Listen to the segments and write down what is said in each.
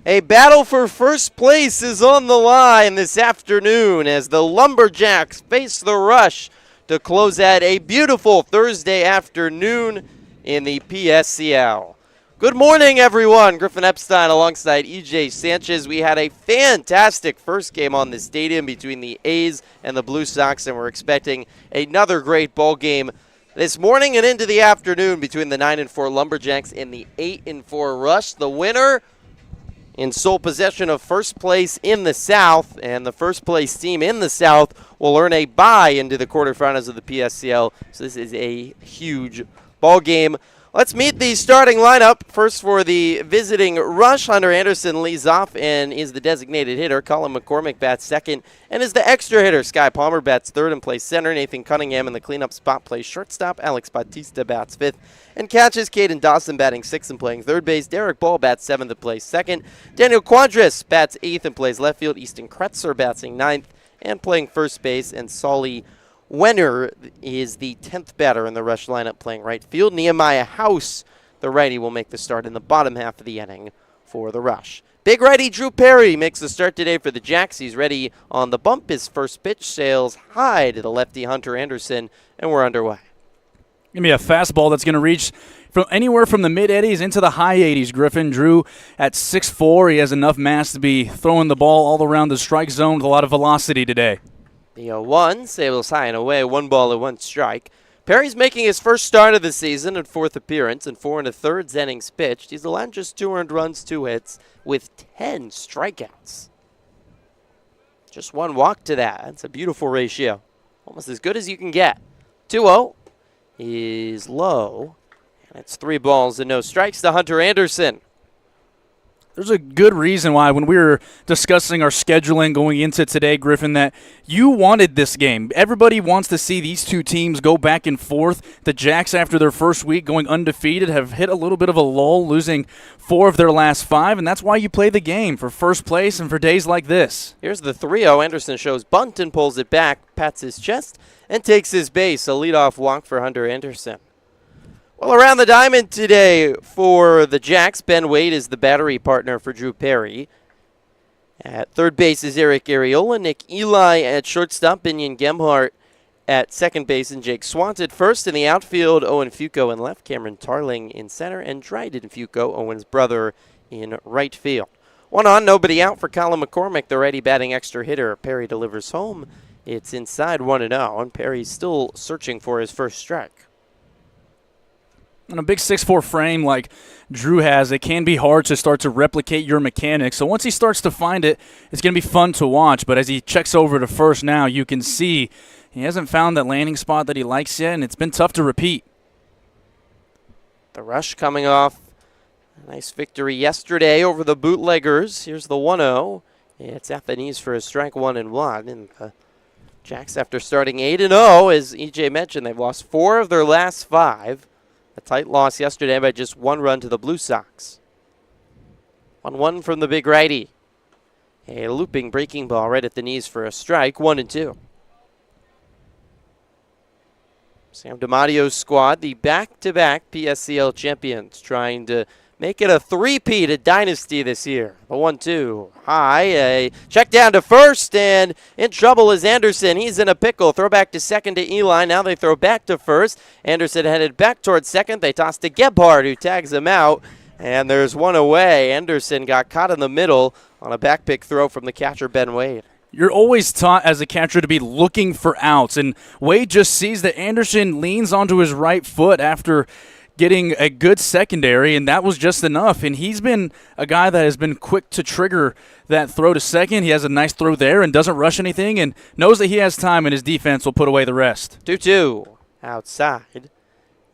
A battle for first place is on the line this afternoon as the Lumberjacks face the Rush to close out a beautiful Thursday afternoon in the PSCL. Good morning, everyone. Griffin Epstein alongside EJ Sanchez. We had a fantastic first game on the stadium between the A's and the Blue Sox, and we're expecting another great ball game this morning and into the afternoon between the 9-4 Lumberjacks and the 8-4 Rush. The winner in sole possession of first place in the South, and the first place team in the South will earn a bye into the quarterfinals of the PSCL. So this is a huge ball game. Let's meet the starting lineup. First for the visiting Rush, Hunter Anderson leads off and is the designated hitter. Colin McCormick bats second and is the extra hitter. Sky Palmer bats third and plays center. Nathan Cunningham in the cleanup spot plays shortstop. Alex Bautista bats fifth and catches. Caden Dawson batting sixth and playing third base. Derek Ball bats seventh and plays second. Daniel Quadras bats eighth and plays left field. Easton Kretzer batting ninth and playing first base. And Solly Wenner is the 10th batter in the Rush lineup playing right field. Nehemiah House, the righty, will make the start in the bottom half of the inning for the Rush. Big righty Drew Perry makes the start today for the Jacks. He's ready on the bump. His first pitch sails high to the lefty Hunter Anderson, and we're underway. Going to be a fastball that's going to reach from anywhere from the mid-80s into the high 80s. Griffin Drew at 6'4". He has enough mass to be throwing the ball all around the strike zone with a lot of velocity today. The 0-1 sails high and away, 1 ball and 1 strike. Perry's making his first start of the season and fourth appearance and 4 1/3 innings pitched. He's allowed just 2 earned runs, 2 hits with 10 strikeouts. Just 1 walk to that. That's a beautiful ratio. Almost as good as you can get. 2-0 is low, and it's 3 balls and no strikes to Hunter Anderson. There's a good reason why when we were discussing our scheduling going into today, Griffin, that you wanted this game. Everybody wants to see these two teams go back and forth. The Jacks, after their first week going undefeated, have hit a little bit of a lull, losing 4 of their last 5, and that's why you play the game, for first place and for days like this. Here's the 3-0. Anderson shows bunt and pulls it back, pats his chest, and takes his base. A leadoff walk for Hunter Anderson. Well, around the diamond today for the Jacks, Ben Wade is the battery partner for Drew Perry. At third base is Eric Ariola, Nick Eli at shortstop, Binion Gemhart at second base, and Jake Swant at first. In the outfield, Owen Fuco in left, Cameron Tarling in center, and Dryden Fuco, Owen's brother, in right field. 1 on, nobody out for Colin McCormick, the righty batting extra hitter. Perry delivers home. It's inside 1-0, and Perry's still searching for his first strike. On a big 6'4" frame like Drew has, it can be hard to start to replicate your mechanics. So once he starts to find it, it's going to be fun to watch. But as he checks over to first now, you can see he hasn't found that landing spot that he likes yet, and it's been tough to repeat. The Rush coming off a nice victory yesterday over the Bootleggers. Here's the 1-0. It's at the knees for a strike 1-1. And the Jacks, after starting 8-0, as EJ mentioned, they've lost 4 of their last 5. A tight loss yesterday by just 1 run to the Blue Sox. 1-1 from the big righty. A looping breaking ball right at the knees for a strike, 1-2. Sam DiMattio's squad, the back-to-back PSCL champions, trying to make it a three-peat, a dynasty this year. The 1-2 high, a check down to first, and in trouble is Anderson. He's in a pickle. Throw back to second to Eli. Now they throw back to first. Anderson headed back towards second. They toss to Gebhardt, who tags him out, and there's 1 away. Anderson got caught in the middle on a back pick throw from the catcher, Ben Wade. You're always taught as a catcher to be looking for outs, and Wade just sees that Anderson leans onto his right foot after getting a good secondary, and that was just enough. And he's been a guy that has been quick to trigger that throw to second. He has a nice throw there and doesn't rush anything and knows that he has time, and his defense will put away the rest. 2-2 outside.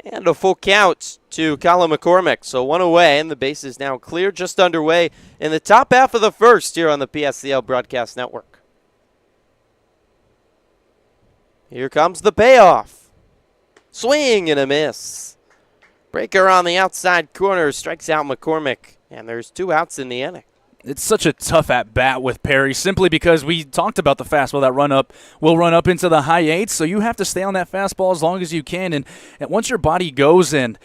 And a full count to Colin McCormick. So 1 away, and the base is now clear, just underway in the top half of the first here on the PSCL Broadcast Network. Here comes the payoff. Swing and a miss. Breaker on the outside corner strikes out McCormick, and there's 2 outs in the inning. It's such a tough at-bat with Perry simply because we talked about the fastball. That run-up will run up into the high 8s, so you have to stay on that fastball as long as you can. And once your body goes and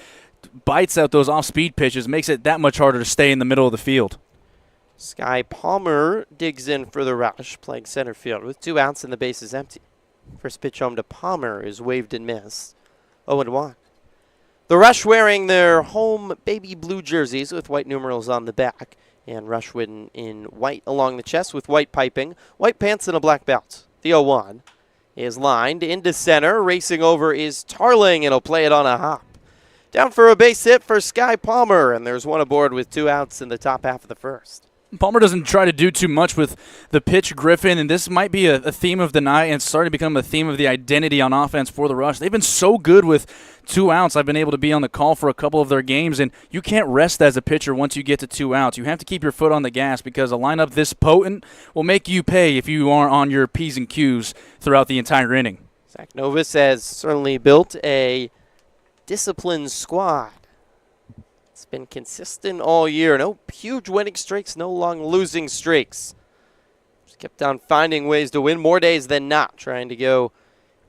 bites out those off-speed pitches, makes it that much harder to stay in the middle of the field. Sky Palmer digs in for the rush, playing center field with 2 outs and the base is empty. First pitch home to Palmer is waved and missed. 0-1. The Rush wearing their home baby blue jerseys with white numerals on the back, and Rush in white along the chest with white piping, white pants and a black belt. The 0-1 is lined into center. Racing over is Tarling, and he'll play it on a hop. Down for a base hit for Sky Palmer, and there's one aboard with 2 outs in the top half of the first. Palmer doesn't try to do too much with the pitch, Griffin, and this might be a theme of the night and starting to become a theme of the identity on offense for the Rush. They've been so good with 2 outs. I've been able to be on the call for a couple of their games, and you can't rest as a pitcher once you get to 2 outs. You have to keep your foot on the gas because a lineup this potent will make you pay if you are on your P's and Q's throughout the entire inning. Zach Novus has certainly built a disciplined squad. It's been consistent all year. No huge winning streaks, no long losing streaks. Just kept on finding ways to win more days than not, trying to go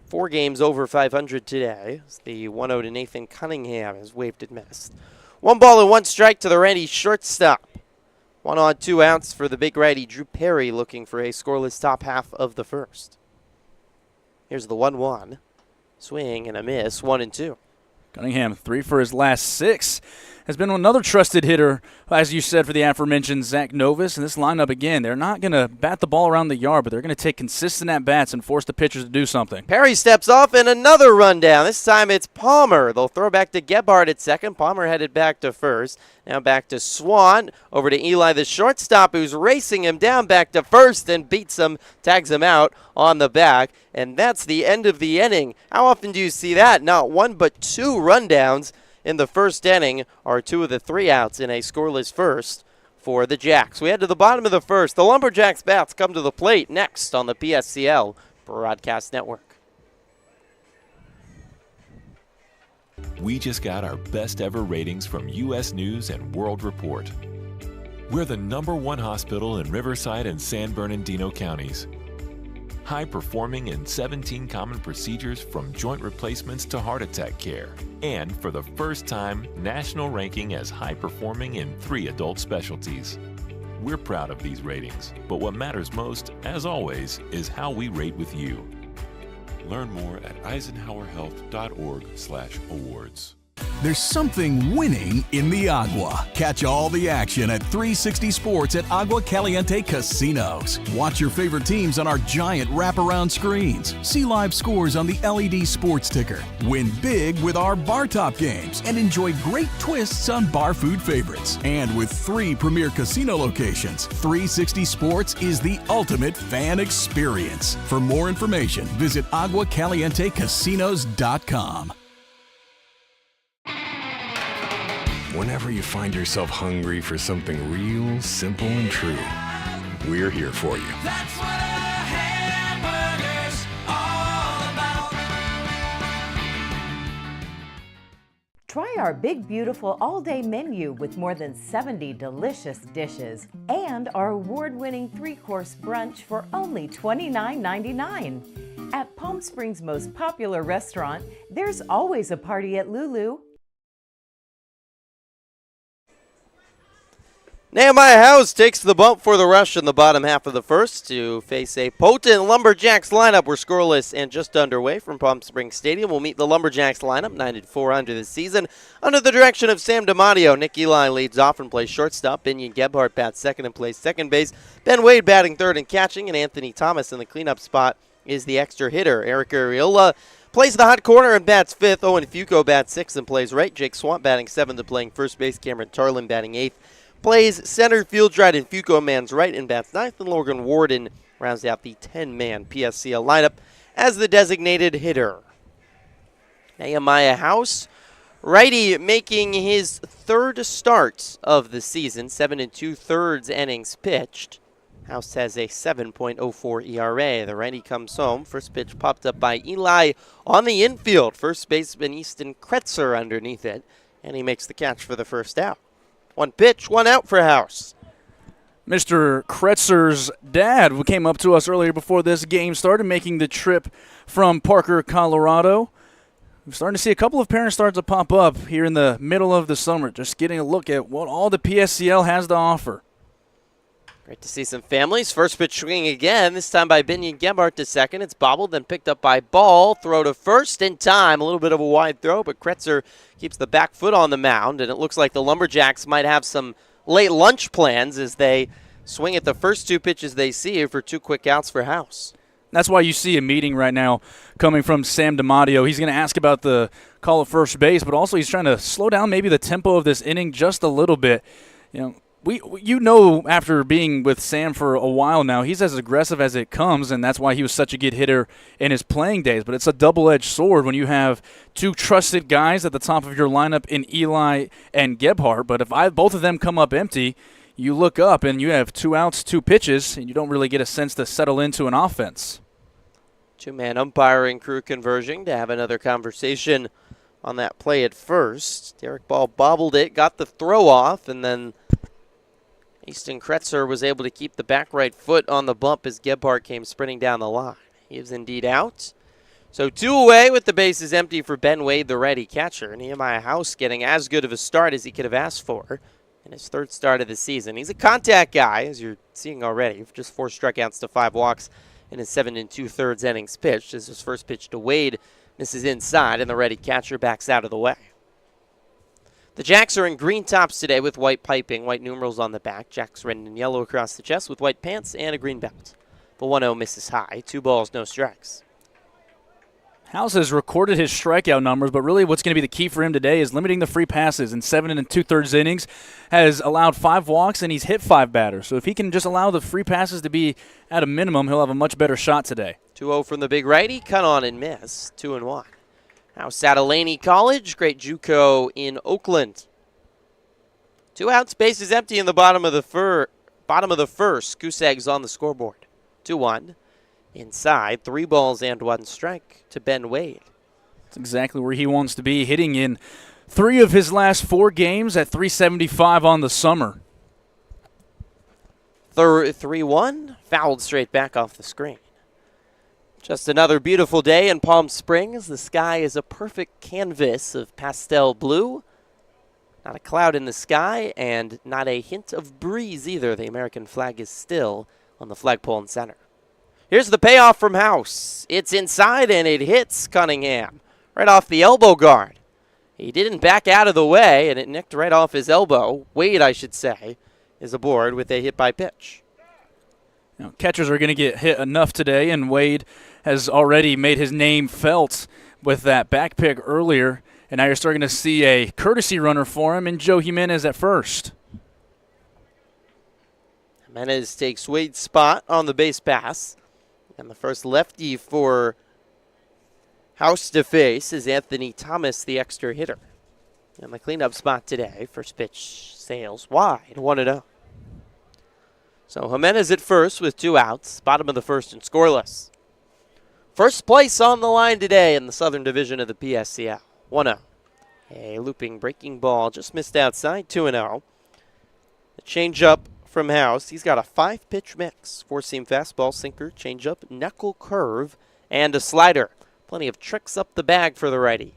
4 games over 500 today. As the 1-0 to Nathan Cunningham is waved and missed. 1 ball and 1 strike to the righty shortstop. 1 on 2 outs for the big righty Drew Perry, looking for a scoreless top half of the first. Here's the 1-1. Swing and a miss, 1-2. Cunningham, 3 for his last 6. Has been another trusted hitter, as you said, for the aforementioned Zach Novus. And this lineup, again, they're not going to bat the ball around the yard, but they're going to take consistent at-bats and force the pitchers to do something. Perry steps off and another rundown. This time it's Palmer. They'll throw back to Gebhardt at second. Palmer headed back to first. Now back to Swan. Over to Eli, the shortstop, who's racing him down back to first and beats him, tags him out on the back. And that's the end of the inning. How often do you see that? Not 1 but 2 rundowns in the first inning are 2 of the 3 outs in a scoreless first for the Jacks. We head to the bottom of the first. The Lumberjacks bats come to the plate next on the PSCL Broadcast Network. We just got our best ever ratings from U.S. News and World Report. We're the #1 hospital in Riverside and San Bernardino counties. High performing in 17 common procedures from joint replacements to heart attack care. And for the first time, national ranking as high performing in 3 adult specialties. We're proud of these ratings, but what matters most, as always, is how we rate with you. Learn more at eisenhowerhealth.org/awards. There's something winning in the Agua. Catch all the action at 360 Sports at Agua Caliente Casinos. Watch your favorite teams on our giant wraparound screens. See live scores on the LED sports ticker. Win big with our bar top games and enjoy great twists on bar food favorites. And with 3 premier casino locations, 360 Sports is the ultimate fan experience. For more information, visit aguacalientecasinos.com. Whenever you find yourself hungry for something real, simple, and true, we're here for you. That's what a hamburger's all about. Try our big, beautiful all-day menu with more than 70 delicious dishes and our award-winning 3-course brunch for only $29.99. At Palm Springs' most popular restaurant, there's always a party at Lulu. Nehemiah House takes the bump for the Rush in the bottom half of the first to face a potent Lumberjacks lineup. We're scoreless and just underway from Palm Springs Stadium. We'll meet the Lumberjacks lineup, 9-4 this season, under the direction of Sam DiMatteo. Nick Eli leads off and plays shortstop. Binion Gebhardt bats second and plays second base. Ben Wade batting third and catching, and Anthony Thomas in the cleanup spot is the extra hitter. Eric Ariola plays the hot corner and bats fifth. Owen Fuco bats sixth and plays right. Jake Swamp batting seventh and playing first base. Cameron Tarlin batting eighth. Plays center field, Dryden Fuco man's right and bats ninth, and Logan Warden rounds out the 10-man PSCL lineup as the designated hitter. Nehemiah House, righty, making his third start of the season, 7 2/3 innings pitched. House has a 7.04 ERA. The righty comes home. First pitch popped up by Eli on the infield. First baseman Easton Kretzer underneath it, and he makes the catch for the first out. 1 pitch, 1 out for House. Mr. Kretzer's dad came up to us earlier before this game started, making the trip from Parker, Colorado. We're starting to see a couple of parents start to pop up here in the middle of the summer, just getting a look at what all the PSCL has to offer. Great to see some families. First pitch swinging again, this time by Binion Gebhardt to second. It's bobbled, then picked up by Ball. Throw to first in time. A little bit of a wide throw, but Kretzer keeps the back foot on the mound, and it looks like the Lumberjacks might have some late lunch plans as they swing at the first two pitches they see for 2 quick outs for House. That's why you see a meeting right now coming from Sam DiMatteo. He's going to ask about the call at first base, but also he's trying to slow down maybe the tempo of this inning just a little bit. After being with Sam for a while now, he's as aggressive as it comes, and that's why he was such a good hitter in his playing days. But it's a double-edged sword when you have two trusted guys at the top of your lineup in Eli and Gebhardt. But if both of them come up empty, you look up and you have 2 outs, 2 pitches, and you don't really get a sense to settle into an offense. 2-man umpiring crew converging to have another conversation on that play at first. Derek Ball bobbled it, got the throw off, and then Easton Kretzer was able to keep the back right foot on the bump as Gebhardt came sprinting down the line. He is indeed out. So 2 away with the bases empty for Ben Wade, the righty catcher. Nehemiah House getting as good of a start as he could have asked for in his 3rd start of the season. He's a contact guy, as you're seeing already. Just 4 strikeouts to 5 walks in his 7 2/3 innings pitched. As his first pitch to Wade misses inside, and the righty catcher backs out of the way. The Jacks are in green tops today with white piping, white numerals on the back. Jacks red and yellow across the chest with white pants and a green belt. The 1-0 misses high. 2 balls, no strikes. House has recorded his strikeout numbers, but really what's going to be the key for him today is limiting the free passes. In 7 2/3 innings, has allowed 5 walks, and he's hit 5 batters. So if he can just allow the free passes to be at a minimum, he'll have a much better shot today. 2-0 from the big righty, cut on and miss. 2-1. House at Laney College, great JUCO in Oakland. 2 outs, bases empty in the bottom of the first. Goose eggs on the scoreboard. 2-1. Inside, 3 balls and 1 strike to Ben Wade. That's exactly where he wants to be, hitting in 3 of his last 4 games at .375 on the summer. 3-1, fouled straight back off the screen. Just another beautiful day in Palm Springs. The sky is a perfect canvas of pastel blue. Not a cloud in the sky and not a hint of breeze either. The American flag is still on the flagpole in center. Here's the payoff from House. It's inside and it hits Cunningham right off the elbow guard. He didn't back out of the way and it nicked right off his elbow. Wade, I should say, is aboard with a hit by pitch. Catchers are going to get hit enough today, and Wade has already made his name felt with that back pick earlier, and now you're starting to see a courtesy runner for him, and Joe Jimenez at first. Jimenez takes Wade's spot on the base pass, and the first lefty for House to face is Anthony Thomas, the extra hitter. And the cleanup spot today, first pitch sails wide, 1-0. So Jimenez at first with 2 outs, bottom of the first and scoreless. First place on the line today in the Southern Division of the PSCL, 1-0. A looping breaking ball just missed outside, 2-0. The changeup from House. He's got a 5-pitch mix, 4-seam fastball, sinker, changeup, knuckle curve, and a slider. Plenty of tricks up the bag for the righty.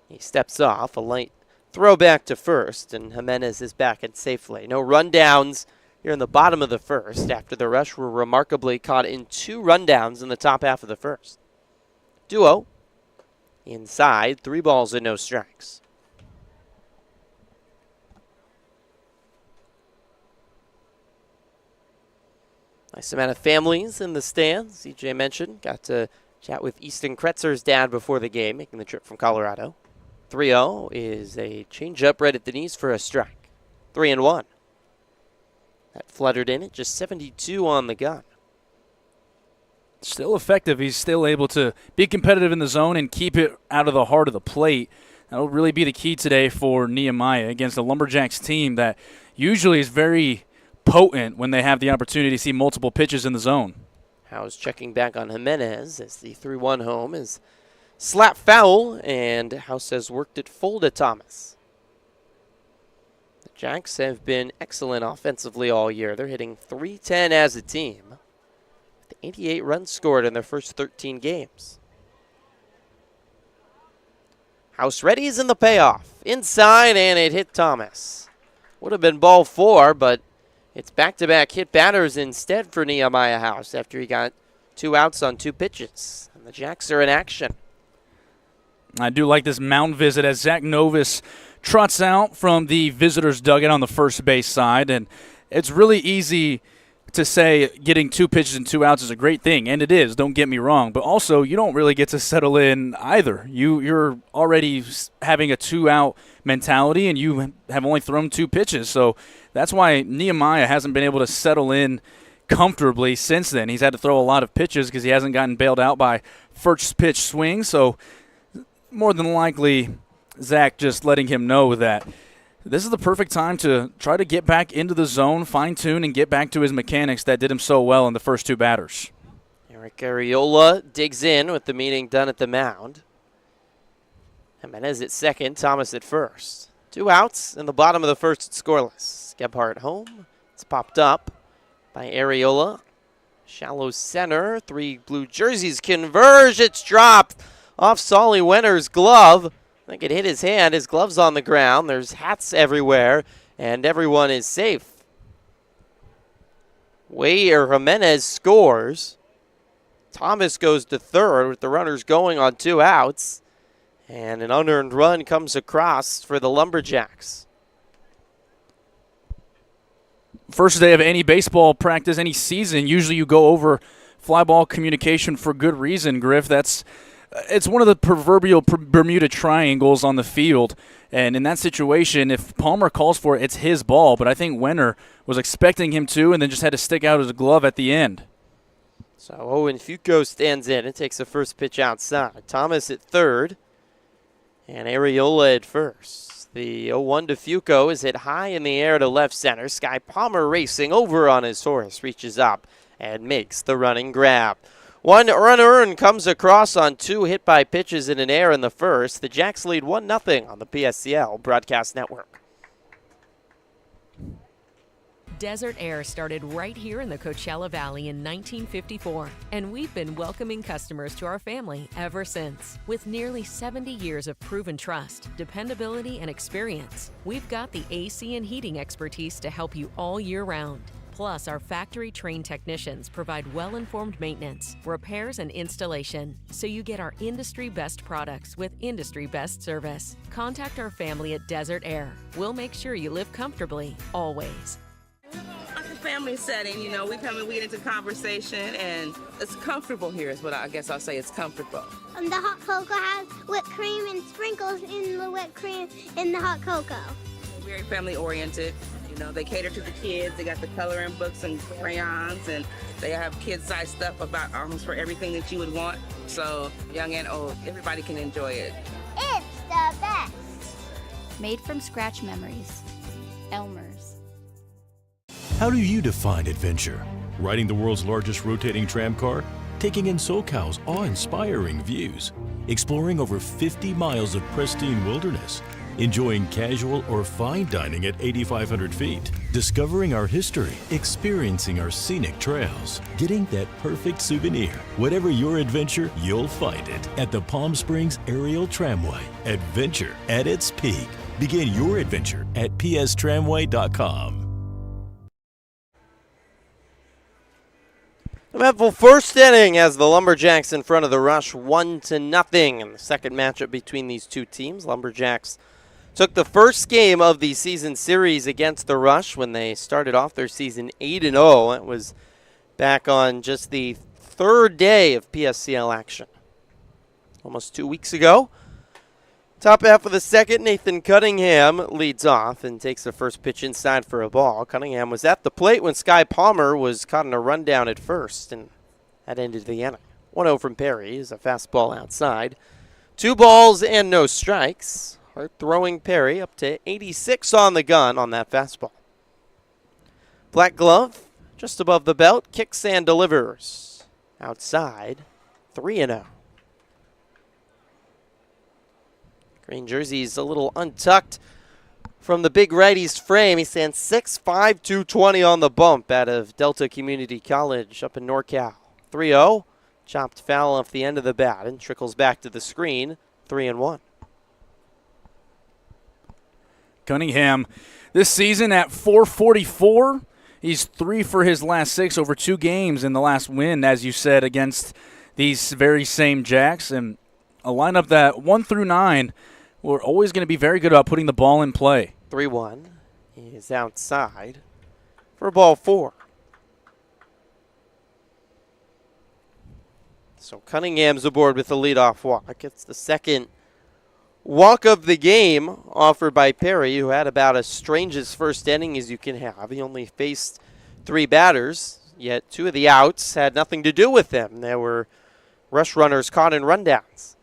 He steps off, a light throw back to first, and Jimenez is back in safely. No rundowns here in the bottom of the first after the Rush were remarkably caught in 2 rundowns in the top half of the first. Duo inside, 3 balls and no strikes. Nice amount of families in the stands. CJ mentioned, got to chat with Easton Kretzer's dad before the game, making the trip from Colorado. 3-0 is a changeup right at the knees for a strike. 3-1. That fluttered in at just 72 on the gun. Still effective. He's still able to be competitive in the zone and keep it out of the heart of the plate. That'll really be the key today for Nehemiah against the Lumberjacks team that usually is very potent when they have the opportunity to see multiple pitches in the zone. House checking back on Jimenez as the 3-1 home is slap foul, and House has worked it full to Thomas. The Jacks have been excellent offensively all year. They're hitting .310 as a team, with 88 runs scored in their first 13 games. House readies in the payoff. Inside, and it hit Thomas. Would have been ball 4, but It's back-to-back hit batters instead for Nehemiah House after he got 2 outs on 2 pitches. And the Jacks are in action. I do like this mound visit as Zach Novus trots out from the visitors' dugout on the first base side. And it's really easy to say getting 2 pitches and 2 outs is a great thing, and it is, don't get me wrong. But also, you don't really get to settle in either. You're already having a 2-out mentality, and you have only thrown 2 pitches. So that's why Nehemiah hasn't been able to settle in comfortably since then. He's had to throw a lot of pitches because he hasn't gotten bailed out by first pitch swing. So more than likely, Zach just letting him know that this is the perfect time to try to get back into the zone, fine-tune, and get back to his mechanics that did him so well in the first 2 batters. Eric Ariola digs in with the meeting done at the mound. Jimenez at second, Thomas at first. 2 outs in the bottom of the first, it's scoreless. Gebhardt home. It's popped up by Ariola. Shallow center. 3 blue jerseys converge. It's dropped off Solly Wenner's glove. I think it hit his hand. His glove's on the ground. There's hats everywhere, and everyone is safe. Jimenez scores. Thomas goes to third with the runners going on 2 outs. And an unearned run comes across for the Lumberjacks. First day of any baseball practice, any season, usually you go over fly ball communication for good reason, Griff. It's one of the proverbial Bermuda triangles on the field. And in that situation, if Palmer calls for it, it's his ball. But I think Wenner was expecting him to and then just had to stick out his glove at the end. So Owen Fuco stands in and takes the first pitch outside. Thomas at third and Ariola at first. The 0-1 to Fuco is hit high in the air to left center. Sky Palmer racing over on his horse, reaches up and makes the running grab. 1 run earned comes across on 2 hit by pitches in an error in the first. The Jacks lead 1-0 on the PSCL Broadcast Network. Desert Air started right here in the Coachella Valley in 1954, and we've been welcoming customers to our family ever since. With nearly 70 years of proven trust, dependability, and experience, we've got the AC and heating expertise to help you all year round. Plus, our factory-trained technicians provide well-informed maintenance, repairs, and installation, so you get our industry-best products with industry-best service. Contact our family at Desert Air. We'll make sure you live comfortably, always. Like a family setting, you know, we come and we get into conversation, and it's comfortable here is what I guess I'll say. It's comfortable. The hot cocoa has whipped cream and sprinkles in the whipped cream in the hot cocoa. Very family oriented. You know, they cater to the kids. They got the coloring books and crayons, and they have kid-sized stuff about almost for everything that you would want. So young and old, everybody can enjoy it. It's the best. Made from scratch memories. Elmer's. How do you define adventure? Riding the world's largest rotating tram car? Taking in SoCal's awe-inspiring views? Exploring over 50 miles of pristine wilderness? Enjoying casual or fine dining at 8,500 feet? Discovering our history? Experiencing our scenic trails? Getting that perfect souvenir? Whatever your adventure, you'll find it at the Palm Springs Aerial Tramway. Adventure at its peak. Begin your adventure at pstramway.com. Eventful first inning as the Lumberjacks in front of the Rush 1-0 in the second matchup between these two teams. Lumberjacks took the first game of the season series against the Rush when they started off their season 8-0. It was back on just the 3rd day of PSCL action, almost 2 weeks ago. Top half of the second, Nathan Cunningham leads off and takes the first pitch inside for a ball. Cunningham was at the plate when Sky Palmer was caught in a rundown at first, and that ended the inning. 1-0 from Perry is a fastball outside. 2 balls and no strikes. Hard throwing Perry up to 86 on the gun on that fastball. Black glove just above the belt, kicks and delivers. Outside, 3-0. Green jersey's a little untucked from the big righty's frame. He stands 6'5", 220 on the bump out of Delta Community College up in NorCal. 3-0, chopped foul off the end of the bat and trickles back to the screen, 3-1. Cunningham this season at .444. He's 3 for his last 6 over 2 games in the last win, as you said, against these very same Jacks. And a lineup that 1 through 9 we're always going to be very good about putting the ball in play. 3-1 is outside for ball 4. So Cunningham's aboard with the leadoff walk. It's the second walk of the game offered by Perry, who had about as strange as first inning as you can have. He only faced 3 batters, yet 2 of the outs had nothing to do with them. There were rush runners caught in rundowns.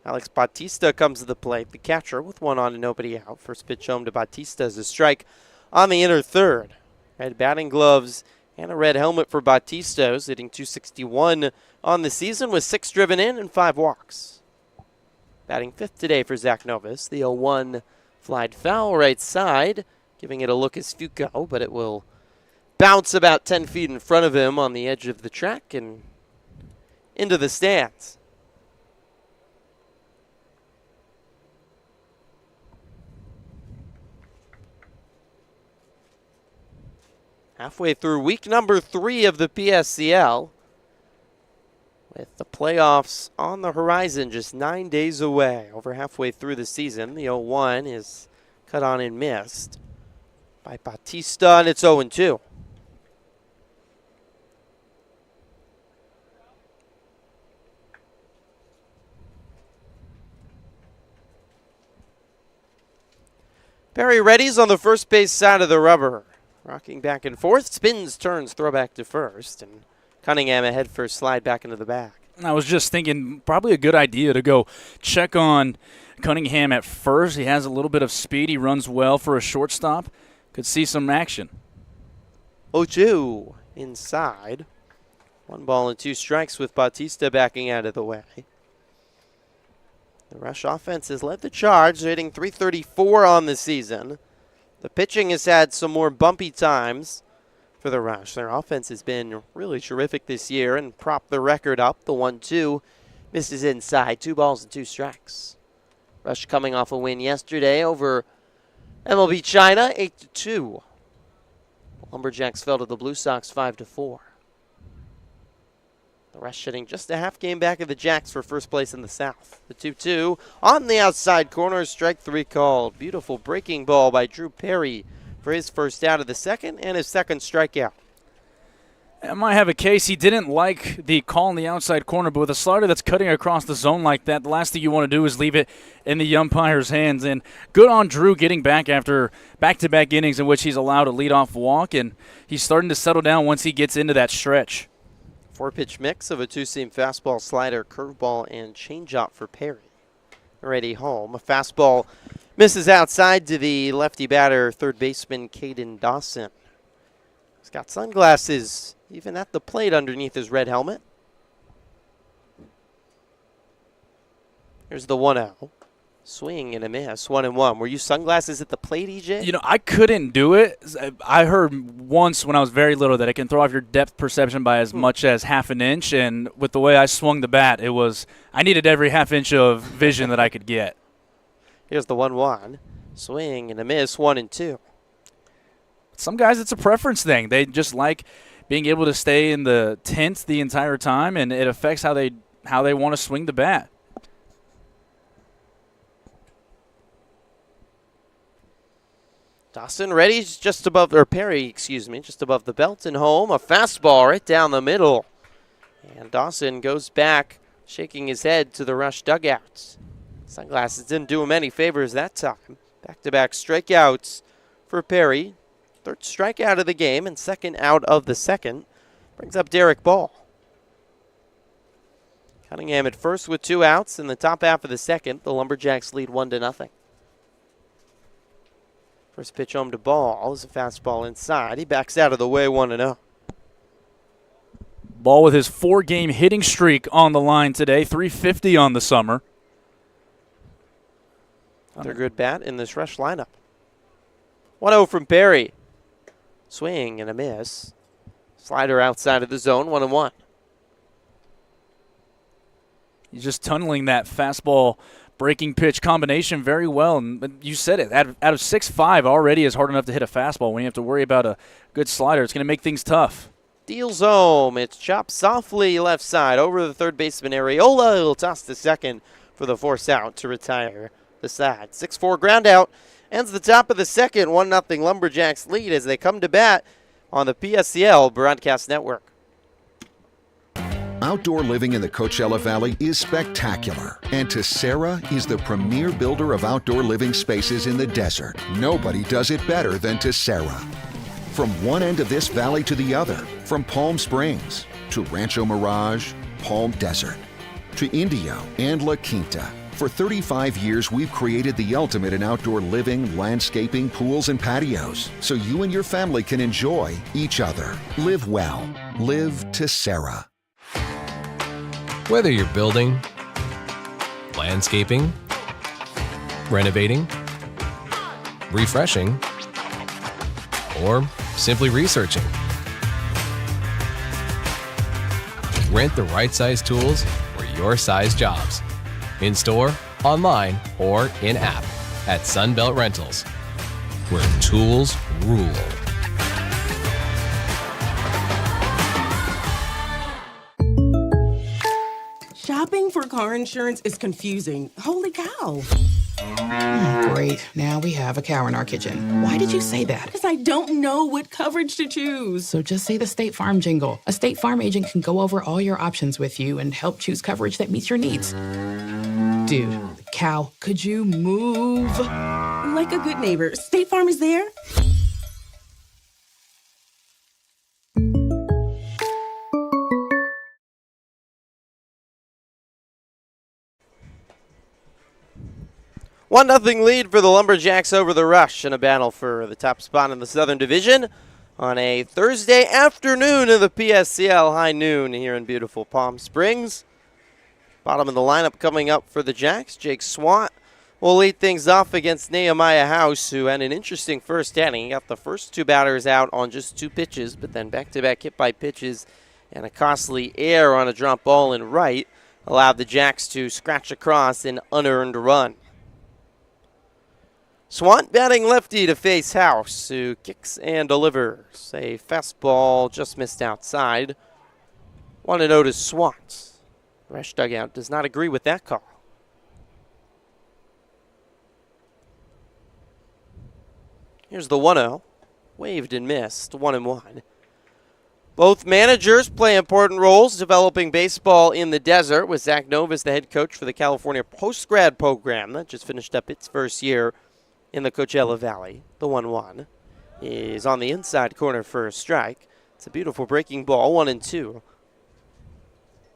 Alex Bautista comes to the plate, the catcher, with 1 on and nobody out. First pitch home to Bautista is a strike on the inner third. Red batting gloves and a red helmet for Bautista, who's hitting .261 on the season with 6 driven in and 5 walks. Batting 5th today for Zach Novus. The 0-1 flied foul right side, giving it a look as Fuco, but it will bounce about 10 feet in front of him on the edge of the track and into the stands. Halfway through week number 3 of the PSCL, with the playoffs on the horizon just 9 days away, over halfway through the season. The 0-1 is cut on and missed by Bautista, and it's 0-2. Perry readies on the first base side of the rubber. Rocking back and forth, spins, turns, throw back to first, and Cunningham ahead for a slide back into the back. I was just thinking probably a good idea to go check on Cunningham at first. He has a little bit of speed. He runs well for a shortstop. Could see some action. 0-2 inside. 1 ball and 2 strikes with Bautista backing out of the way. The Rush offense has led the charge, hitting .334 on the season. The pitching has had some more bumpy times for the Rush. Their offense has been really terrific this year and propped the record up. The 1-2 misses inside. 2 balls and 2 strikes. Rush coming off a win yesterday over MLB China, 8-2. Lumberjacks fell to the Blue Sox 5-4. The Rush sitting just a half game back of the Jacks for first place in the South. The 2-2 on the outside corner, strike 3 called. Beautiful breaking ball by Drew Perry for his first out of the second and his second strikeout. I might have a case. He didn't like the call in the outside corner, but with a slider that's cutting across the zone like that, the last thing you want to do is leave it in the umpire's hands. And good on Drew getting back after back-to-back innings in which he's allowed a leadoff walk, and he's starting to settle down once he gets into that stretch. 4-pitch mix of a 2-seam fastball, slider, curveball, and changeup for Perry. Already home. A fastball misses outside to the lefty batter, third baseman Caden Dawson. He's got sunglasses even at the plate underneath his red helmet. Here's the 1-0. Swing and a miss, 1-1. Were you sunglasses at the plate, EJ? You know, I couldn't do it. I heard once when I was very little that it can throw off your depth perception by as much as half an inch, and with the way I swung the bat, I needed every half inch of vision that I could get. Here's the 1-1. Swing and a miss, 1-2. Some guys, it's a preference thing. They just like being able to stay in the tent the entire time, and it affects how they want to swing the bat. Dawson ready just above, or Perry, just above the belt and home. A fastball right down the middle. And Dawson goes back, shaking his head to the Rush dugouts. Sunglasses didn't do him any favors that time. Back-to-back strikeouts for Perry. Third strikeout of the game and second out of the second. Brings up Derek Ball. Cunningham at first with 2 outs in the top half of the second. The Lumberjacks lead 1-0. First pitch home to Ball is a fastball inside. He backs out of the way, 1-0. Ball with his 4-game hitting streak on the line today, .350 on the summer. Another good bat in this Rush lineup. 1-0 from Perry. Swing and a miss. Slider outside of the zone, 1-1. He's just tunneling that fastball breaking pitch combination very well. And you said it, out of 6'5", already is hard enough to hit a fastball. When you have to worry about a good slider, it's going to make things tough. Deals home. It's chopped softly left side over the third baseman Areola. He'll toss to second for the force out to retire the side. 6-4 ground out. Ends the top of the second. 1-0 Lumberjacks lead as they come to bat on the PSCL Broadcast Network. Outdoor living in the Coachella Valley is spectacular, and Tessera is the premier builder of outdoor living spaces in the desert. Nobody does it better than Tessera. From one end of this valley to the other, from Palm Springs to Rancho Mirage, Palm Desert, to Indio and La Quinta. For 35 years, we've created the ultimate in outdoor living, landscaping, pools, and patios, so you and your family can enjoy each other. Live well. Live Tessera. Whether you're building, landscaping, renovating, refreshing, or simply researching, rent the right size tools for your size jobs. In store, online, or in-app at Sunbelt Rentals, where tools rule. Shopping for car insurance is confusing. Holy cow. Great. Now we have a cow in our kitchen. Why did you say that? Because I don't know what coverage to choose. So just say the State Farm jingle. A State Farm agent can go over all your options with you and help choose coverage that meets your needs. Dude, cow, could you move? Like a good neighbor, State Farm is there. One nothing lead for the Lumberjacks over the Rush in a battle for the top spot in the Southern Division on a Thursday afternoon of the PSCL high noon here in beautiful Palm Springs. Bottom of the lineup coming up for the Jacks. Jake Swant will lead things off against Nehemiah House, who had an interesting first inning. He got the first two batters out on just 2 pitches, but then back-to-back hit by pitches and a costly error on a drop ball in right allowed the Jacks to scratch across an unearned run. Swant batting lefty to face House, who kicks and delivers. A fastball just missed outside. 1-0 to Swant. The Rush dugout does not agree with that call. Here's the 1-0. Waved and missed. 1-1. Both managers play important roles developing baseball in the desert, with Zach Novus, the head coach for the California post-grad program that just finished up its first year in the Coachella Valley. The 1-1 is on the inside corner for a strike. It's a beautiful breaking ball, 1-2.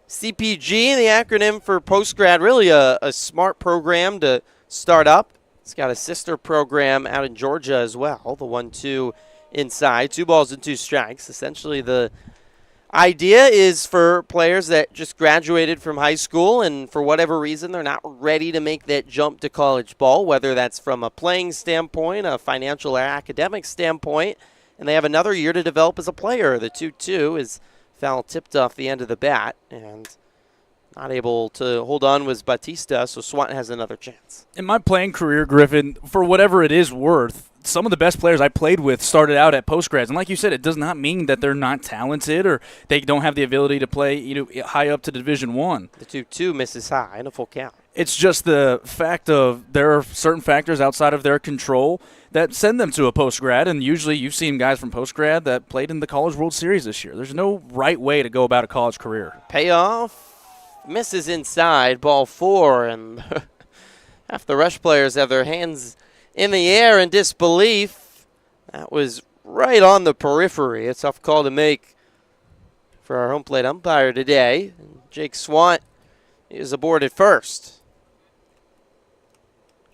CPG, the acronym for postgrad, really a smart program to start up. It's got a sister program out in Georgia as well. The 1-2 inside, 2 balls and 2 strikes. Essentially the idea is for players that just graduated from high school and for whatever reason they're not ready to make that jump to college ball, whether that's from a playing standpoint, a financial or academic standpoint, and they have another year to develop as a player. The 2-2 is foul tipped off the end of the bat, and not able to hold on was Batista, so Swant has another chance. In my playing career, Griffin, for whatever it is worth, some of the best players I played with started out at postgrads. And like you said, it does not mean that they're not talented or they don't have the ability to play high up to Division I. The 2-2 misses high in a full count. It's just the fact of there are certain factors outside of their control that send them to a postgrad, and usually you've seen guys from postgrad that played in the College World Series this year. There's no right way to go about a college career. Payoff, misses inside, ball 4, and half the Rush players have their hands in the air in disbelief. That was right on the periphery. A tough call to make for our home plate umpire today. Jake Swant is aboard at first.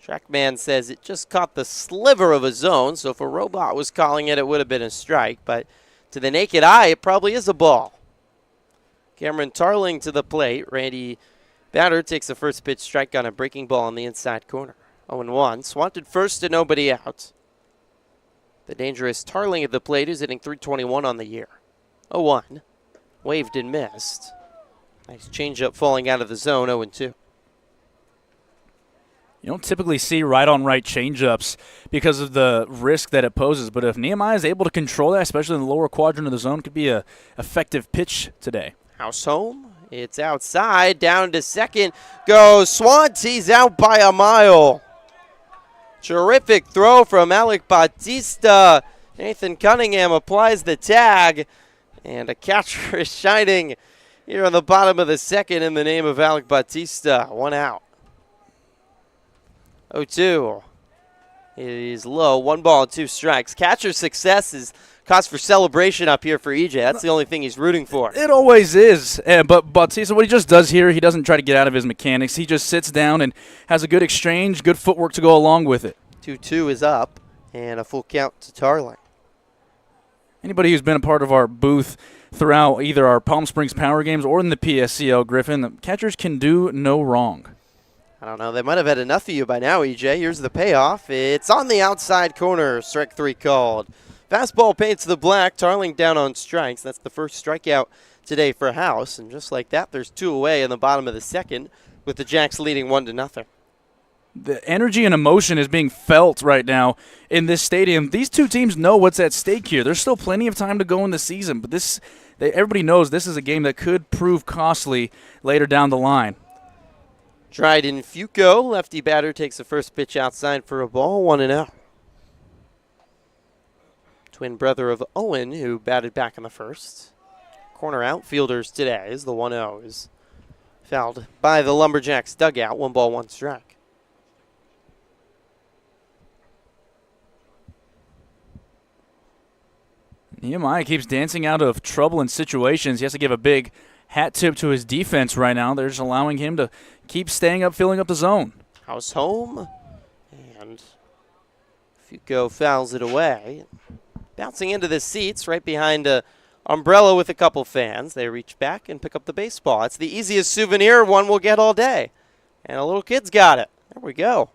Trackman says it just caught the sliver of a zone, so if a robot was calling it, it would have been a strike. But to the naked eye, it probably is a ball. Cameron Tarling to the plate. Randy Batter takes the first pitch strike on a breaking ball on the inside corner. 0-1. Swanted first to nobody out. The dangerous Tarling at the plate is hitting .321 on the year. 0-1. Waved and missed. Nice changeup falling out of the zone. 0-2. You don't typically see right-on-right changeups because of the risk that it poses. But if Nehemiah is able to control that, especially in the lower quadrant of the zone, could be a effective pitch today. House home. It's outside. Down to second. Goes Swantee's out by a mile. Terrific throw from Alec Bautista. Nathan Cunningham applies the tag. And a catcher is shining here on the bottom of the second in the name of Alec Bautista. One out. 0-2. It is low. 1 ball and 2 strikes. Catcher success is cause for celebration up here for EJ. That's the only thing he's rooting for. It always is. But Bautista, what he just does here, he doesn't try to get out of his mechanics. He just sits down and has a good exchange, good footwork to go along with it. 2-2 is up, and a full count to Tarling. Anybody who's been a part of our booth throughout either our Palm Springs Power Games or in the PSCL, Griffin, the catchers can do no wrong. I don't know. They might have had enough of you by now, EJ. Here's the payoff. It's on the outside corner. Strike 3 called. Fastball paints the black. Tarling down on strikes. That's the first strikeout today for House. And just like that, there's 2 away in the bottom of the second with the Jacks leading 1-0. The energy and emotion is being felt right now in this stadium. These two teams know what's at stake here. There's still plenty of time to go in the season, but everybody knows this is a game that could prove costly later down the line. Dryden Fuco, lefty batter, takes the first pitch outside for a ball, 1-0. Twin brother of Owen, who batted back in the first. Corner outfielders today is the 1-0 is fouled by the Lumberjacks dugout, 1 ball, 1 strike. Nehemiah keeps dancing out of trouble in situations. He has to give a big hat tip to his defense right now. They're just allowing him to keep staying up, filling up the zone. House home, and Fuco fouls it away. Bouncing into the seats right behind a umbrella with a couple fans. They reach back and pick up the baseball. It's the easiest souvenir one will get all day. And a little kid's got it. There we go.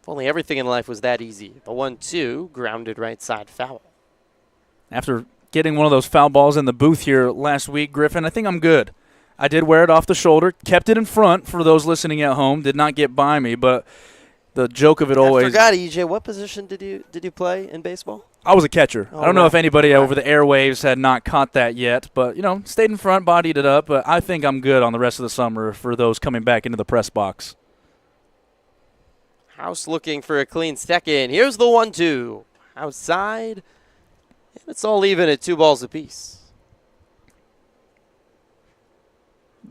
If only everything in life was that easy. The 1-2, grounded right side foul. After getting one of those foul balls in the booth here last week, Griffin, I think I'm good. I did wear it off the shoulder, kept it in front for those listening at home, did not get by me, but the joke of it always. I forgot, EJ, what position did you play in baseball? I was a catcher. Oh, I don't know if anybody over the airwaves had not caught that yet, but, stayed in front, bodied it up, but I think I'm good on the rest of the summer for those coming back into the press box. House looking for a clean second. Here's the 1-2. Outside. And it's all even at 2 balls apiece.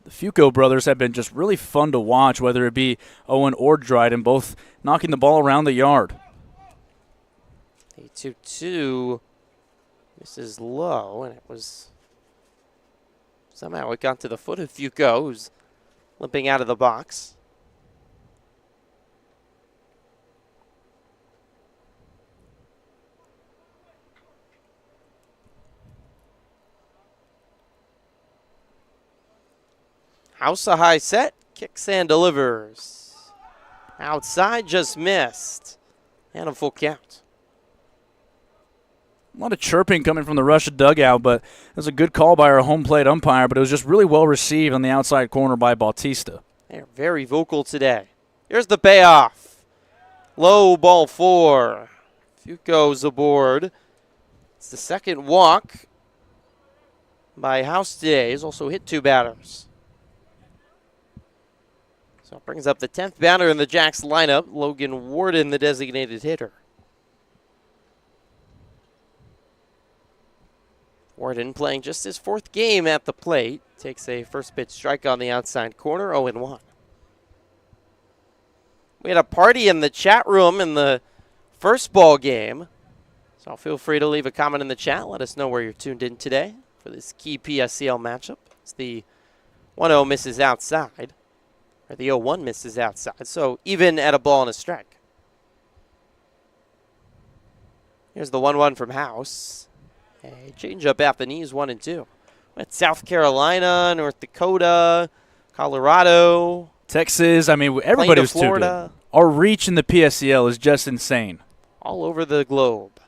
The Fuco brothers have been just really fun to watch, whether it be Owen or Dryden, both knocking the ball around the yard. A 2-2. This is low, and it was somehow it got to the foot of Fuco, who's limping out of the box. House a high set, kicks and delivers. Outside, just missed. And a full count. A lot of chirping coming from the Russia dugout, but it was a good call by our home plate umpire, but it was just really well received on the outside corner by Bautista. They're very vocal today. Here's the payoff. Low ball 4. Fuco's aboard. It's the second walk by House today. He's also hit 2 batters. So it brings up the 10th batter in the Jacks lineup, Logan Warden, the designated hitter. Warden playing just his 4th game at the plate. Takes a first pitch strike on the outside corner, 0-1. We had a party in the chat room in the first ball game. So feel free to leave a comment in the chat. Let us know where you're tuned in today for this key PSCL matchup. It's the 1-0 misses outside. Or the 0-1 misses outside. So even at a ball and a strike. Here's the 1-1 from House. A changeup at the knees, 1-2. With South Carolina, North Dakota, Colorado, Texas. I mean, everybody was tuned in. Our reach in the PSCL is just insane. All over the globe.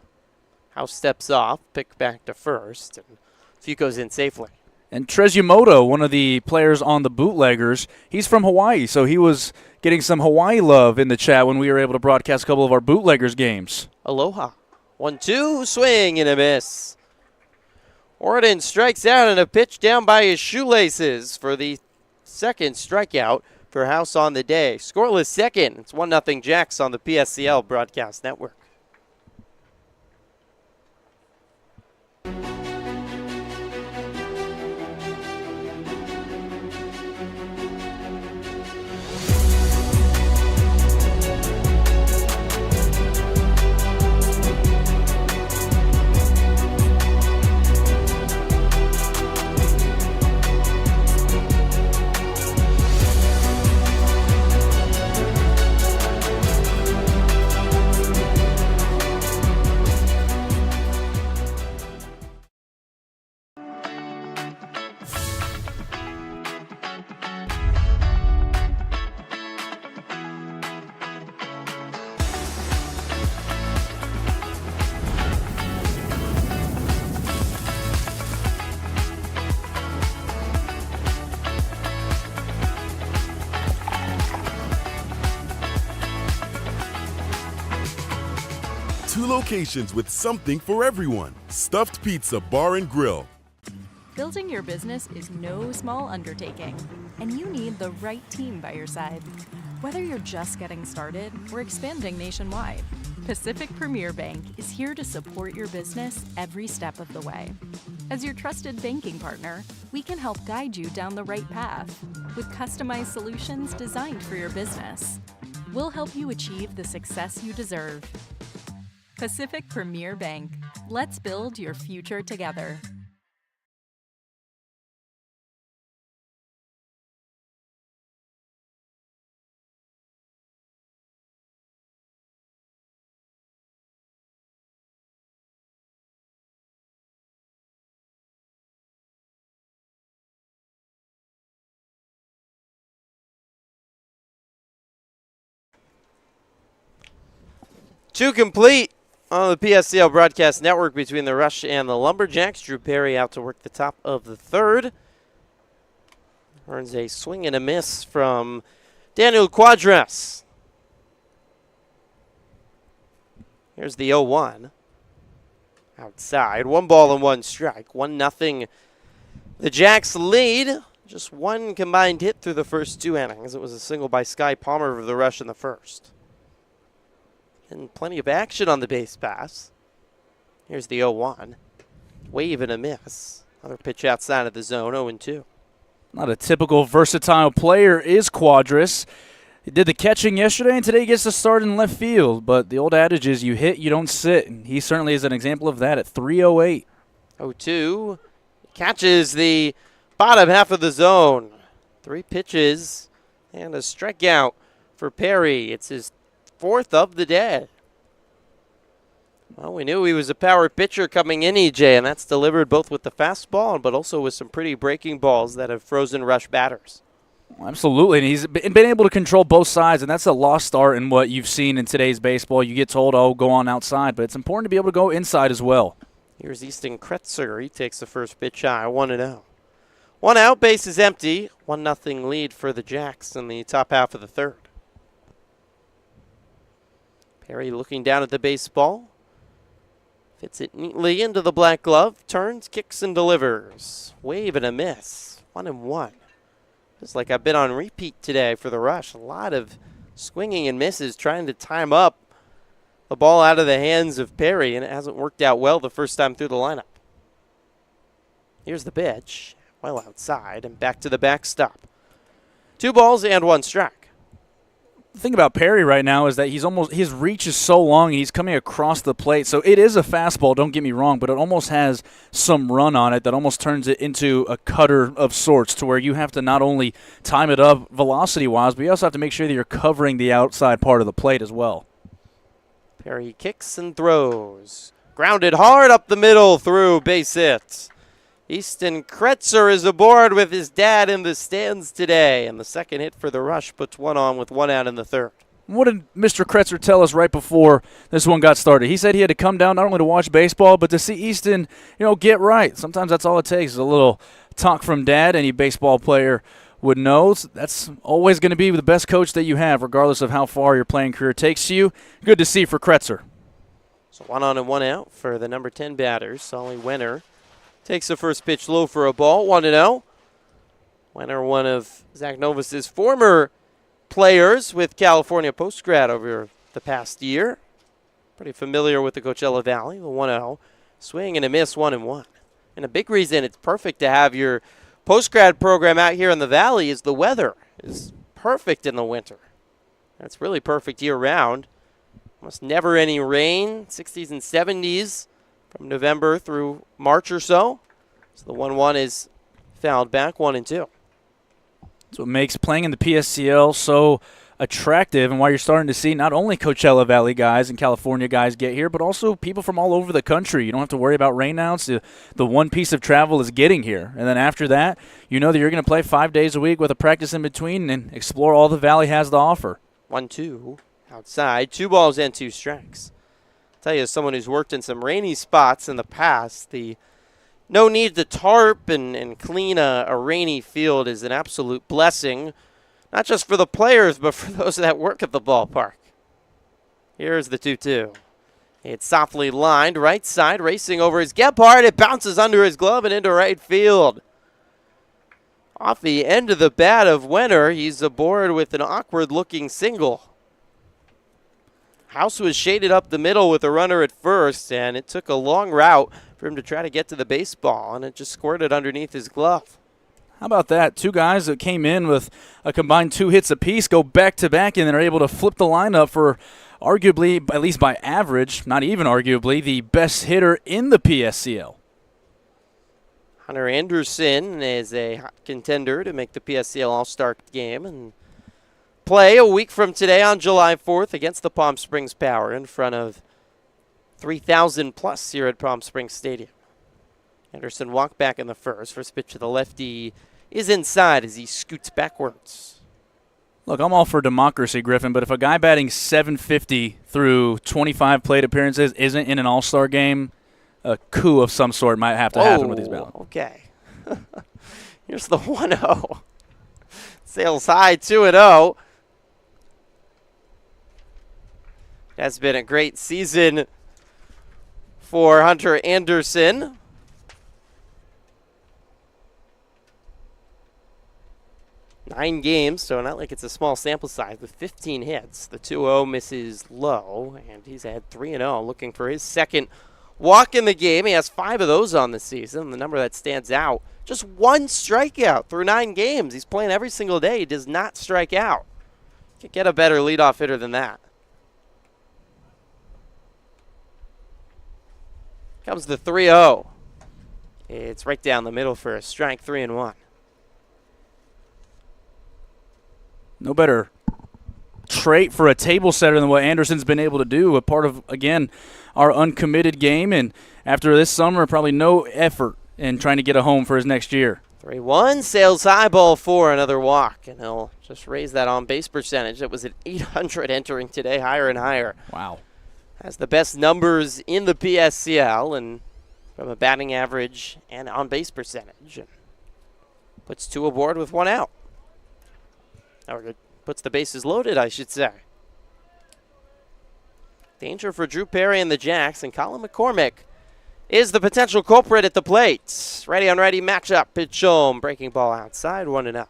House steps off, pick back to first, and Fuco's in safely. And Trezumoto, one of the players on the Bootleggers, he's from Hawaii, so he was getting some Hawaii love in the chat when we were able to broadcast a couple of our Bootleggers games. Aloha. 1-2, swing and a miss. Orden strikes out and a pitch down by his shoelaces for the second strikeout for House on the day. Scoreless second. It's 1-0 Jacks on the PSCL Broadcast Network. Two locations with something for everyone. Stuffed Pizza Bar and Grill. Building your business is no small undertaking, and you need the right team by your side. Whether you're just getting started or expanding nationwide, Pacific Premier Bank is here to support your business every step of the way. As your trusted banking partner, we can help guide you down the right path with customized solutions designed for your business. We'll help you achieve the success you deserve. Pacific Premier Bank. Let's build your future together. Two complete on the PSCL Broadcast Network between the Rush and the Lumberjacks. Drew Perry out to work the top of the third. Earns a swing and a miss from Daniel Quadras. Here's the 0-1. Outside. 1-1 1-0. The Jacks lead. Just one combined hit through the first two innings. It was a single by Sky Palmer of the Rush in the first. And plenty of action on the base pass. Here's the 0-1. Wave and a miss. Another pitch outside of the zone, 0-2. Not a typical versatile player is Quadras. He did the catching yesterday, and today he gets to start in left field. But the old adage is you hit, you don't sit. And he certainly is an example of that at 3:08. 0-2. Catches the bottom half of the zone. 3 pitches and a strikeout for Perry. It's his fourth of the day. Well, we knew he was a power pitcher coming in, EJ, and that's delivered both with the fastball but also with some pretty breaking balls that have frozen Rush batters. Absolutely, and he's been able to control both sides, and that's a lost art in what you've seen in today's baseball. You get told, oh, go on outside, but it's important to be able to go inside as well. Here's Easton Kretzer. He takes the first pitch high, 1-0. 1 out, base is empty. 1-0 lead for the Jacks in the top half of the third. Perry looking down at the baseball. Fits it neatly into the black glove. Turns, kicks, and delivers. Wave and a miss. 1-1. Just like I've been on repeat today for the Rush. A lot of swinging and misses trying to time up the ball out of the hands of Perry, and it hasn't worked out well the first time through the lineup. Here's the pitch. Well outside and back to the backstop. 2 balls and 1 strike. The thing about Perry right now is that his reach is so long and he's coming across the plate. So it is a fastball, don't get me wrong, but it almost has some run on it that almost turns it into a cutter of sorts to where you have to not only time it up velocity-wise, but you also have to make sure that you're covering the outside part of the plate as well. Perry kicks and throws. Grounded hard up the middle through base hit. Easton Kretzer is aboard with his dad in the stands today. And the second hit for the Rush puts one on with 1 out in the third. What did Mr. Kretzer tell us right before this one got started? He said he had to come down not only to watch baseball, but to see Easton, get right. Sometimes that's all it takes is a little talk from Dad, any baseball player would know. That's always going to be the best coach that you have, regardless of how far your playing career takes you. Good to see for Kretzer. So 1 on and 1 out for the number 10 batters. Solly Wenner takes the first pitch low for a ball, 1-0. Wenner, one of Zach Novus's former players with California Postgrad over the past year. Pretty familiar with the Coachella Valley, the 1-0. Swing and a miss, 1-1. And a big reason it's perfect to have your Postgrad program out here in the Valley is the weather is perfect in the winter. That's really perfect year-round. Almost never any rain, 60s and 70s from November through March or so. So the 1-1 is fouled back, 1-2. That's what makes playing in the PSCL so attractive, and why you're starting to see not only Coachella Valley guys and California guys get here, but also people from all over the country. You don't have to worry about rainouts. The one piece of travel is getting here. And then after that, you know that you're going to play 5 days a week with a practice in between and explore all the Valley has to offer. 1-2 outside, 2 balls and 2 strikes. I'll tell you, as someone who's worked in some rainy spots in the past, the no need to tarp and clean a rainy field is an absolute blessing. Not just for the players, but for those that work at the ballpark. Here's the 2-2. It's softly lined, right side, racing over his Gebhardt. It bounces under his glove and into right field. Off the end of the bat of Wenner, he's aboard with an awkward-looking single. House was shaded up the middle with a runner at first, and it took a long route for him to try to get to the baseball, and it just squirted underneath his glove. How about that? 2 guys that came in with a combined 2 hits apiece go back-to-back and then are able to flip the lineup for arguably, at least by average, not even arguably, the best hitter in the PSCL. Hunter Anderson is a hot contender to make the PSCL All-Star game and play a week from today on July 4th against the Palm Springs Power in front of 3,000 plus here at Palm Springs Stadium. Anderson walked back in the first. First pitch to the lefty is inside as he scoots backwards. Look, I'm all for democracy, Griffin, but if a guy batting .750 through 25 plate appearances isn't in an all-star game, a coup of some sort might have to happen with these ballots. Okay. Here's the 1-0. Sails high, 2-0. Has been a great season for Hunter Anderson. Nine games, so not like it's a small sample size, with 15 hits. The 2-0 misses low, and he's had 3-0, looking for his second walk in the game. He has 5 of those on the season. The number that stands out, just 1 strikeout through 9 games. He's playing every single day. He does not strike out. Can't get a better leadoff hitter than that. Comes the 3-0. It's right down the middle for a strike, 3-1. No better trait for a table setter than what Anderson's been able to do. A part of, again, our uncommitted game. And after this summer, probably no effort in trying to get a home for his next year. 3-1, sails high, ball 4, another walk. And he'll just raise that on-base percentage. It was at 800 entering today, higher and higher. Wow. Has the best numbers in the PSCL and from a batting average and on-base percentage. And puts 2 aboard with 1 out. Or puts the bases loaded, I should say. Danger for Drew Perry and the Jacks, and Colin McCormick is the potential culprit at the plate. Righty-on-righty matchup, pitch home, breaking ball outside, 1-0.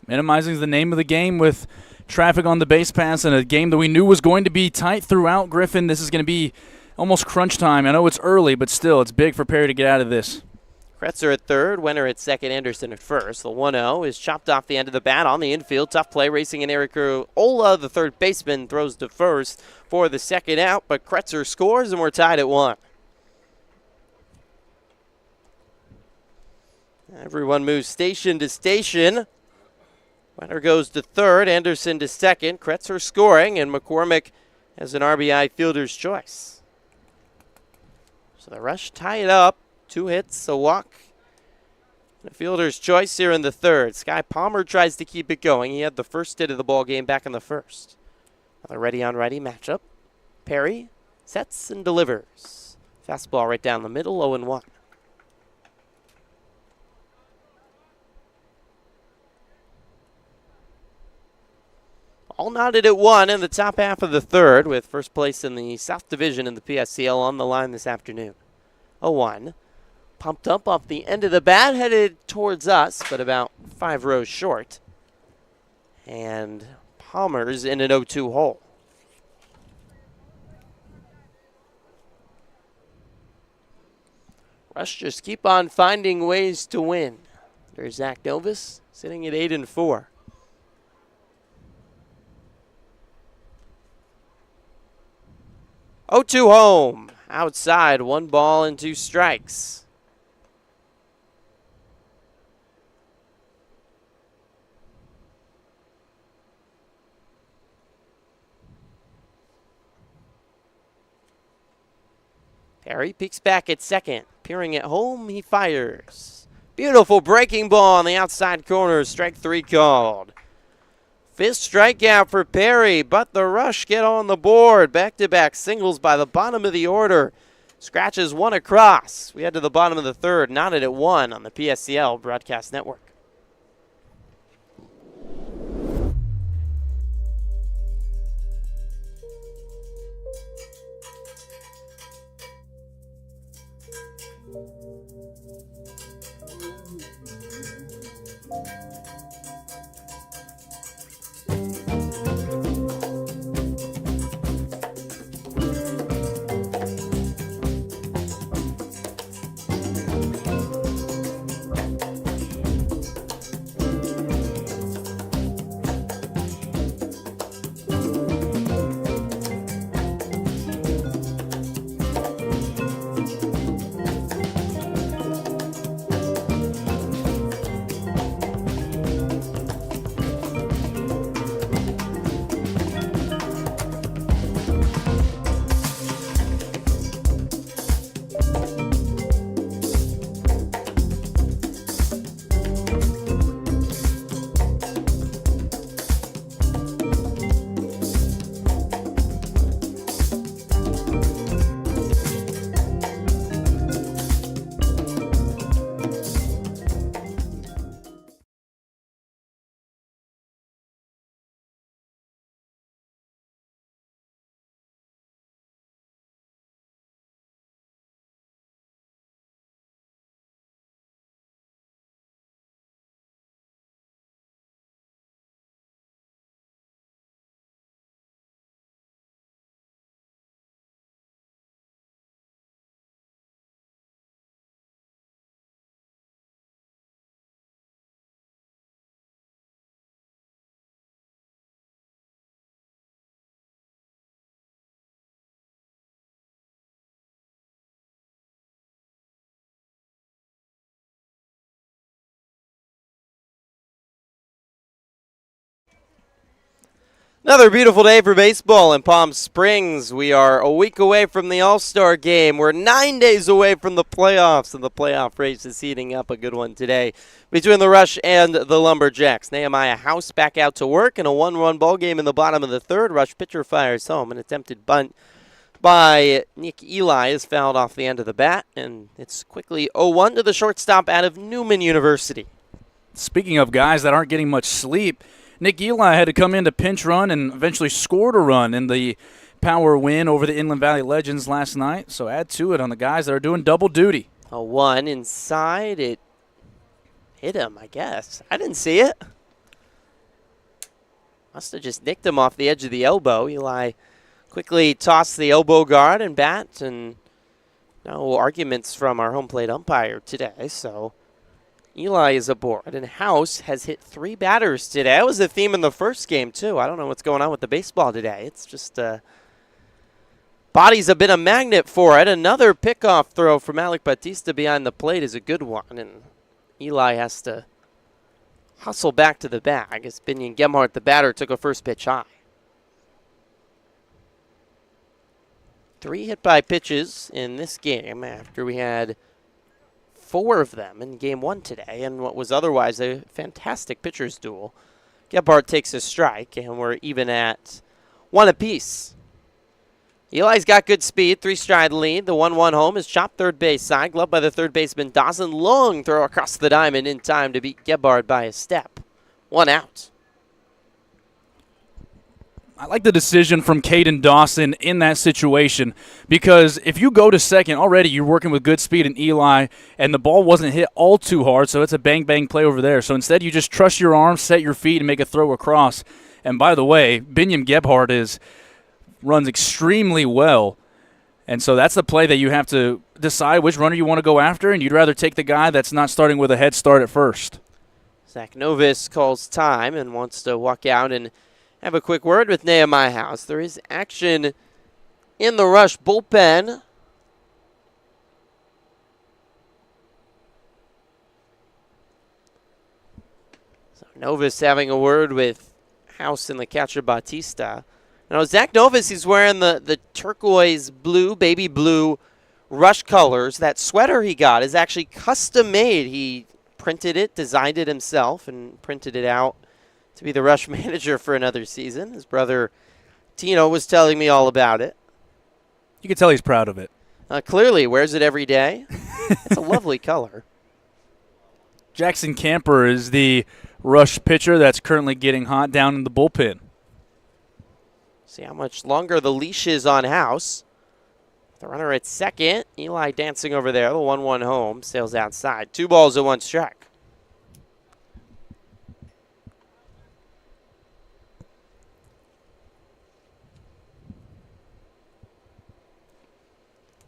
Minimizing the name of the game with traffic on the base pass and a game that we knew was going to be tight throughout. Griffin, this is going to be almost crunch time. I know it's early, but still, it's big for Perry to get out of this. Kretzer at third, Wenner at second, Anderson at first. The 1-0 is chopped off the end of the bat on the infield. Tough play, racing in Eric Ola, the third baseman, throws to first for the second out, but Kretzer scores, and we're tied at 1. Everyone moves station to station. Wenner goes to third, Anderson to second. Kretzer scoring, and McCormick has an RBI fielder's choice. So the Rush tie it up. 2 hits, a walk, and a fielder's choice here in the third. Sky Palmer tries to keep it going. He had the first hit of the ball game back in the first. Another righty-on-righty matchup. Perry sets and delivers. Fastball right down the middle, 0-1. All knotted at 1 in the top half of the third, with first place in the South Division in the PSCL on the line this afternoon. 0-1. Pumped up off the end of the bat, headed towards us, but about 5 rows short. And Palmer's in an 0-2 hole. Rush just keep on finding ways to win. There's Zach Novus sitting at 8-4. 0-2 home. Outside, 1 ball and 2 strikes. Perry peeks back at second. Peering at home, he fires. Beautiful breaking ball on the outside corner. Strike 3 called. 5th strikeout for Perry, but the Rush get on the board. Back-to-back singles by the bottom of the order. Scratches 1 across. We head to the bottom of the third, knotted at 1 on the PSCL Broadcast Network. Another beautiful day for baseball in Palm Springs. We are a week away from the All-Star game. We're 9 days away from the playoffs, and the playoff race is heating up. A good one today between the Rush and the Lumberjacks. Nehemiah House back out to work in a 1-1 ball game in the bottom of the third. Rush pitcher fires home. An attempted bunt by Nick Eli is fouled off the end of the bat, and it's quickly 0-1 to the shortstop out of Newman University. Speaking of guys that aren't getting much sleep, Nick Eli had to come in to pinch run and eventually scored a run in the power win over the Inland Valley Legends last night. So add to it on the guys that are doing double duty. A 1 inside. It hit him, I guess. I didn't see it. Must have just nicked him off the edge of the elbow. Eli quickly tossed the elbow guard and bat, and no arguments from our home plate umpire today. So Eli is aboard, and House has hit 3 batters today. That was the theme in the first game, too. I don't know what's going on with the baseball today. It's just bodies have been a magnet for it. Another pickoff throw from Alec Batista behind the plate is a good one, and Eli has to hustle back to the bag as Binion Gemhardt, the batter, took a first pitch high. 3 hit-by pitches in this game after we had 4 of them in game 1 today, and what was otherwise a fantastic pitcher's duel. Gebhardt takes a strike, and we're even at 1 apiece. Eli's got good speed, 3-stride lead. The 1-1 home is chopped third base side, gloved by the third baseman Dawson. Long throw across the diamond in time to beat Gebhardt by a step. 1 out. I like the decision from Caden Dawson in that situation because if you go to second, already you're working with good speed and Eli, and the ball wasn't hit all too hard, so it's a bang-bang play over there. So instead you just trust your arms, set your feet, and make a throw across. And by the way, Binyam Gebhardt runs extremely well, and so that's the play that you have to decide which runner you want to go after, and you'd rather take the guy that's not starting with a head start at first. Zach Novus calls time and wants to walk out and have a quick word with Nehemiah House. There is action in the Rush bullpen. So Novus having a word with House and the catcher Bautista. Now Zach Novus, he's wearing the turquoise blue, baby blue Rush colors. That sweater he got is actually custom made. He printed it, designed it himself, and printed it out to be the Rush manager for another season. His brother Tino was telling me all about it. You can tell he's proud of it. Clearly, wears it every day. It's a lovely color. Jackson Camper is the Rush pitcher that's currently getting hot down in the bullpen. See how much longer the leash is on House. The runner at second. Eli dancing over there. The 1-1 home. Sails outside. 2 balls and 1 strike.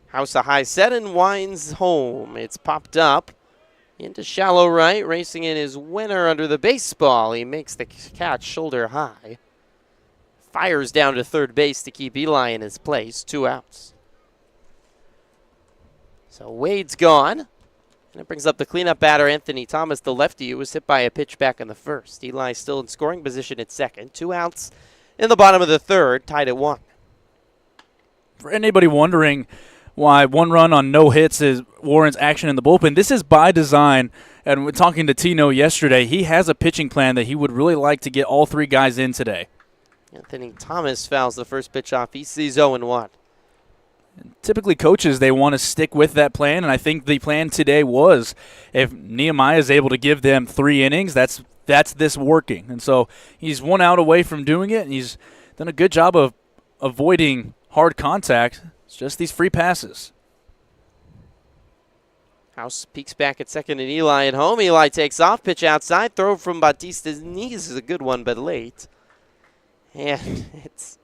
House a high set and winds home. It's popped up into shallow right. Racing in his winner under the baseball. He makes the catch shoulder high. Fires down to third base to keep Eli in his place. 2 outs. So Wade's gone. And it brings up the cleanup batter, Anthony Thomas, the lefty, who was hit by a pitch back in the first. Eli still in scoring position at second. 2 outs in the bottom of the third, tied at 1. For anybody wondering why 1 run on no hits warrants action in the bullpen, this is by design. And we're talking to Tino yesterday. He has a pitching plan that he would really like to get all 3 guys in today. Anthony Thomas fouls the first pitch off. He sees 0-1. Typically, coaches, they want to stick with that plan, and I think the plan today was if Nehemiah is able to give them 3 innings, that's this working. And so he's 1 out away from doing it, and he's done a good job of avoiding hard contact. It's just these free passes. House peeks back at second and Eli at home. Eli takes off, pitch outside, throw from Bautista's knees is a good one, but late. And it's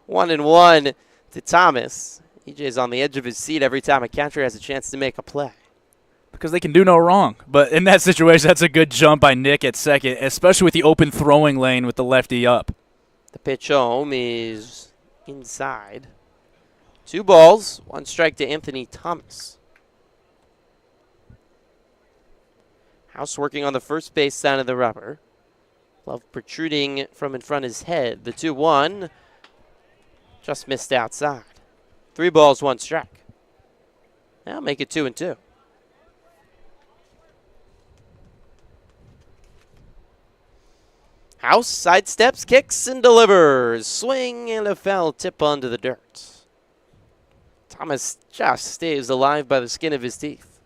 1-1 to Thomas. EJ's on the edge of his seat every time a catcher has a chance to make a play. Because they can do no wrong. But in that situation, that's a good jump by Nick at second, especially with the open throwing lane with the lefty up. The pitch home is inside. 2 balls, 1 strike to Anthony Thomas. House working on the first base side of the rubber. Glove protruding from in front of his head. The 2-1 just missed outside. 3 balls, 1 strike. Now make it 2-2. House sidesteps, kicks, and delivers. Swing and a foul tip onto the dirt. Thomas just stays alive by the skin of his teeth.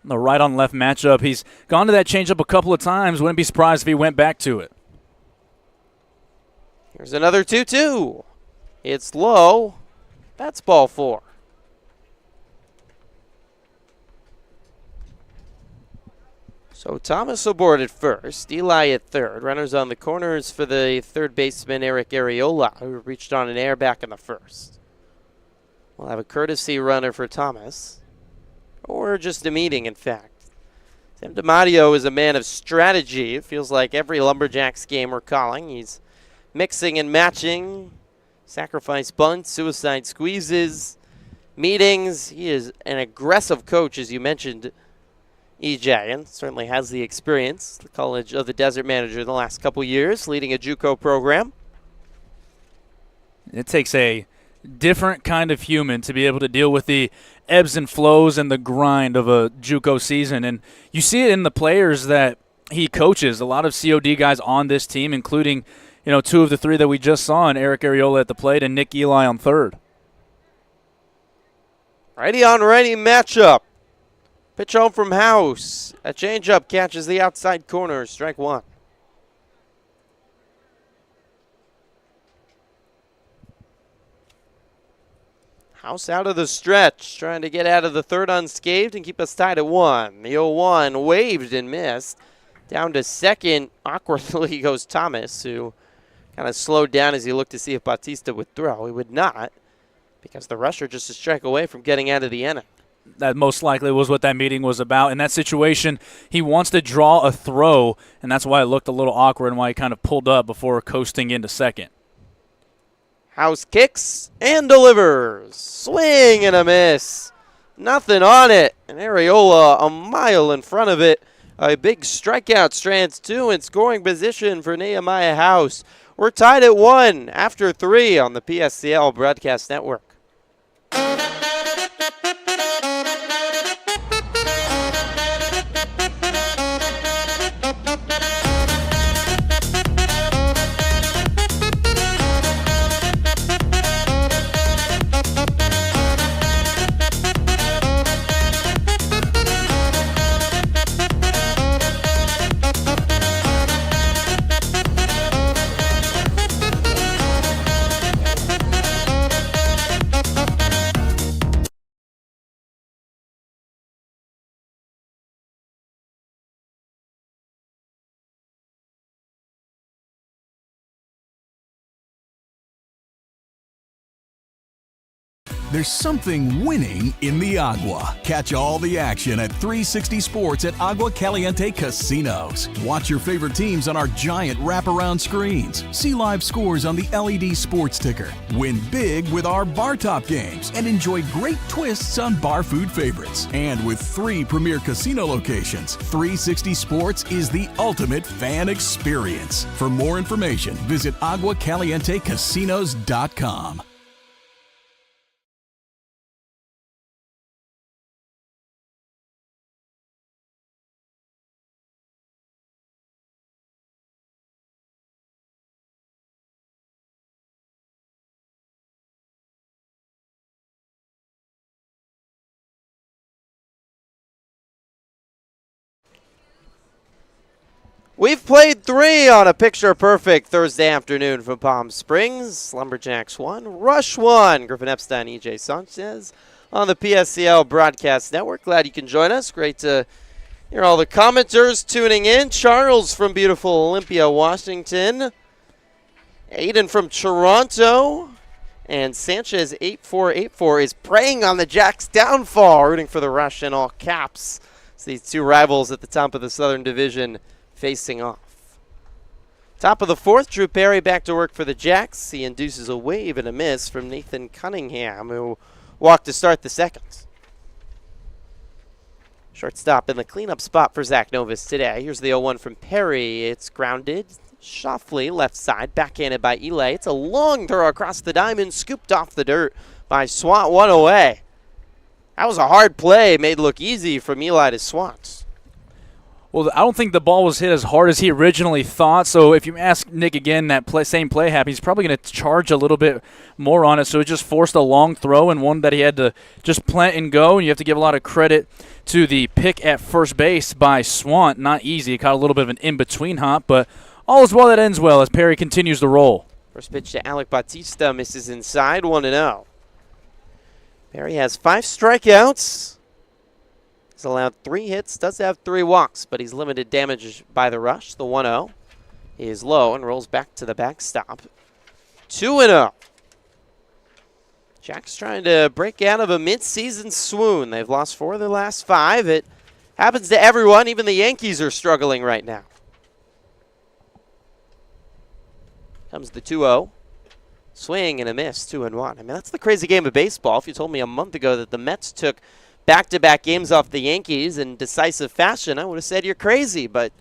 The right-on-left matchup. He's gone to that changeup a couple of times. Wouldn't be surprised if he went back to it. Here's another 2-2. It's low. That's ball 4. So Thomas aboard at first, Eli at third. Runners on the corners for the third baseman, Eric Ariola, who reached on an air back in the first. We'll have a courtesy runner for Thomas, or just a meeting, in fact. Sam DiMatteo is a man of strategy. It feels like every Lumberjacks game we're calling, he's mixing and matching, sacrifice bunts, suicide squeezes, meetings. He is an aggressive coach, as you mentioned, EJ, and certainly has the experience. The College of the Desert manager the last couple years, leading a JUCO program. It takes a different kind of human to be able to deal with the ebbs and flows and the grind of a JUCO season. And you see it in the players that he coaches. A lot of COD guys on this team, including 2 of the 3 that we just saw, and Eric Ariola at the plate and Nick Eli on third. Righty on righty matchup. Pitch home from House. A changeup catches the outside corner. Strike 1. House out of the stretch, trying to get out of the third unscathed and keep us tied at 1. The 0-1 waved and missed. Down to second, awkwardly goes Thomas, who kind of slowed down as he looked to see if Bautista would throw. He would not, because the rusher just a strike away from getting out of the inning. That most likely was what that meeting was about. In that situation, he wants to draw a throw, and that's why it looked a little awkward and why he kind of pulled up before coasting into second. House kicks and delivers. Swing and a miss. Nothing on it. And Areola a mile in front of it. A big strikeout, strands 2 in scoring position for Nehemiah House. We're tied at 1 after 3 on the PSCL Broadcast Network. There's something winning in the Agua. Catch all the action at 360 Sports at Agua Caliente Casinos. Watch your favorite teams on our giant wraparound screens. See live scores on the LED sports ticker. Win big with our bar top games and enjoy great twists on bar food favorites. And with 3 premier casino locations, 360 Sports is the ultimate fan experience. For more information, visit aguacalientecasinos.com. We've played 3 on a picture-perfect Thursday afternoon from Palm Springs. Lumberjacks 1, Rush 1. Griffin Epstein, EJ Sanchez on the PSCL Broadcast Network. Glad you can join us. Great to hear all the commenters tuning in. Charles from beautiful Olympia, Washington. Aiden from Toronto. And Sanchez 8484 is preying on the Jacks' downfall, rooting for the Rush in all caps. It's these 2 rivals at the top of the Southern Division facing off. Top of the 4th, Drew Perry back to work for the Jacks. He induces a wave and a miss from Nathan Cunningham, who walked to start the 2nd. Shortstop in the cleanup spot for Zach Novus today. Here's the 0-1 from Perry. It's grounded. Shoffley, left side, backhanded by Eli. It's a long throw across the diamond, scooped off the dirt by Swat, 1 away. That was a hard play, made look easy from Eli to Swat. Well, I don't think the ball was hit as hard as he originally thought. So if you ask Nick again, that same play happened, he's probably going to charge a little bit more on it. So it just forced a long throw and one that he had to just plant and go. And you have to give a lot of credit to the pick at first base by Swant. Not easy. It caught a little bit of an in-between hop, but all is well that ends well as Perry continues to roll. First pitch to Alec Bautista, misses inside, 1-0. Perry has 5 strikeouts. He's allowed 3 hits, does have 3 walks, but he's limited damage by the rush. The 1-0 is low and rolls back to the backstop. 2-0. Jacks trying to break out of a mid-season swoon. They've lost 4 of their last 5. It happens to everyone. Even the Yankees are struggling right now. Comes the 2-0. Swing and a miss, 2-1. I mean, that's the crazy game of baseball. If you told me a month ago that the Mets took back-to-back games off the Yankees in decisive fashion, I would have said you're crazy. But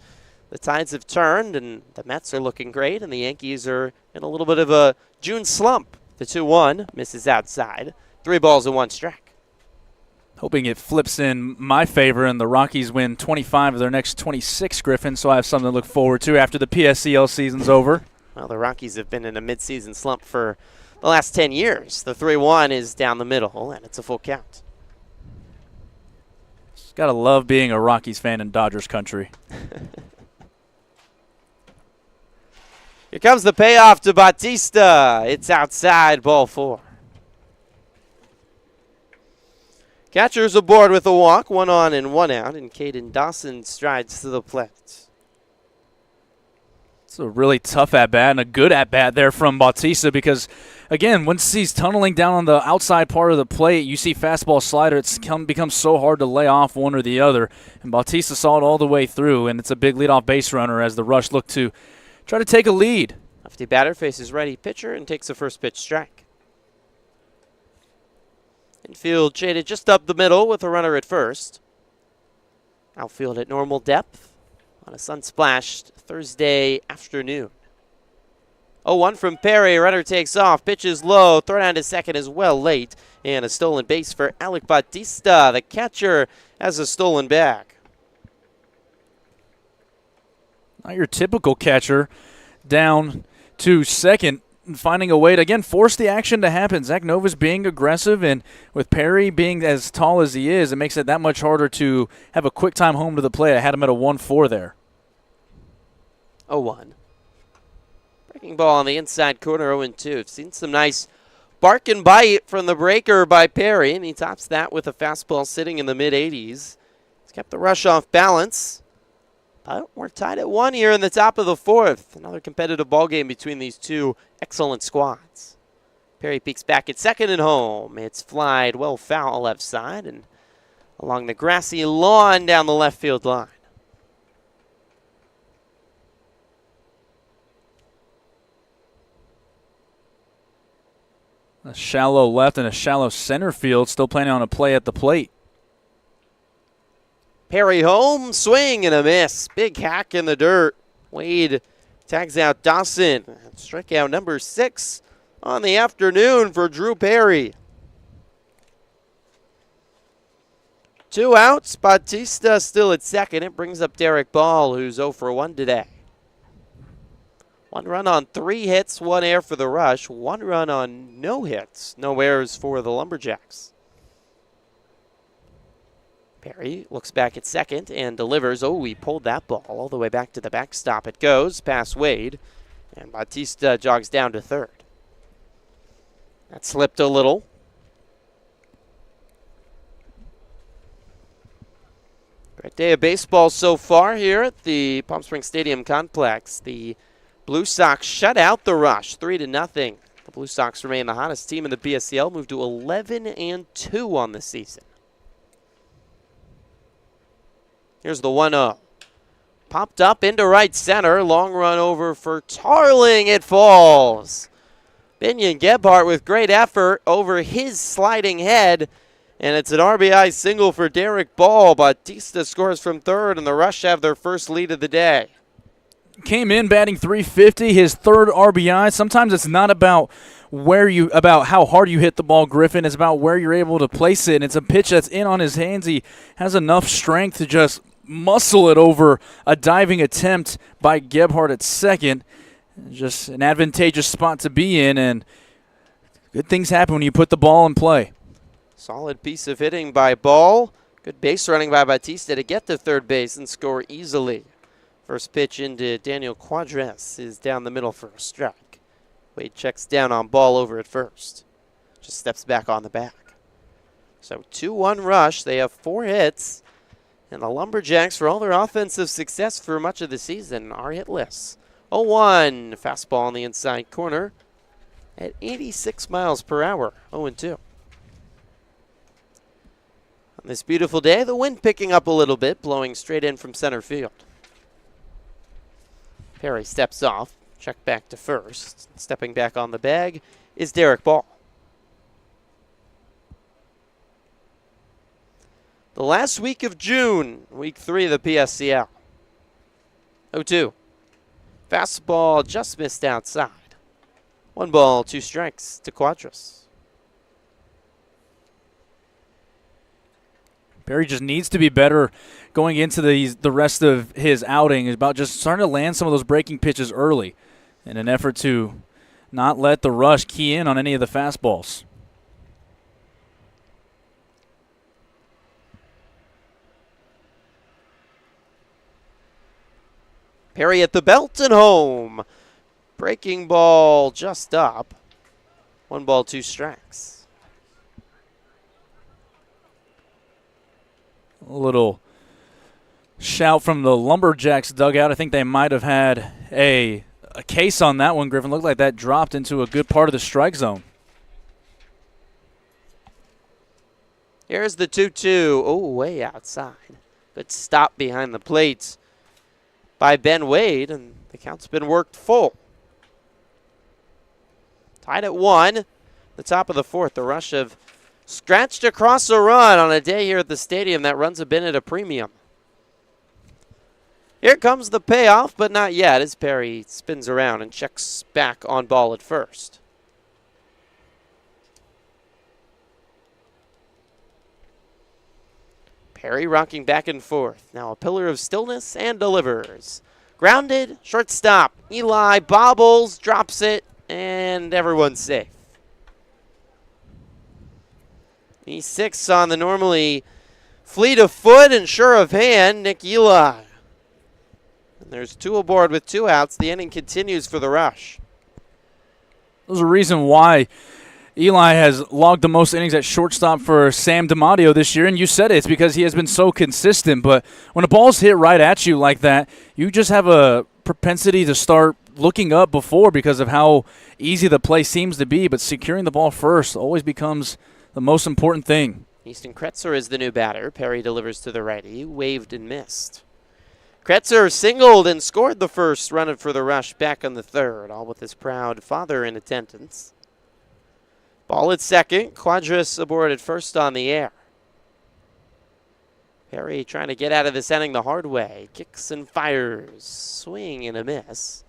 the tides have turned, and the Mets are looking great, and the Yankees are in a little bit of a June slump. The 2-1 misses outside. 3 balls and 1 strike. Hoping it flips in my favor and the Rockies win 25 of their next 26, Griffin, so I have something to look forward to after the PSCL season's over. Well, the Rockies have been in a midseason slump for the last 10 years. The 3-1 is down the middle, and it's a full count. Gotta love being a Rockies fan in Dodgers country. Here comes the payoff to Bautista. It's outside, ball 4. Catcher's aboard with a walk, 1 on and 1 out, and Caden Dawson strides to the plate. It's a really tough at-bat and a good at-bat there from Bautista because, again, once he's tunneling down on the outside part of the plate, you see fastball slider, it's becomes so hard to lay off one or the other. And Bautista saw it all the way through, and it's a big leadoff base runner as the Rush look to try to take a lead. Lefty batter faces righty pitcher and takes the first pitch strike. Infield shaded just up the middle with a runner at first. Outfield at normal depth on a sun-splashed Thursday afternoon. 0-1 from Perry. Runner takes off. Pitches low. Throw down to second as well late. And a stolen base for Alec Bautista. The catcher has a stolen bag. Not your typical catcher. Down to second. Finding a way to, again, force the action to happen. Zach Nova's being aggressive, and with Perry being as tall as he is, it makes it that much harder to have a quick time home to the plate. I had him at a 1-4 there. 0-1. Breaking ball on the inside corner, 0-2. I've seen some nice bark and bite from the breaker by Perry, and he tops that with a fastball sitting in the mid-80s. He's kept the Rush off balance. But we're tied at 1 here in the top of the 4th. Another competitive ball game between these two excellent squads. Perry peeks back at second and home. It's flied well foul left side and along the grassy lawn down the left field line. A shallow left and a shallow center field, still planning on a play at the plate. Perry home, swing and a miss. Big hack in the dirt. Wade tags out Dawson. Strikeout number 6 on the afternoon for Drew Perry. 2 outs. Bautista still at second. It brings up Derek Ball, who's 0 for 1 today. 1 run on 3 hits, 1 error for the Rush. 1 run on no hits, no errors for the Lumberjacks. Perry looks back at second and delivers. Oh, he pulled that ball all the way back to the backstop. It goes past Wade, and Bautista jogs down to third. That slipped a little. Great day of baseball so far here at the Palm Springs Stadium complex. The Blue Sox shut out the Rush 3-0. The Blue Sox remain the hottest team in the BSCL, moved to 11-2 on the season. Here's the 1-0. Popped up into right center. Long run over for Tarling. It falls. Binion Gebhardt with great effort over his sliding head. And it's an RBI single for Derek Ball. Bautista scores from third, and the Rush have their first lead of the day. Came in batting .350, his third RBI. Sometimes it's not about how hard you hit the ball, Griffin. It's about where you're able to place it. And it's a pitch that's in on his hands. He has enough strength to just muscle it over a diving attempt by Gebhardt at second. Just an advantageous spot to be in, and good things happen when you put the ball in play. Solid piece of hitting by Ball. Good base running by Bautista to get to third base and score easily. First pitch into Daniel Quadres is down the middle for a strike. Wade checks down on Ball over at first. Just steps back on the back. So 2-1 Rush. They have 4 hits. And the Lumberjacks, for all their offensive success for much of the season, are hitless. 0-1. Fastball on the inside corner at 86 miles per hour. 0-2. On this beautiful day, the wind picking up a little bit, blowing straight in from center field. Perry steps off, check back to first. Stepping back on the bag is Derek Ball. The last week of June, week 3 of the PSCL. 0-2. Fastball just missed outside. 1 ball, 2 strikes to Quadras. Perry just needs to be better going into the rest of his outing. Is about just starting to land some of those breaking pitches early in an effort to not let the Rush key in on any of the fastballs. Perry at the belt and home. Breaking ball just up. 1 ball, 2 strikes. A little shout from the Lumberjacks dugout. I think they might have had a case on that one, Griffin. Looked like that dropped into a good part of the strike zone. Here's the 2-2. Oh, way outside. Good stop behind the plate by Ben Wade, and the count's been worked full. Tied at 1. The top of the fourth. The Rush have scratched across a run on a day here at the stadium. That runs have been at a premium. Here comes the payoff, but not yet as Perry spins around and checks back on ball at first. Perry rocking back and forth. Now a pillar of stillness and delivers. Grounded, shortstop. Eli bobbles, drops it, and everyone's safe. He's 6 on the normally fleet of foot and sure of hand, Nick Eli. And there's 2 aboard with 2 outs. The inning continues for the Rush. There's a reason why Eli has logged the most innings at shortstop for Sam DiMatteo this year, and you said it's because he has been so consistent. But when a ball's hit right at you like that, you just have a propensity to start looking up before because of how easy the play seems to be. But securing the ball first always becomes the most important thing. Easton Kretzer is the new batter. Perry delivers to the righty, waved and missed. Kretzer singled and scored the first run for the Rush back on the third, all with his proud father in attendance. Ball at second, Quadras aboard at first on the air. Perry trying to get out of this inning the hard way. Kicks and fires, swing and a miss.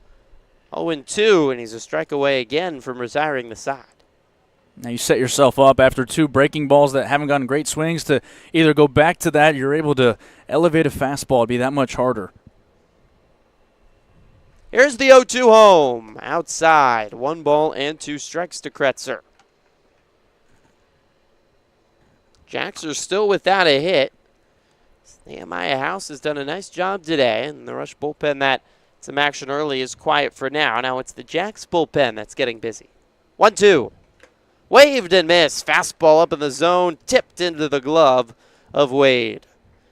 0-2, and he's a strike away again from retiring the side. Now you set yourself up after 2 breaking balls that haven't gotten great swings to either go back to that, you're able to elevate a fastball. It'd be that much harder. Here's the 0-2 home. Outside, 1 ball and 2 strikes to Kretzer. Jacks are still without a hit. Nehemiah House has done a nice job today, and the Rush bullpen that some action early is quiet for now. Now it's the Jacks bullpen that's getting busy. 1-2. Waved and missed. Fastball up in the zone, tipped into the glove of Wade.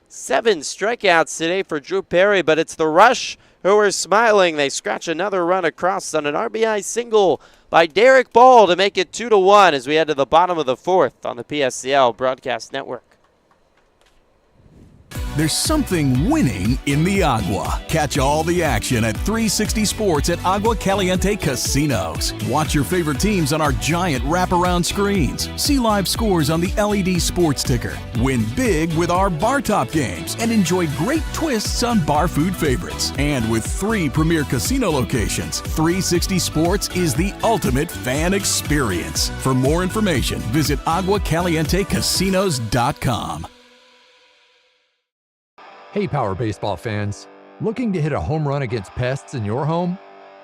7 strikeouts today for Drew Perry, but it's the Rush who are smiling. They scratch another run across on an RBI single by Derek Ball to make it 2-1 as we head to the bottom of the fourth on the PSCL Broadcast Network. There's something winning in the Agua. Catch all the action at 360 Sports at Agua Caliente Casinos. Watch your favorite teams on our giant wraparound screens. See live scores on the LED sports ticker. Win big with our bar top games and enjoy great twists on bar food favorites. And with 3 premier casino locations, 360 Sports is the ultimate fan experience. For more information, visit aguacalientecasinos.com. Hey Power Baseball fans, looking to hit a home run against pests in your home?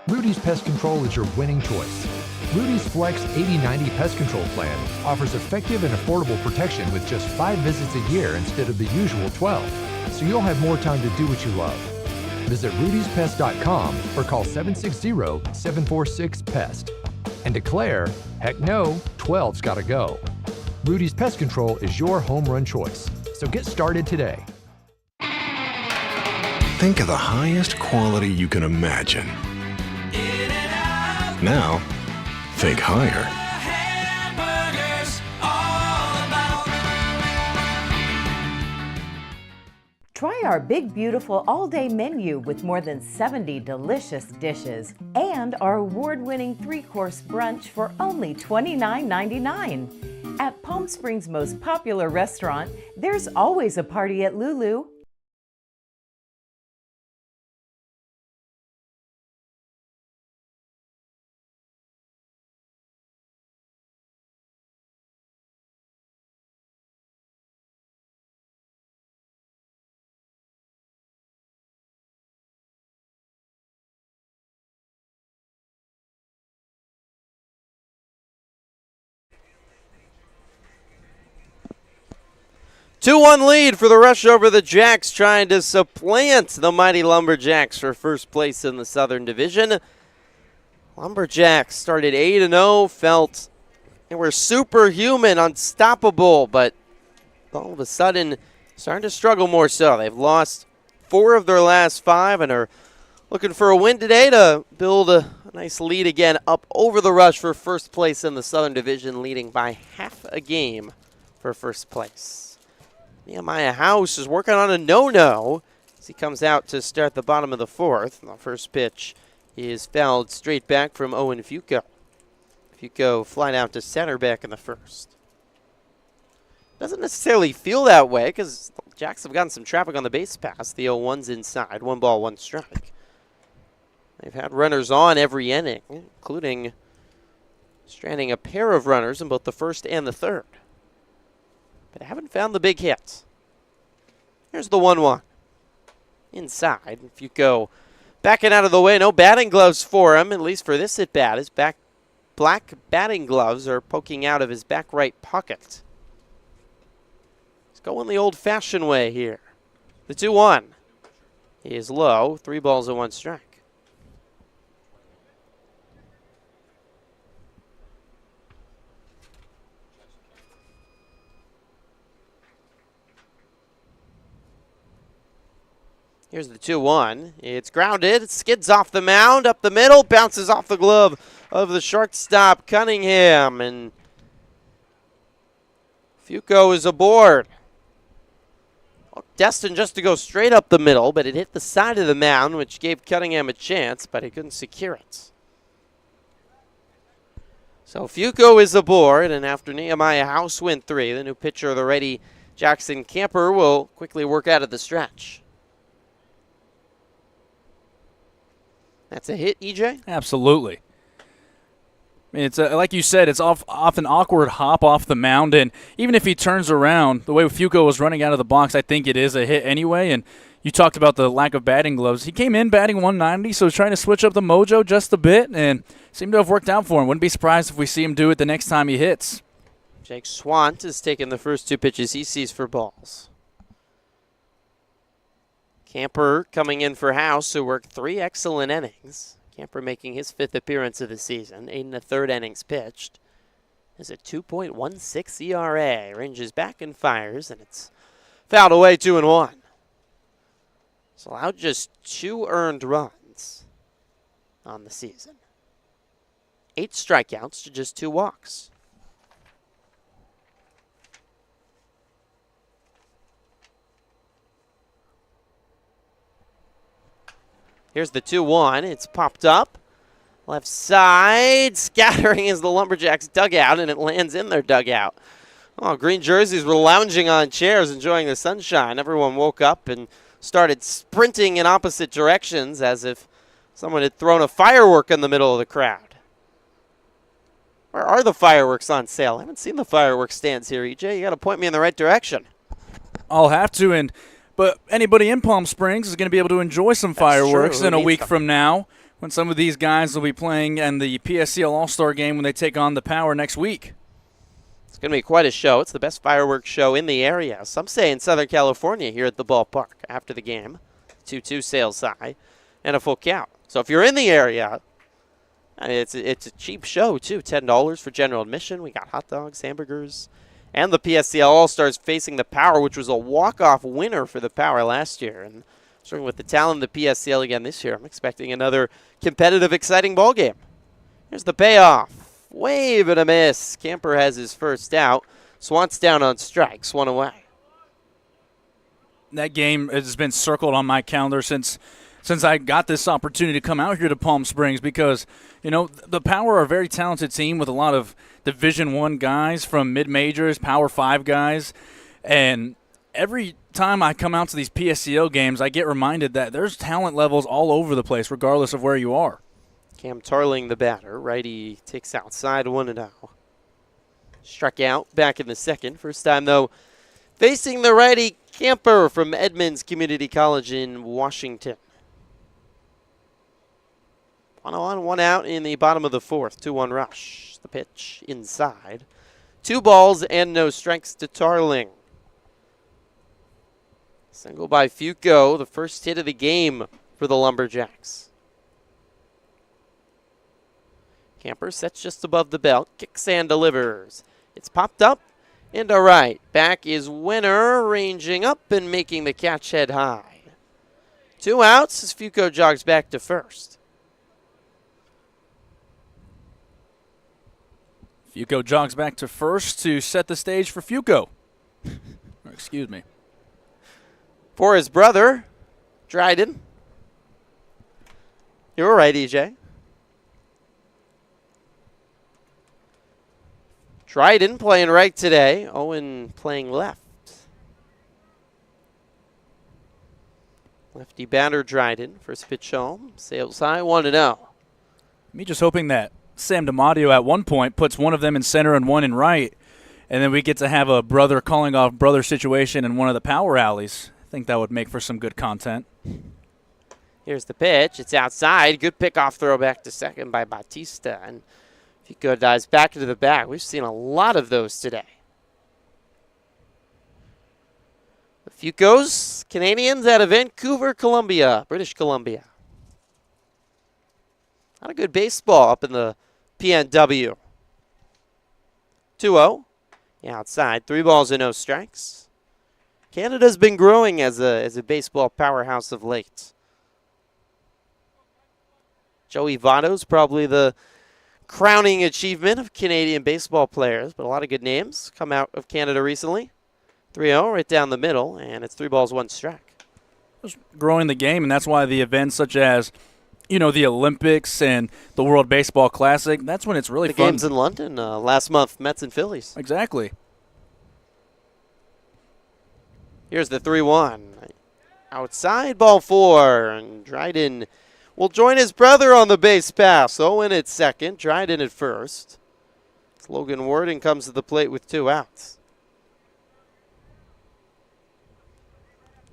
Rudy's Pest Control is your winning choice. Rudy's Flex 80/90 Pest Control Plan offers effective and affordable protection with just 5 visits a year instead of the usual 12, so you'll have more time to do what you love. Visit rudyspest.com or call 760-746-PEST and declare, heck no, 12's gotta go. Rudy's Pest Control is your home run choice, so get started today. Think of the highest quality you can imagine. Now, think higher. Try our big, beautiful all-day menu with more than 70 delicious dishes and our award-winning 3-course brunch for only $29.99. At Palm Springs' most popular restaurant, there's always a party at Lulu. Two-one lead for the Rush over the Jacks, trying to supplant the mighty Lumberjacks for first place in the Southern Division. Lumberjacks started 8-0, felt they were superhuman, unstoppable, but all of a sudden starting to struggle more so. They've lost 4 of their last 5 and are looking for a win today to build a nice lead again up over the Rush for first place in the Southern Division, leading by half a game for first place. Nehemiah House is working on a no-no as he comes out to start the bottom of the 4th. The first pitch is fouled straight back from Owen Fuco. Fuco flied out to center back in the first. Doesn't necessarily feel that way because the Jacks have gotten some traffic on the base pass. The 0-1's inside, 1 ball, 1 strike. They've had runners on every inning, including stranding a pair of runners in both the first and the third. But I haven't found the big hit. Here's the 1-1. Inside, Fuco backing out of the way. No batting gloves for him, at least for this at-bat. His black batting gloves are poking out of his back right pocket. He's going the old-fashioned way here. The 2-1 is low. 3 balls and 1 strike. Here's the 2-1. It's grounded. It skids off the mound, up the middle, bounces off the glove of the shortstop, Cunningham. And Fuco is aboard. Destined just to go straight up the middle, but it hit the side of the mound, which gave Cunningham a chance, but he couldn't secure it. So Fuco is aboard, and after Nehemiah House went 3, the new pitcher, the righty Jackson Camper, will quickly work out of the stretch. That's a hit, EJ? Absolutely. I mean, it's like you said, it's off an awkward hop off the mound, and even if he turns around, the way Fuco was running out of the box, I think it is a hit anyway. And you talked about the lack of batting gloves. He came in batting 190, so he's trying to switch up the mojo just a bit, and seemed to have worked out for him. Wouldn't be surprised if we see him do it the next time he hits. Jake Swant has taken the first 2 pitches he sees for balls. Camper coming in for House, who worked 3 excellent innings. Camper making his 5th appearance of the season. 8 1/3 innings pitched. Is a 2.16 ERA. Ranges back and fires, and it's fouled away 2-1. It's allowed just 2 earned runs on the season. 8 strikeouts to just 2 walks. Here's the 2-1. It's popped up. Left side. Scattering is the Lumberjacks dugout, and it lands in their dugout. Oh, green jerseys were lounging on chairs, enjoying the sunshine. Everyone woke up and started sprinting in opposite directions as if someone had thrown a firework in the middle of the crowd. Where are the fireworks on sale? I haven't seen the fireworks stands here, EJ. You got to point me in the right direction. I'll have to, but anybody in Palm Springs is going to be able to enjoy some fireworks in a week from now when some of these guys will be playing in the PSCL All-Star game when they take on the Power next week. It's going to be quite a show. It's the best fireworks show in the area. Some say in Southern California here at the ballpark after the game. 2-2 sales high and a full count. So if you're in the area, I mean, it's a cheap show too. $10 for general admission. We got hot dogs, hamburgers, and the PSCL All-Stars facing the Power, which was a walk-off winner for the Power last year. And certainly with the talent of the PSCL again this year, I'm expecting another competitive, exciting ball game. Here's the payoff. Wave and a miss. Camper has his first out. Swant's down on strikes, 1 away. That game has been circled on my calendar since I got this opportunity to come out here to Palm Springs because, you know, the Power are a very talented team with a lot of Division I guys from mid-majors, Power 5 guys, and every time I come out to these PSCL games, I get reminded that there's talent levels all over the place regardless of where you are. Cam Tarling, the batter. Righty takes outside 1-0. Struck out back in the second. First time, though, facing the righty Camper from Edmonds Community College in Washington. 1 on, 1 out in the bottom of the 4th. 2-1 rush. The pitch inside. 2 balls and no strikes to Tarling. Single by Fuco, the first hit of the game for the Lumberjacks. Camper sets just above the belt, kicks and delivers. It's popped up, Into right. Back is Winner, ranging up and making the catch head high. 2 outs as Fuco jogs back to first. Fuco jogs back to first to set the stage for Fuco. Excuse me. For his brother, Dryden. You're right, EJ. Dryden playing right today. Owen playing left. Lefty batter Dryden. First pitch home. Sails high, 1-0. Me just hoping that Sam DiMatteo at one point puts one of them in center and one in right, and then we get to have a brother calling off brother situation in one of the power alleys. I think that would make for some good content. Here's the pitch. It's outside. Good pickoff throw back to second by Bautista. And Fuco dives back into the bag. We've seen a lot of those today. The Fucos, Canadians out of Vancouver, Columbia, British Columbia. Not a good baseball up in the PNW. 2-0. Outside. 3 balls and no strikes. Canada's been growing as a baseball powerhouse of late. Joey Votto's probably the crowning achievement of Canadian baseball players, but a lot of good names come out of Canada recently. 3-0 right down the middle, and it's 3 balls, 1 strike. Just growing the game, and that's why the events such as, you know, the Olympics and the World Baseball Classic, that's when it's really the fun. games in London last month, Mets and Phillies. Exactly. Here's the 3-1. Outside, ball 4, and Dryden will join his brother on the base pass. Owen at second, Dryden at first. Logan Worden comes to the plate with 2 outs.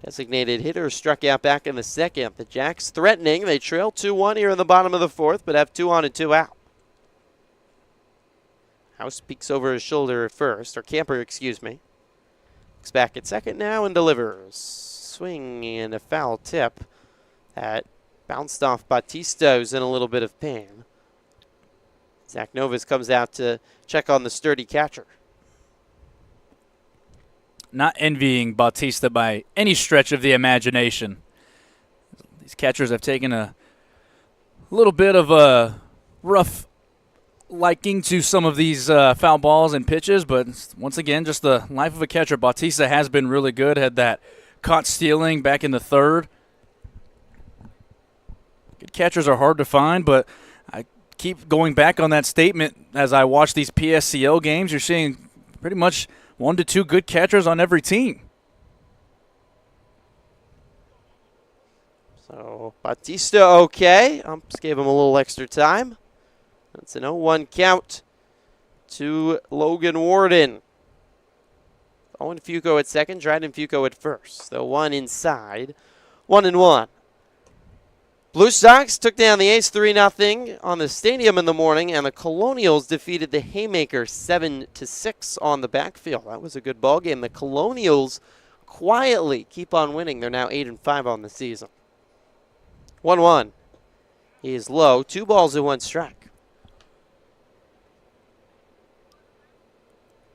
Designated hitter struck out back in the second. The Jacks threatening. They trail 2-1 here in the bottom of the 4th, but have 2 on and 2 out. House peeks over his shoulder at first, or Camper, excuse me. Looks back at second now and delivers. Swing and a foul tip that bounced off Bautista, who's in a little bit of pain. Zach Novus comes out to check on the sturdy catcher. Not envying Bautista by any stretch of the imagination. These catchers have taken a little bit of a rough liking to some of these foul balls and pitches, but once again, just the life of a catcher. Bautista has been really good, had that caught stealing back in the 3rd. Good catchers are hard to find, but I keep going back on that statement as I watch these PSCL games. You're seeing pretty much 1 to 2 good catchers on every team. So Bautista okay. Umps gave him a little extra time. That's an 0-1 count to Logan Worden. Owen Fuco at second, Dryden Fuco at first. The 1 inside, 1-1. Blue Sox took down the A's 3-0 on the stadium in the morning, and the Colonials defeated the Haymakers 7-6 on the backfield. That was a good ball game. The Colonials quietly keep on winning. They're now 8-5 on the season. 1-1. He is low. 2 balls and 1 strike.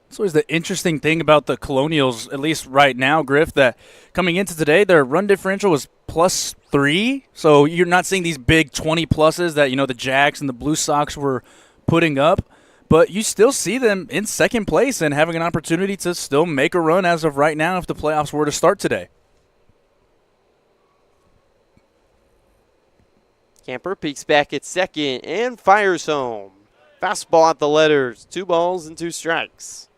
That's always the interesting thing about the Colonials, at least right now, Griff, that coming into today, their run differential was +3. So you're not seeing these big 20 pluses that, you know, the Jacks and the Blue Sox were putting up. But you still see them in second place and having an opportunity to still make a run as of right now if the playoffs were to start today. Camper peeks back at second and fires home. Fastball at the letters. 2 balls and 2 strikes.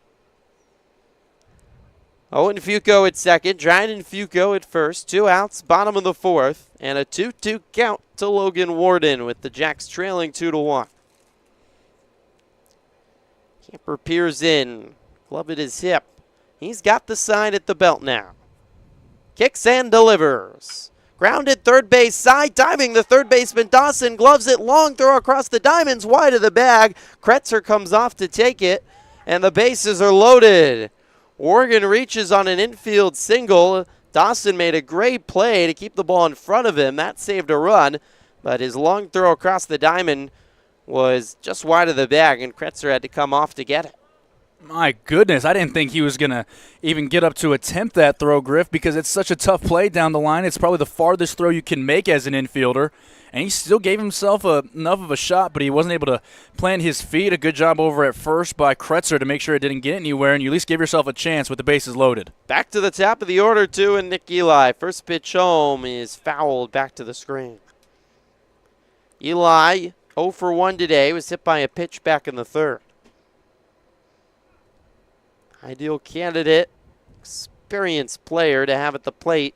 Owen Fuco at second, Dryden Fuco at first. 2 outs, bottom of the 4th, and a 2-2 count to Logan Worden with the Jacks trailing 2-1. Camper peers in, glove at his hip. He's got the sign at the belt now. Kicks and delivers. Grounded third base side, diving the third baseman Dawson, gloves it, long throw across the diamonds, wide of the bag. Kretzer comes off to take it, and the bases are loaded. Oregon reaches on an infield single. Dawson made a great play to keep the ball in front of him. That saved a run, but his long throw across the diamond was just wide of the bag, and Kretzer had to come off to get it. My goodness, I didn't think he was going to even get up to attempt that throw, Griff, because it's such a tough play down the line. It's probably the farthest throw you can make as an infielder. And he still gave himself enough of a shot, but he wasn't able to plant his feet. A good job over at first by Kretzer to make sure it didn't get anywhere, and you at least give yourself a chance with the bases loaded. Back to the top of the order, too, and Nick Eli. First pitch home is fouled back to the screen. Eli, 0 for 1 today, was hit by a pitch back in the third. Ideal candidate, experienced player to have at the plate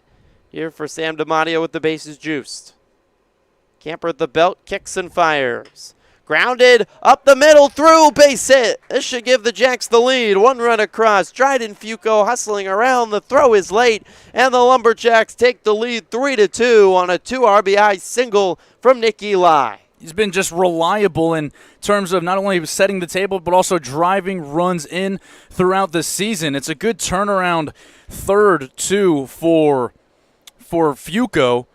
here for Sam DiMatteo with the bases juiced. Camper at the belt, kicks and fires. Grounded, up the middle, through, base hit. This should give the Jacks the lead. One run across, Dryden Fuco hustling around. The throw is late, and the Lumberjacks take the lead 3-2 on a 2 RBI single from Nick Eli. He's been just reliable in terms of not only setting the table, but also driving runs in throughout the season. It's a good turnaround third, too, for Fuco.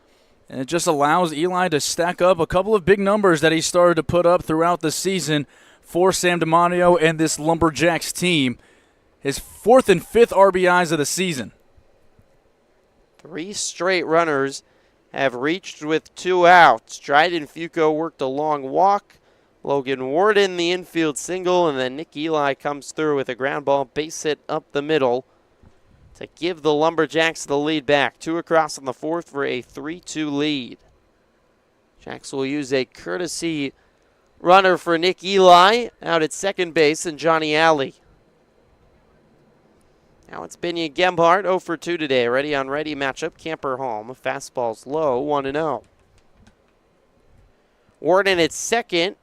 And it just allows Eli to stack up a couple of big numbers that he started to put up throughout the season for Sam DiMatteo and this Lumberjacks team. His 4th and 5th RBIs of the season. 3 straight runners have reached with 2 outs. Dryden Fuco worked a long walk. Logan Warden the infield single, and then Nick Eli comes through with a ground ball base hit up the middle to give the Lumberjacks the lead back. 2 across in the 4th for a 3-2 lead. Jacks will use a courtesy runner for Nick Eli out at second base and Johnny Alley. Now it's Binion Gebhardt, 0 for 2 today. Ready on ready matchup, Camper home. Fastball's low, 1-0. Warden at second,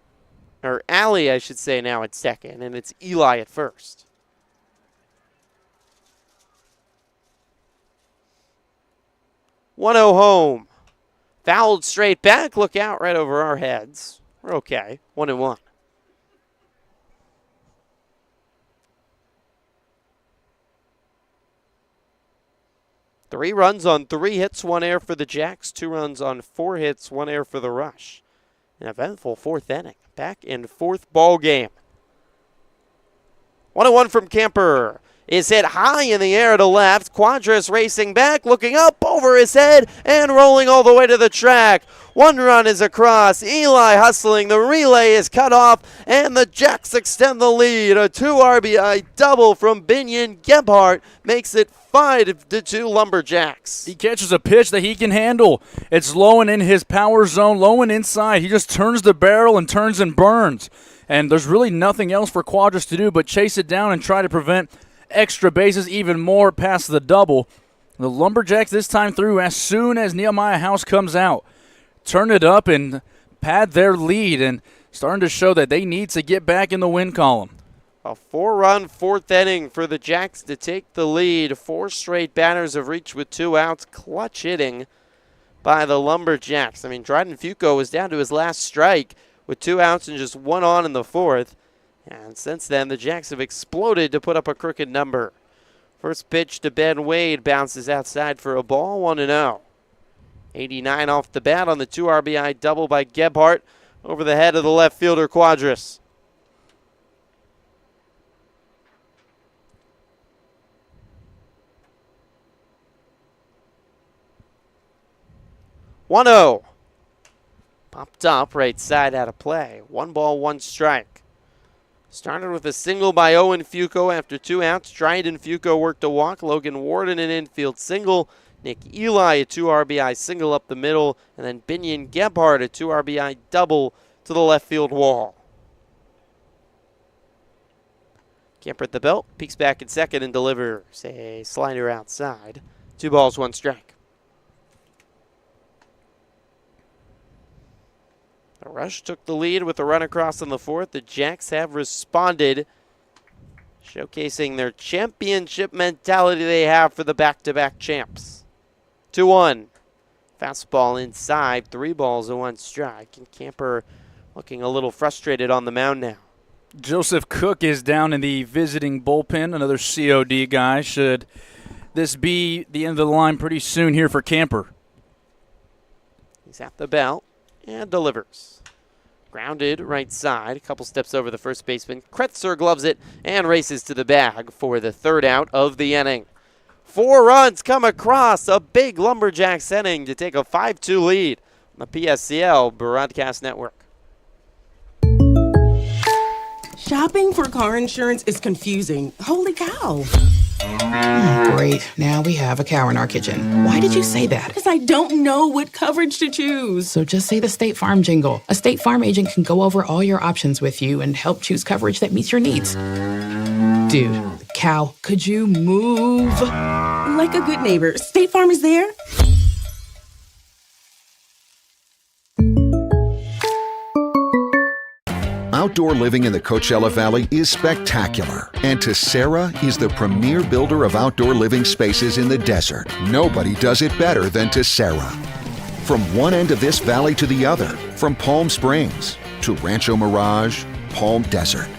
or Alley I should say now at second, and it's Eli at first. One-0 home. Fouled straight back. Look out right over our heads. We're okay. 1-1. Three runs on 3 hits, 1 error for the Jacks. 2 runs on 4 hits, 1 error for the Rush. An eventful 4th inning. Back in 4th ball game. 1-1 from Camper. Is hit high in the air to left. Quadras racing back, looking up over his head, and rolling all the way to the track. 1 run is across. Eli hustling. The relay is cut off, and the Jacks extend the lead. A 2 RBI double from Binion Gebhardt makes it 5-2 Lumberjacks. He catches a pitch that he can handle. It's low and in his power zone, low and inside. He just turns the barrel and turns and burns. And there's really nothing else for Quadras to do but chase it down and try to prevent extra bases, even more past the double. The Lumberjacks this time through, as soon as Nehemiah House comes out, turn it up and pad their lead and starting to show that they need to get back in the win column. A 4-run 4th inning for the Jacks to take the lead. 4 straight batters have reached with 2 outs. Clutch hitting by the Lumberjacks. I mean, Dryden Fuco was down to his last strike with 2 outs and just 1 on in the 4th. And since then, the Jacks have exploded to put up a crooked number. First pitch to Ben Wade bounces outside for a ball, 1-0. 89 off the bat on the 2 RBI double by Gebhardt over the head of the left fielder Quadras. One-0. Popped up right side out of play. 1 ball, 1 strike. Started with a single by Owen Fuco after 2 outs. Dryden Fuco worked a walk. Logan Warden an infield single. Nick Eli a 2 RBI single up the middle. And then Binion Gebhardt a 2 RBI double to the left field wall. Camper at the belt. Peeks back in second and delivers a slider outside. 2 balls, 1 strike. The Rush took the lead with a run across in the 4th. The Jacks have responded, showcasing their championship mentality they have for the back-to-back champs. 2-1. Fastball inside, 3 balls and 1 strike. And Camper looking a little frustrated on the mound now. Joseph Cook is down in the visiting bullpen, another COD guy. Should this be the end of the line pretty soon here for Camper? He's at the belt and delivers. Grounded right side, a couple steps over the first baseman. Kretzer gloves it and races to the bag for the third out of the inning. 4 runs come across a big Lumberjacks inning to take a 5-2 lead on the PSCL Broadcast Network. Shopping for car insurance is confusing. Holy cow. Great. Now we have a cow in our kitchen. Why did you say that? Because I don't know what coverage to choose. So just say the State Farm jingle. A State Farm agent can go over all your options with you and help choose coverage that meets your needs. Dude, cow, could you move? Like a good neighbor, State Farm is there. Outdoor living in the Coachella Valley is spectacular, and Tessera is the premier builder of outdoor living spaces in the desert. Nobody does it better than Tessera. From one end of this valley to the other, from Palm Springs to Rancho Mirage, Palm Desert,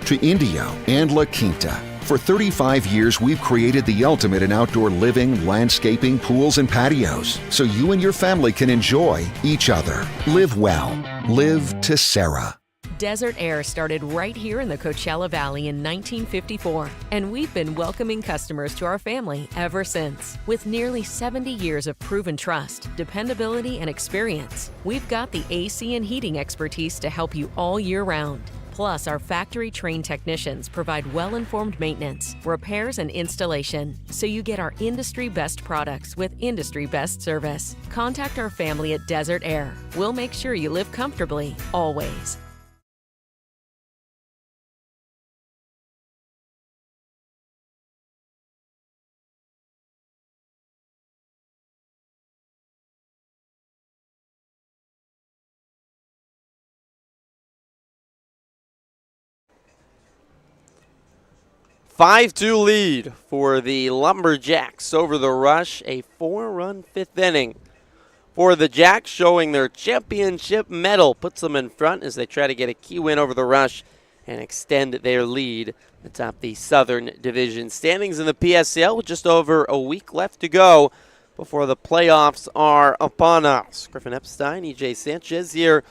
to Indio and La Quinta. For 35 years, we've created the ultimate in outdoor living, landscaping, pools, and patios, so you and your family can enjoy each other. Live well. Live Tessera. Desert Air started right here in the Coachella Valley in 1954, and we've been welcoming customers to our family ever since. With nearly 70 years of proven trust, dependability, and experience, we've got the AC and heating expertise to help you all year round. Plus, our factory-trained technicians provide well-informed maintenance, repairs, and installation, so you get our industry-best products with industry-best service. Contact our family at Desert Air. We'll make sure you live comfortably, always. Five-2 lead for the Lumberjacks over the Rush. A 4-run fifth inning for the Jacks, showing their championship medal. Puts them in front as they try to get a key win over the Rush and extend their lead atop the Southern Division standings in the PSCL with just over a week left to go before the playoffs are upon us. Griffin Epstein, EJ Sanchez here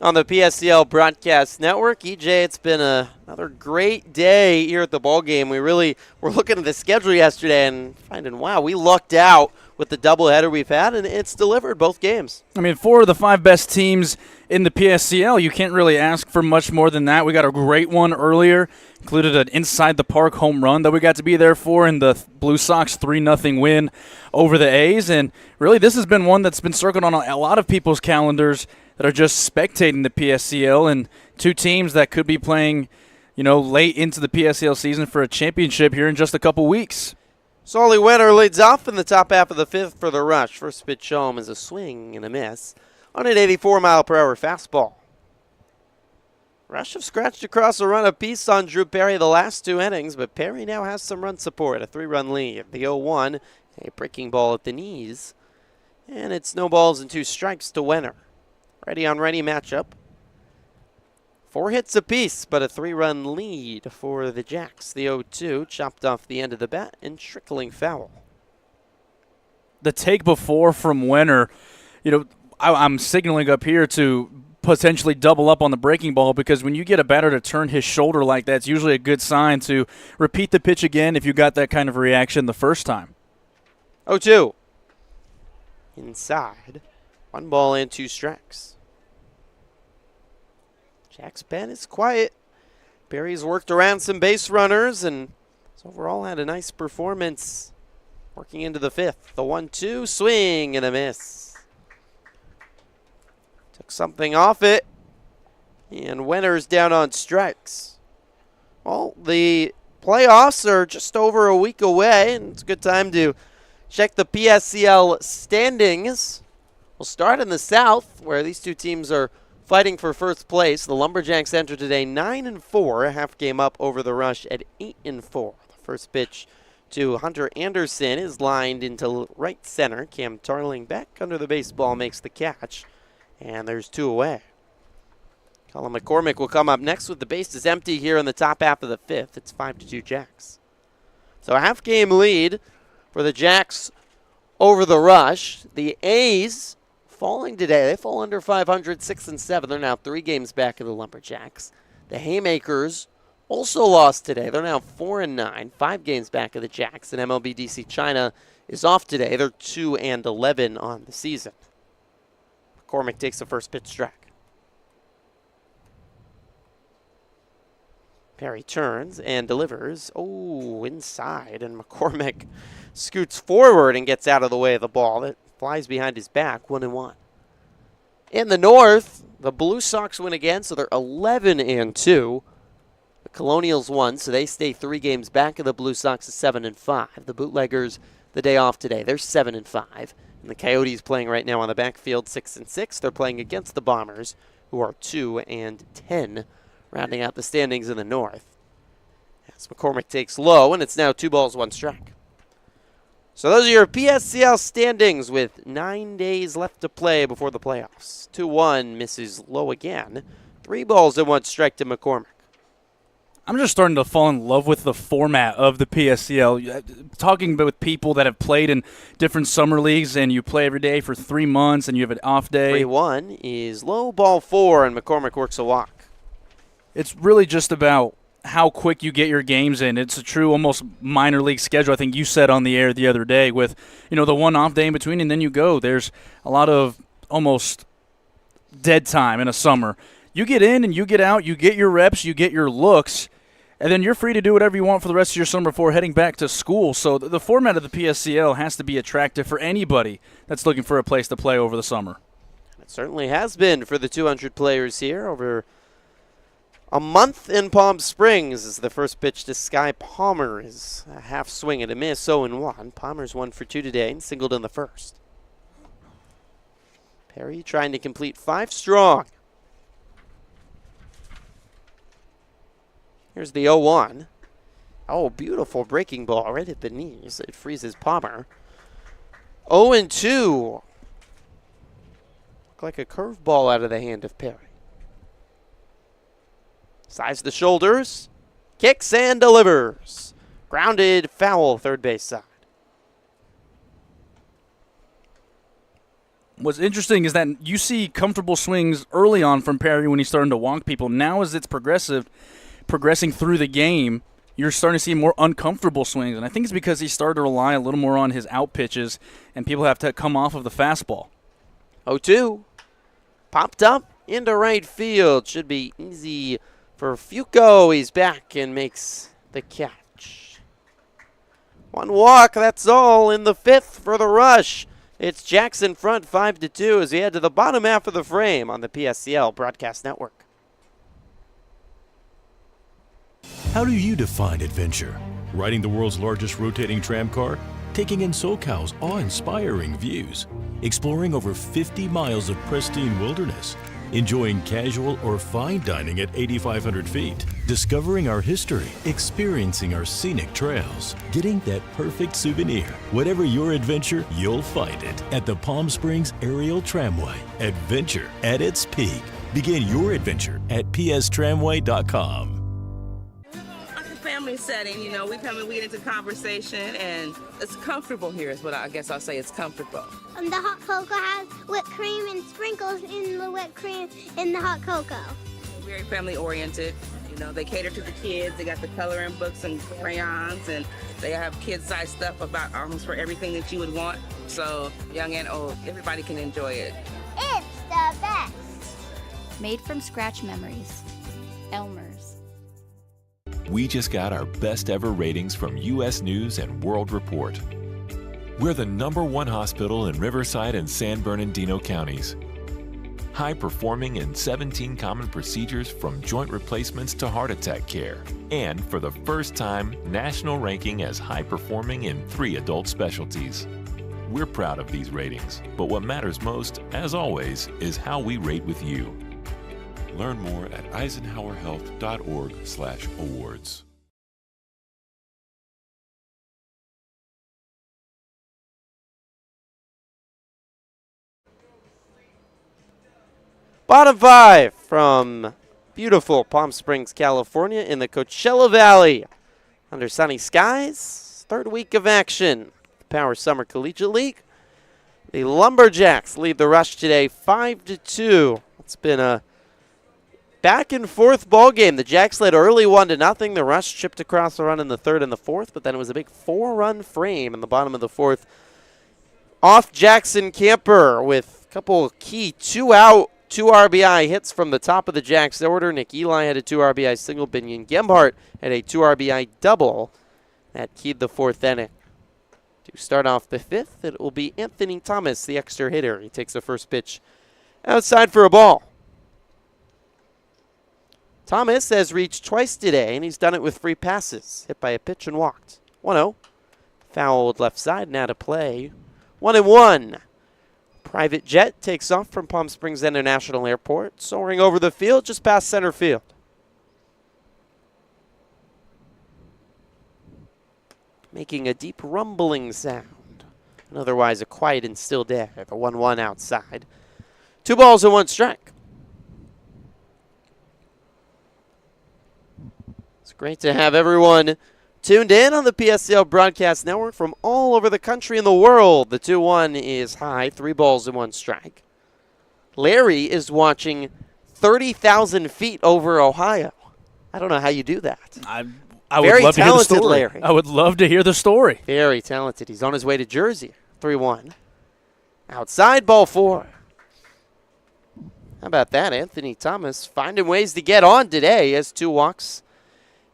on the PSCL Broadcast Network. EJ, it's been another great day here at the ball game. We really were looking at the schedule yesterday and finding, wow, we lucked out with the doubleheader we've had, and it's delivered both games. I mean, 4 of the 5 best teams in the PSCL, you can't really ask for much more than that. We got a great one earlier, included an inside-the-park home run that we got to be there for in the Blue Sox 3-0 win over the A's. And really, this has been one that's been circled on a lot of people's calendars that are just spectating the PSCL, and 2 teams that could be playing, late into the PSCL season for a championship here in just a couple weeks. Solly Winter leads off in the top half of the 5th for the Rush. First pitch home is a swing and a miss on an 84-mile-per-hour fastball. Rush have scratched across a run apiece on Drew Perry the last 2 innings, but Perry now has some run support, a 3-run lead. The 0-1, a breaking ball at the knees, and it's no balls and 2 strikes to Winter. Ready-on-ready matchup. 4 hits apiece, but a 3-run lead for the Jacks. The 0-2 chopped off the end of the bat and trickling foul. The take before from Winter, I'm signaling up here to potentially double up on the breaking ball, because when you get a batter to turn his shoulder like that, it's usually a good sign to repeat the pitch again if you got that kind of reaction the first time. 0-2. Inside. 1 ball and 2 strikes. Jack's pen is quiet. Perry's worked around some base runners and has overall had a nice performance working into the 5th. The 1-2 swing and a miss. Took something off it, and Winter's down on strikes. Well, the playoffs are just over a week away, and it's a good time to check the PSCL standings. We'll start in the South, where these 2 teams are fighting for first place. The Lumberjacks enter today 9-4, a half game up over the Rush at 8-4. The first pitch to Hunter Anderson is lined into right center. Cam Tarling back under the baseball makes the catch, and there's 2 away. Colin McCormick will come up next with the bases empty here in the top half of the 5th. It's 5-2 Jacks. So a half game lead for the Jacks over the Rush. The A's falling today. They fall under 500, 6 and 7. They're now 3 games back of the Lumberjacks. The Haymakers also lost today. They're now 4 and 9, 5 games back of the Jacks. And MLB DC China is off today. They're 2 and 11 on the season. McCormick takes the first pitch strike. Perry turns and delivers. Oh, inside. And McCormick scoots forward and gets out of the way of the ball. That flies behind his back, 1-1. In the North, the Blue Sox win again, so they're 11 and 2. The Colonials won, so they stay 3 games back of the Blue Sox at 7 and 5. The Bootleggers, the day off today, they're 7 and 5. And the Coyotes playing right now on the backfield, 6 and 6. They're playing against the Bombers, who are 2 and 10. Rounding out the standings in the North. As McCormick takes low, and it's now 2 balls, 1 strike. So those are your PSCL standings with 9 days left to play before the playoffs. 2-1 misses low again. 3 balls and 1 strike to McCormick. I'm just starting to fall in love with the format of the PSCL. Talking with people that have played in different summer leagues, and you play every day for 3 months, and you have an off day. 3-1 is low, ball 4, and McCormick works a walk. It's really just about how quick you get your games in. It's a true almost minor league schedule. I think you said on the air the other day with, the one off day in between, and then you go. There's a lot of almost dead time in a summer. You get in and you get out, you get your reps, you get your looks, and then you're free to do whatever you want for the rest of your summer before heading back to school. So the format of the PSCL has to be attractive for anybody that's looking for a place to play over the summer. It certainly has been for the 200 players here over a month in Palm Springs. As the first pitch to Sky Palmer is a half swing and a miss, 0-1. Palmer's 1 for 2 today and singled in the first. Perry trying to complete 5 strong. Here's the 0-1. Oh, beautiful breaking ball right at the knees. It freezes Palmer. 0-2. Look like a curveball out of the hand of Perry. Sides the shoulders, kicks and delivers. Grounded foul, third base side. What's interesting is that you see comfortable swings early on from Perry when he's starting to wonk people. Now as it's progressing through the game, you're starting to see more uncomfortable swings. And I think it's because he started to rely a little more on his out pitches, and people have to come off of the fastball. 0-2. Popped up into right field. Should be easy for Fuco. He's back and makes the catch. 1 walk, that's all in the 5th for the Rush. It's Jackson front 5-2 as we head to the bottom half of the frame on the PSCL Broadcast Network. How do you define adventure? Riding the world's largest rotating tram car? Taking in SoCal's awe-inspiring views? Exploring over 50 miles of pristine wilderness? Enjoying casual or fine dining at 8,500 feet? Discovering our history? Experiencing our scenic trails? Getting that perfect souvenir? Whatever your adventure, you'll find it at the Palm Springs Aerial Tramway. Adventure at its peak. Begin your adventure at pstramway.com. Family setting, we come and we get into conversation, and it's comfortable here is what I guess I'll say. It's comfortable. The hot cocoa has whipped cream and sprinkles in the whipped cream in the hot cocoa. Very family oriented. They cater to the kids. They got the coloring books and crayons, and they have kid-sized stuff about almost for everything that you would want. So young and old, everybody can enjoy it. It's the best. Made from scratch memories. Elmer's. We just got our best ever ratings from U.S. News and World Report. We're the #1 hospital in Riverside and San Bernardino counties. High performing in 17 common procedures from joint replacements to heart attack care. And for the first time, national ranking as high performing in 3 adult specialties. We're proud of these ratings, but what matters most, as always, is how we rate with you. Learn more at eisenhowerhealth.org/awards. Bottom 5 from beautiful Palm Springs, California in the Coachella Valley. Under sunny skies, 3rd week of action. The Power Summer Collegiate League. The Lumberjacks lead the Rush today 5-2. It's been a back and forth ball game. The Jacks led early 1-0. The Rush chipped across the run in the third and the fourth, but then it was a big 4-run frame in the bottom of the fourth. Off Jackson Camper with a couple of key 2-out, 2 RBI hits from the top of the Jacks order. Nick Eli had a 2 RBI single. Binion Gemhart had a 2 RBI double. That keyed the fourth inning. To start off the fifth, it will be Anthony Thomas, the extra hitter. He takes the first pitch outside for a ball. Thomas has reached twice today, and he's done it with free passes. Hit by a pitch and walked. 1-0. Fouled left side, now to play. 1-1. Private jet takes off from Palm Springs International Airport, soaring over the field just past center field. Making a deep rumbling sound. And otherwise a quiet and still day. The 1-1 outside. 2 balls and 1 strike. It's great to have everyone tuned in on the PSCL Broadcast Network from all over the country and the world. The 2-1 is high, 3 balls and 1 strike. Larry is watching 30,000 feet over Ohio. I don't know how you do that. I would love to hear the story. Larry. I would love to hear the story. Very talented. He's on his way to Jersey. 3-1. Outside, ball 4. How about that? Anthony Thomas finding ways to get on today. He has 2 walks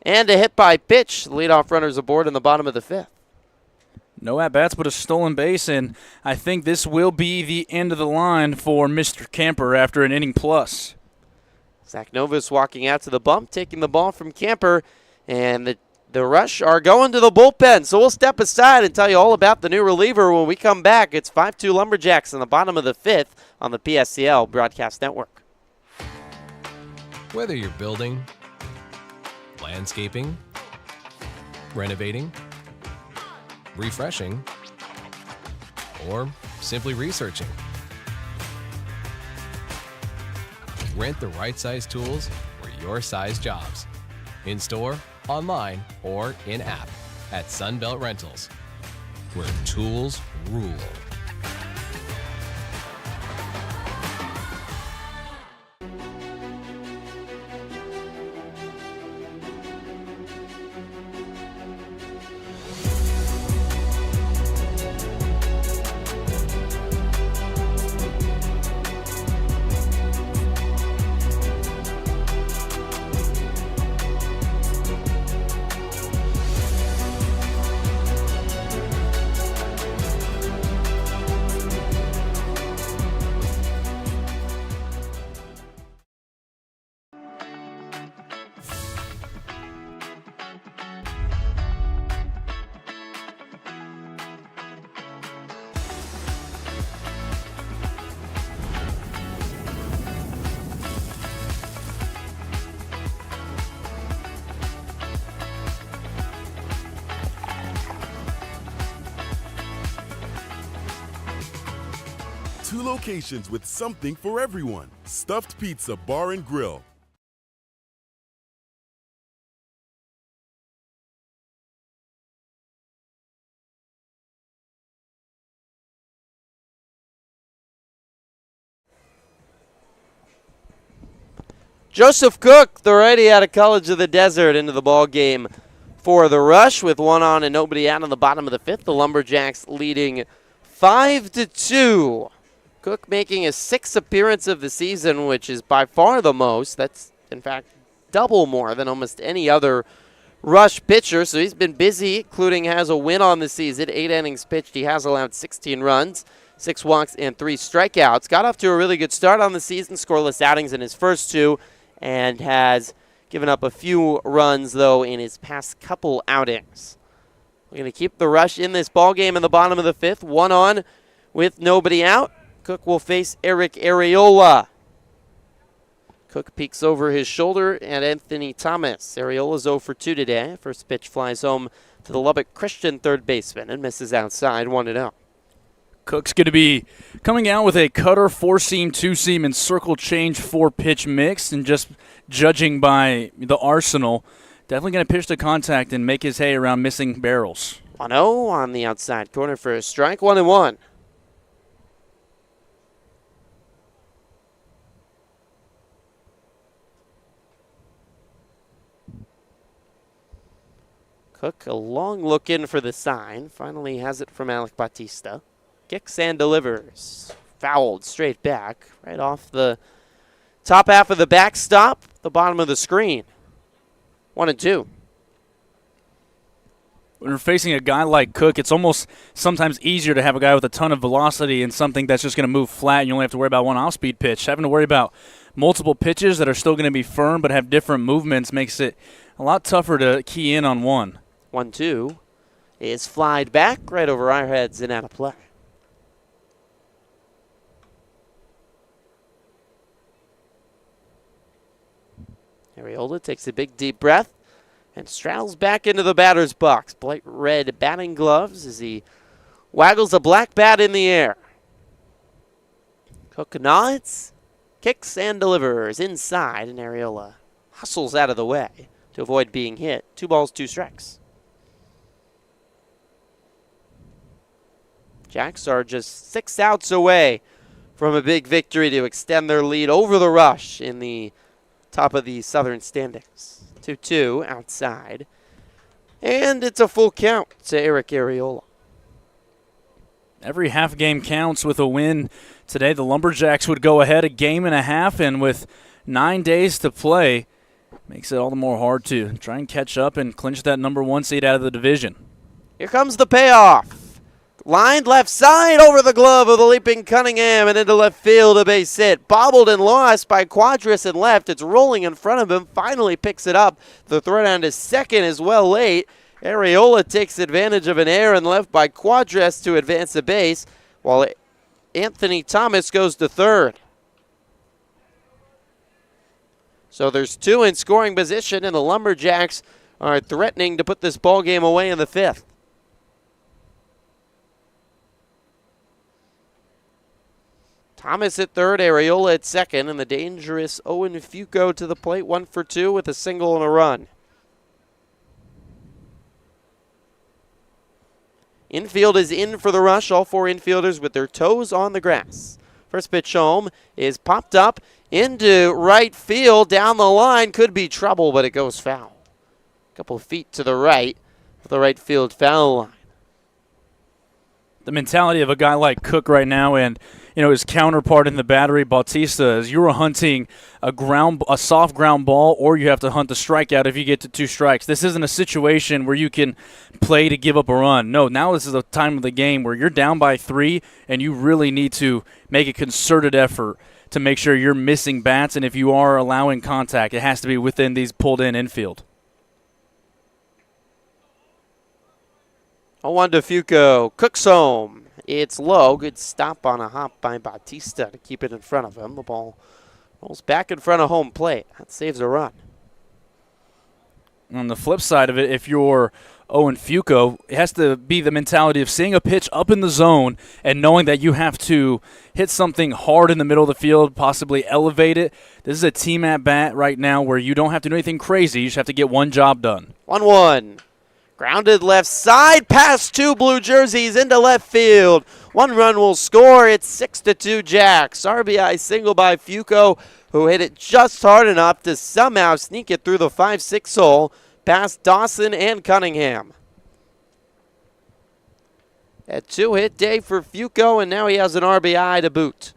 and a hit by pitch. The leadoff runner's aboard in the bottom of the fifth. No at-bats but a stolen base, and I think this will be the end of the line for Mr. Camper after an inning plus. Zach Novus walking out to the bump, taking the ball from Camper, and the Rush are going to the bullpen. So we'll step aside and tell you all about the new reliever when we come back. It's 5-2 Lumberjacks in the bottom of the fifth on the PSCL Broadcast Network. Whether you're building, landscaping, renovating, refreshing, or simply researching, rent the right size tools for your size jobs. In store, online, or in-app at Sunbelt Rentals, where tools rule. Two locations with something for everyone. Stuffed Pizza Bar and Grill. Joseph Cook, the righty out of College of the Desert, into the ball game for the Rush with 1 on and nobody out in the bottom of the fifth. The Lumberjacks leading 5-2. Cook making his 6th appearance of the season, which is by far the most. That's, in fact, double more than almost any other Rush pitcher. So he's been busy, including has a win on the season. 8 innings pitched. He has allowed 16 runs, 6 walks, and 3 strikeouts. Got off to a really good start on the season. Scoreless outings in his first 2, and has given up a few runs, though, in his past couple outings. We're going to keep the Rush in this ball game in the bottom of the fifth. 1 on with nobody out. Cook will face Eric Areola. Cook peeks over his shoulder at Anthony Thomas. Areola's 0 for 2 today. First pitch flies home to the Lubbock Christian third baseman and misses outside 1-0. Cook's going to be coming out with a cutter, 4-seam, 2-seam, and circle change 4-pitch mix. And just judging by the arsenal, definitely going to pitch to contact and make his hay around missing barrels. 1-0 on the outside corner for a strike. 1-1. Cook, a long look in for the sign. Finally has it from Alec Batista. Kicks and delivers. Fouled straight back, right off the top half of the backstop, the bottom of the screen. 1-2. When you're facing a guy like Cook, it's almost sometimes easier to have a guy with a ton of velocity and something that's just going to move flat, and you only have to worry about one off-speed pitch. Having to worry about multiple pitches that are still going to be firm but have different movements makes it a lot tougher to key in on one. 1-2 is flied back right over our heads and out of play. Arriola takes a big deep breath and straddles back into the batter's box. Bright red batting gloves as he waggles a black bat in the air. Cook nods, kicks and delivers inside, and Arriola hustles out of the way to avoid being hit. 2 balls, 2 strikes. Jacks are just 6 outs away from a big victory to extend their lead over the Rush in the top of the Southern standings. 2-2 outside. And it's a full count to Eric Arriola. Every half game counts with a win. Today the Lumberjacks would go ahead a game and a half, and with 9 days to play, makes it all the more hard to try and catch up and clinch that number 1 seed out of the division. Here comes the payoff. Lined left side over the glove of the leaping Cunningham and into left field, a base hit. Bobbled and lost by Quadras in left. It's rolling in front of him. Finally picks it up. The throw down to second is well late. Arriola takes advantage of an error in left by Quadras to advance the base, while Anthony Thomas goes to third. So there's 2 in scoring position, and the Lumberjacks are threatening to put this ball game away in the 5th. Thomas at third, Arriola at second, and the dangerous Owen Fuco to the plate, 1 for 2 with a single and a run. Infield is in for the Rush, all 4 infielders with their toes on the grass. First pitch home is popped up into right field, down the line, could be trouble, but it goes foul. A couple of feet to the right of the right field foul line. The mentality of a guy like Cook right now, and his counterpart in the battery, Bautista, is you're hunting a soft ground ball, or you have to hunt the strikeout if you get to 2 strikes. This isn't a situation where you can play to give up a run. No, now this is a time of the game where you're down by 3, and you really need to make a concerted effort to make sure you're missing bats, and if you are allowing contact, it has to be within these pulled-in infield. 0-1 to Fuco. Cook's home. It's low. Good stop on a hop by Bautista to keep it in front of him. The ball rolls back in front of home plate. That saves a run. On the flip side of it, if you're Owen Fuco, it has to be the mentality of seeing a pitch up in the zone and knowing that you have to hit something hard in the middle of the field, possibly elevate it. This is a team at bat right now where you don't have to do anything crazy. You just have to get one job done. 1-1. Grounded left side, past 2 blue jerseys into left field. 1 run will score. It's 6-2 Jacks. RBI single by Fuco, who hit it just hard enough to somehow sneak it through the 5-6 hole past Dawson and Cunningham. A 2-hit day for Fuco, and now he has an RBI to boot.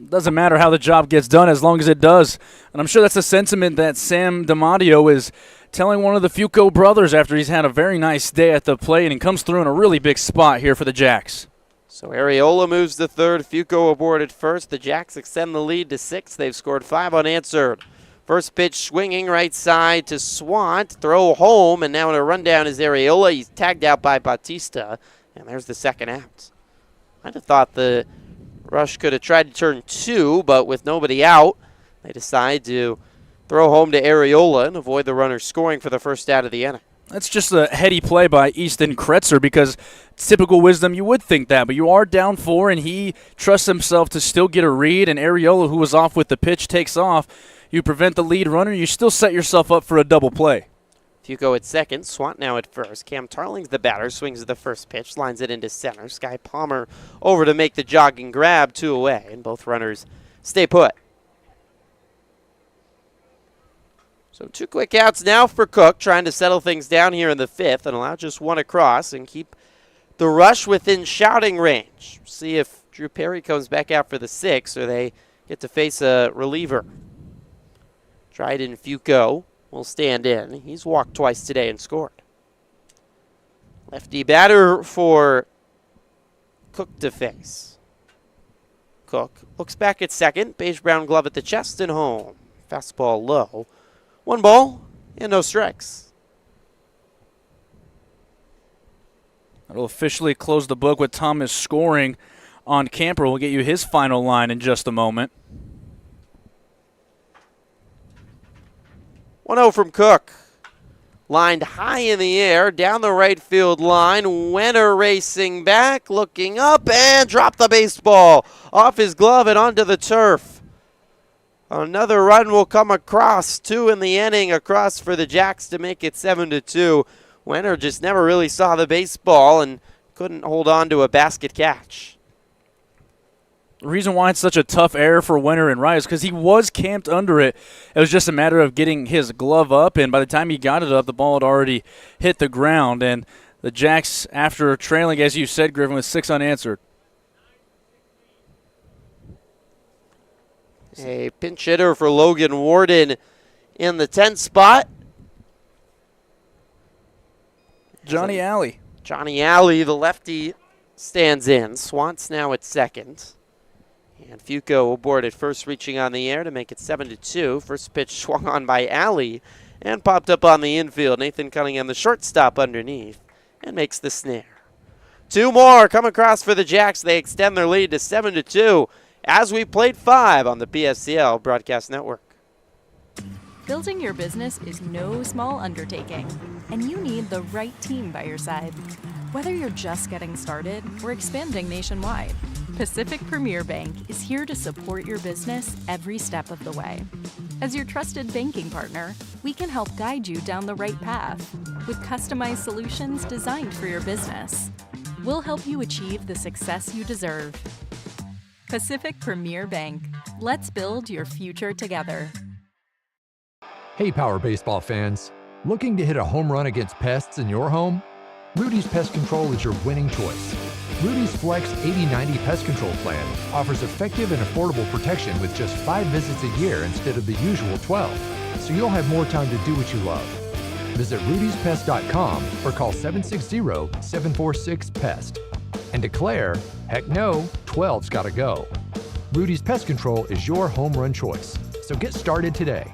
Doesn't matter how the job gets done as long as it does. And I'm sure that's a sentiment that Sam DiMatteo is telling one of the Fuco brothers after he's had a very nice day at the plate and comes through in a really big spot here for the Jacks. So Arriola moves to third, Fuco aboard at first. The Jacks extend the lead to 6. They've scored 5 unanswered. First pitch swinging right side to Swant, throw home, and now in a rundown is Arriola. He's tagged out by Bautista, and there's the second out. I'd have thought the Rush could have tried to turn 2, but with nobody out, they decide to throw home to Arriola and avoid the runner scoring for the first out of the inning. That's just a heady play by Easton Kretzer because typical wisdom, you would think that, but you are down 4, and he trusts himself to still get a read, and Arriola, who was off with the pitch, takes off. You prevent the lead runner, you still set yourself up for a double play. Fuco at second, Swant now at first. Cam Tarling's the batter, swings at the first pitch, lines it into center. Sky Palmer over to make the jogging grab, 2 away, and both runners stay put. So 2 quick outs now for Cook, trying to settle things down here in the 5th and allow just 1 across and keep the rush within shouting range. See if Drew Perry comes back out for the 6th or they get to face a reliever. Dryden Fuco will stand in. He's walked twice today and scored. Lefty batter for Cook to face. Cook looks back at second. Beige brown glove at the chest and home. Fastball low. 1 ball and no strikes. That'll officially close the book with Thomas scoring on Camper. We'll get you his final line in just a moment. 1-0 from Cook. Lined high in the air, down the right field line. Wenner racing back, looking up, and dropped the baseball off his glove and onto the turf. Another run will come across, 2 in the inning, across for the Jacks to make it 7-2. Wenner just never really saw the baseball and couldn't hold on to a basket catch. The reason why it's such a tough error for Wenner and right is because he was camped under it. It was just a matter of getting his glove up, and by the time he got it up, the ball had already hit the ground. And the Jacks, after trailing, as you said, Griffin, with 6 unanswered. A pinch hitter for Logan Warden in the 10th spot. Johnny Alley. Johnny Alley, the lefty, stands in. Swant's now at second. And Fuco aboard at first, reaching on the air to make it 7-2. First pitch swung on by Alley and popped up on the infield. Nathan Cunningham, the shortstop, underneath, and makes the snare. 2 more come across for the Jacks. They extend their lead to 7-2 as we played 5 on the PSCL Broadcast Network. Building your business is no small undertaking, and you need the right team by your side. Whether you're just getting started or expanding nationwide, Pacific Premier Bank is here to support your business every step of the way. As your trusted banking partner, we can help guide you down the right path with customized solutions designed for your business. We'll help you achieve the success you deserve. Pacific Premier Bank. Let's build your future together. Hey, Power Baseball fans. Looking to hit a home run against pests in your home? Rudy's Pest Control is your winning choice. Rudy's Flex 80/90 Pest Control Plan offers effective and affordable protection with just 5 visits a year instead of the usual 12, so you'll have more time to do what you love. Visit rudyspest.com or call 760-746-PEST and declare, heck no, 12's gotta go. Rudy's Pest Control is your home run choice, so get started today.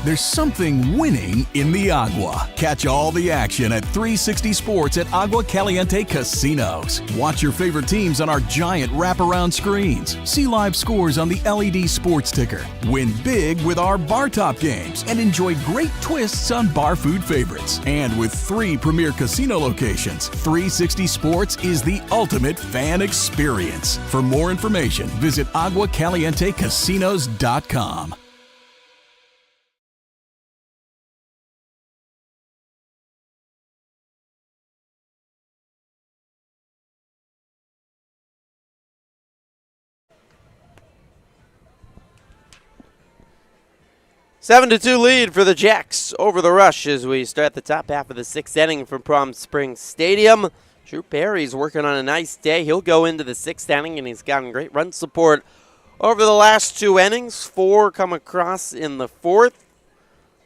There's something winning in the Agua. Catch all the action at 360 Sports at Agua Caliente Casinos. Watch your favorite teams on our giant wraparound screens. See live scores on the LED sports ticker. Win big with our bar top games and enjoy great twists on bar food favorites. And with 3 premier casino locations, 360 Sports is the ultimate fan experience. For more information, visit aguacalientecasinos.com. Seven to 2 lead for the Jacks over the Rush as we start the top half of the 6th inning from Palm Springs Stadium. Drew Perry's working on a nice day. He'll go into the 6th inning, and he's gotten great run support over the last 2 innings. 4 come across in the 4th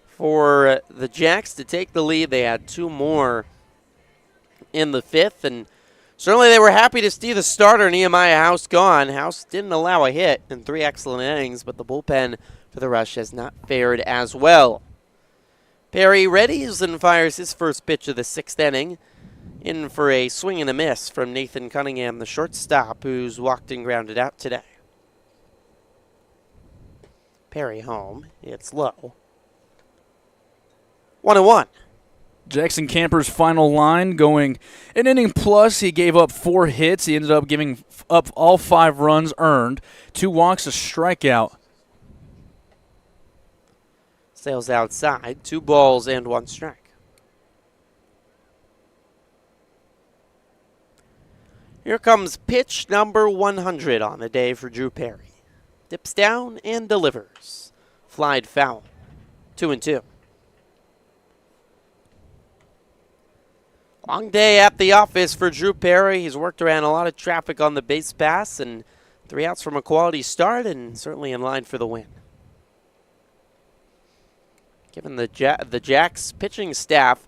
for the Jacks to take the lead. They had 2 more in the 5th, and certainly they were happy to see the starter, Nehemiah House, gone. House didn't allow a hit in 3 excellent innings, but the bullpen for the Rush has not fared as well. Perry readies and fires his first pitch of the 6th inning, in for a swing and a miss from Nathan Cunningham, the shortstop, who's walked and grounded out today. Perry home. It's low. 1-1. Jackson Camper's final line going an inning plus. He gave up 4 hits. He ended up giving up all 5 runs earned, 2 walks, a strikeout. Sails outside, 2 balls and 1 strike. Here comes pitch number 100 on the day for Drew Perry. Dips down and delivers. Flied foul. 2-2. Long day at the office for Drew Perry. He's worked around a lot of traffic on the base pass and 3 outs from a quality start and certainly in line for the win. Given the Jacks pitching staff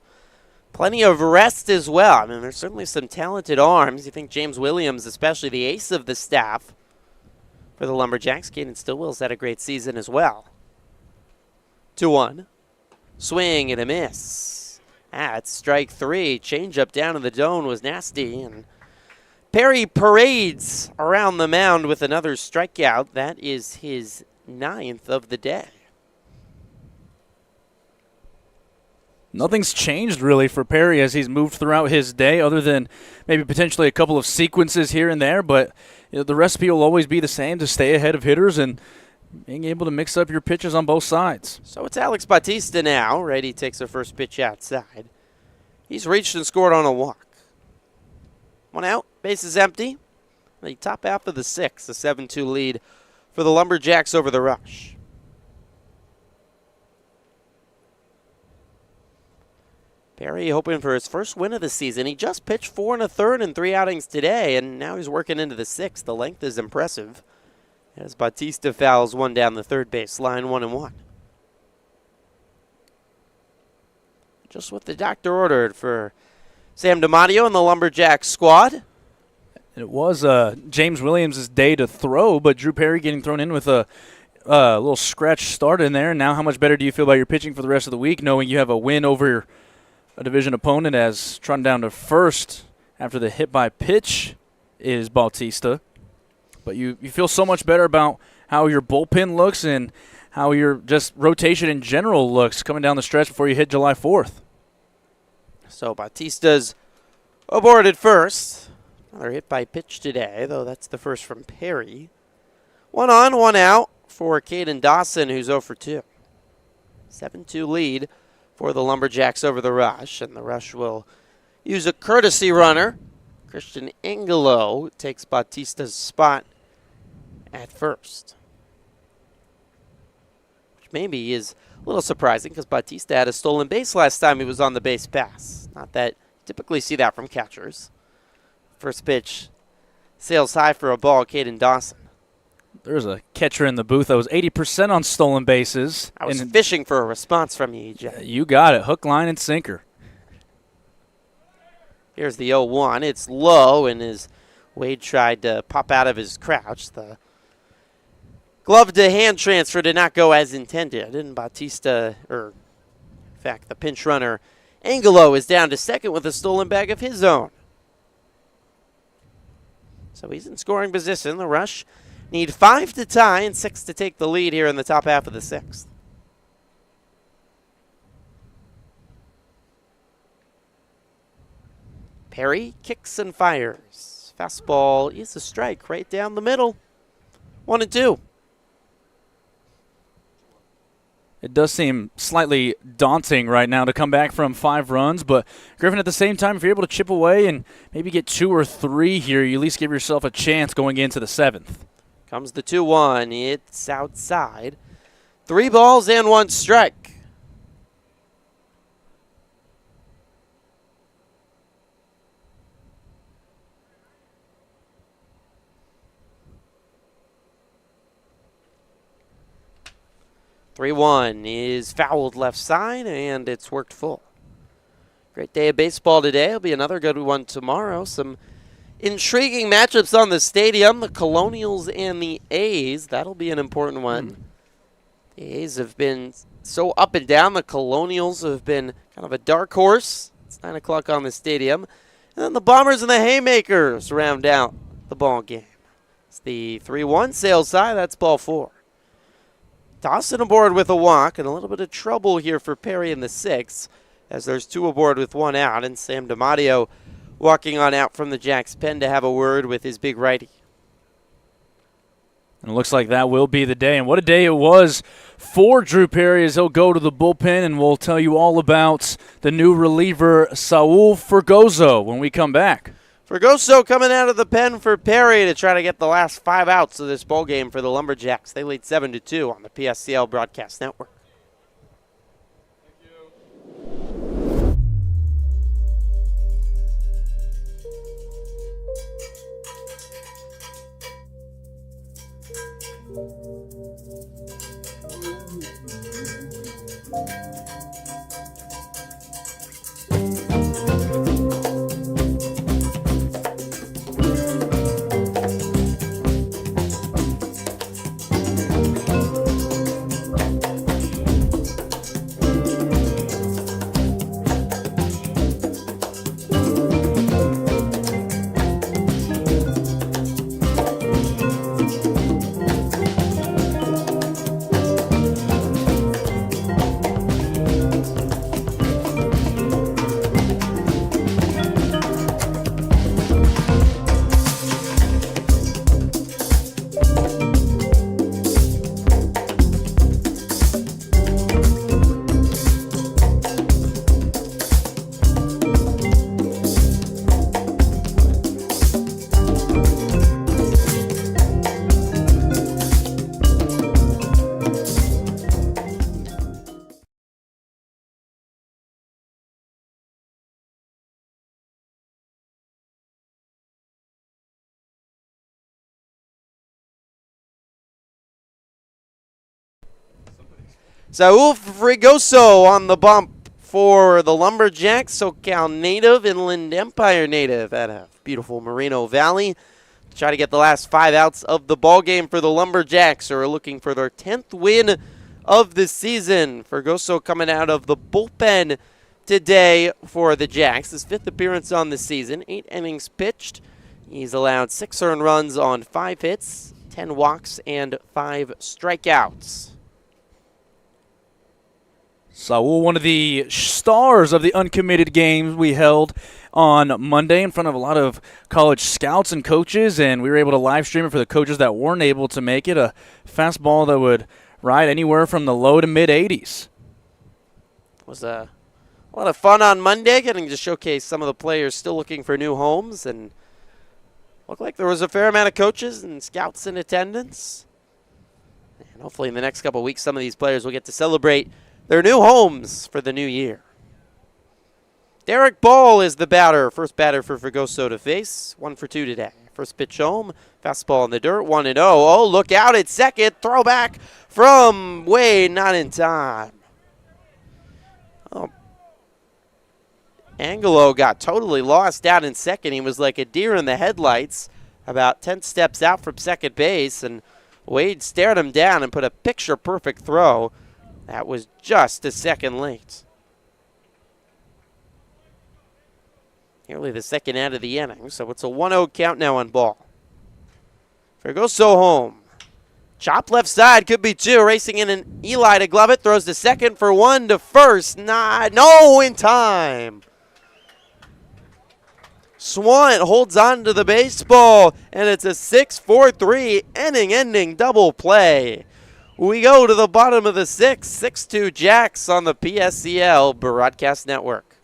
plenty of rest as well. I mean, there's certainly some talented arms. You think James Williams, especially the ace of the staff for the Lumberjacks. Caden Stillwell's had a great season as well. 2-1. Swing and a miss. That's strike 3. Changeup down in the zone was nasty. And Perry parades around the mound with another strikeout. That is his 9th of the day. Nothing's changed really for Perry as he's moved throughout his day, other than maybe potentially a couple of sequences here and there. But the recipe will always be the same, to stay ahead of hitters and being able to mix up your pitches on both sides. So it's Alex Bautista now. Ready takes the first pitch outside. He's reached and scored on a walk. 1 out, base is empty. The top half of the 6th, a 7-2 lead for the Lumberjacks over the Rush. Perry hoping for his first win of the season. He just pitched 4 1/3 in 3 outings today, and now he's working into the 6th. The length is impressive as Bautista fouls one down the third base line, 1-1. Just what the doctor ordered for Sam DiMatteo and the Lumberjacks squad. It was James Williams' day to throw, but Drew Perry getting thrown in with a little scratch start in there. Now how much better do you feel about your pitching for the rest of the week, knowing you have a win over a division opponent, as trotting down to first after the hit by pitch is Bautista? But you feel so much better about how your bullpen looks and how your just rotation in general looks coming down the stretch before you hit July 4th. So Bautista's aboard at first. Another hit by pitch today, though that's the first from Perry. 1 on, 1 out for Caden Dawson, who's 0 for 2. 7-2 lead for the Lumberjacks over the Rush, and the Rush will use a courtesy runner. Christian Angelo takes Bautista's spot at first, which maybe is a little surprising because Bautista had a stolen base last time he was on the base pass. Not that you typically see that from catchers. First pitch sails high for a ball, Caden Dawson. There's a catcher in the booth that was 80% on stolen bases. I was fishing for a response from you, EJ. You got it. Hook, line, and sinker. Here's the 0-1. It's low, and as Wade tried to pop out of his crouch, the glove-to-hand transfer did not go as intended. And Bautista, in fact, the pinch runner, Angelo, is down to second with a stolen bag of his own. So he's in scoring position. The Rush need 5 to tie and 6 to take the lead here in the top half of the 6th. Perry kicks and fires. Fastball is a strike right down the middle. 1-2. It does seem slightly daunting right now to come back from 5 runs, but Griffin, at the same time, if you're able to chip away and maybe get 2 or 3 here, you at least give yourself a chance going into the 7th. Comes the 2-1. It's outside. 3 balls and 1 strike. (3-1) is fouled left side, and it's worked full. Great day of baseball today. It'll be another good one tomorrow. Some intriguing matchups on the stadium. The Colonials and the A's. That'll be an important one. The A's have been so up and down. The Colonials have been kind of a dark horse. It's 9 o'clock on the stadium. And then the Bombers and the Haymakers round out the ball game. It's the 3-1 sails high. That's ball 4. Dawson aboard with a walk, and a little bit of trouble here for Perry in the 6th, as there's 2 aboard with 1 out, and Sam DiMatteo walking on out from the Jacks pen to have a word with his big righty. And it looks like that will be the day. And what a day it was for Drew Perry as he'll go to the bullpen, and we'll tell you all about the new reliever, Saul Fergoso, when we come back. Fergoso coming out of the pen for Perry to try to get the last 5 outs of this ball game for the Lumberjacks. They lead 7-2 on the PSCL Broadcast Network. Saul Frigoso on the bump for the Lumberjacks, SoCal native, Inland Empire native out of beautiful Moreno Valley. Try to get the last 5 outs of the ball game for the Lumberjacks, who are looking for their 10th win of the season. Frigoso coming out of the bullpen today for the Jacks. His 5th appearance on the season, 8 innings pitched. He's allowed 6 earned runs on 5 hits, 10 walks, and 5 strikeouts. Saul, one of the stars of the uncommitted games we held on Monday in front of a lot of college scouts and coaches, and we were able to live stream it for the coaches that weren't able to make it. A fastball that would ride anywhere from the low to mid-80s. Was a lot of fun on Monday, getting to showcase some of the players still looking for new homes, and looked like there was a fair amount of coaches and scouts in attendance. And hopefully in the next couple of weeks, some of these players will get to celebrate their new homes for the new year. Derek Ball is the batter. First batter for Frigoso to face. 1 for 2 today. First pitch home. Fastball in the dirt. 1-0. Oh, look out at second. Throwback from Wade. Not in time. Oh. Angelo got totally lost out in second. He was like a deer in the headlights about 10 steps out from second base. And Wade stared him down and put a picture-perfect throw. That was just a second late. Nearly the second out of the inning, so it's a 1-0 count now on Ball. Frigoso home. Chop left side, could be 2. Racing in an Eli to glove it. Throws to second for 1 to first. No in time. Swan holds on to the baseball, and it's a 6-4-3 inning-ending double play. We go to the bottom of the 6th, 6-2 Jacks on the PSCL Broadcast Network.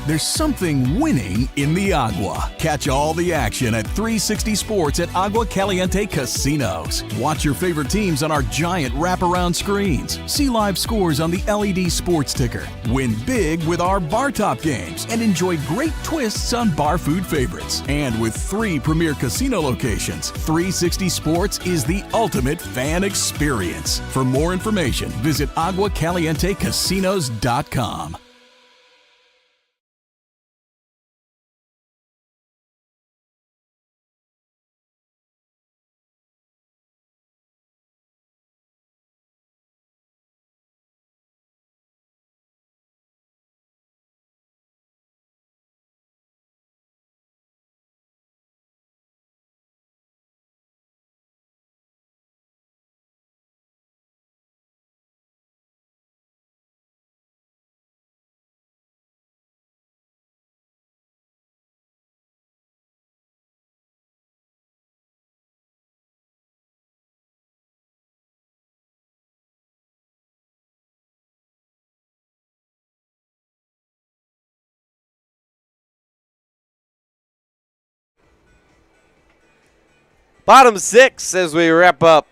There's something winning in the Agua. Catch all the action at 360 Sports at Agua Caliente Casinos. Watch your favorite teams on our giant wraparound screens. See live scores on the LED sports ticker. Win big with our bar top games and enjoy great twists on bar food favorites. And with 3 premier casino locations, 360 Sports is the ultimate fan experience. For more information, visit aguacalientecasinos.com. Bottom 6 as we wrap up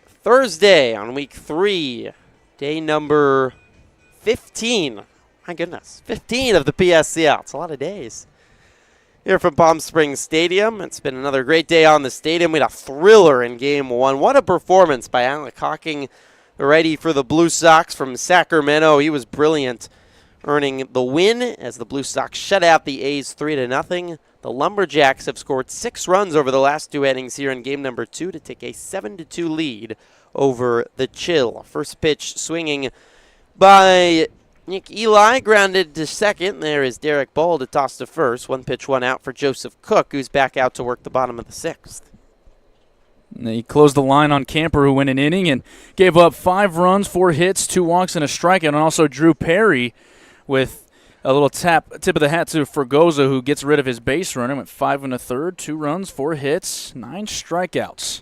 Thursday on week 3, day number 15. My goodness, 15 of the PSCL. It's a lot of days. Here from Palm Springs Stadium, it's been another great day on the stadium. We had a thriller in Game 1. What a performance by Alec Hawking, the righty for the Blue Sox from Sacramento. He was brilliant, earning the win as the Blue Sox shut out the A's 3-0. The Lumberjacks have scored 6 runs over the last 2 innings here in game number 2 to take a 7-2 lead over the Chill. First pitch swinging by Nick Eli, grounded to second. There is Derek Ball to toss to first. 1 pitch, 1 out for Joseph Cook, who's back out to work the bottom of the 6th. And he closed the line on Camper, who went an inning and gave up 5 runs, 4 hits, 2 walks, and a strikeout. And also Drew Perry with a little tip of the hat to Fregosa, who gets rid of his base runner. Went 5 1/3, 2 runs, 4 hits, 9 strikeouts.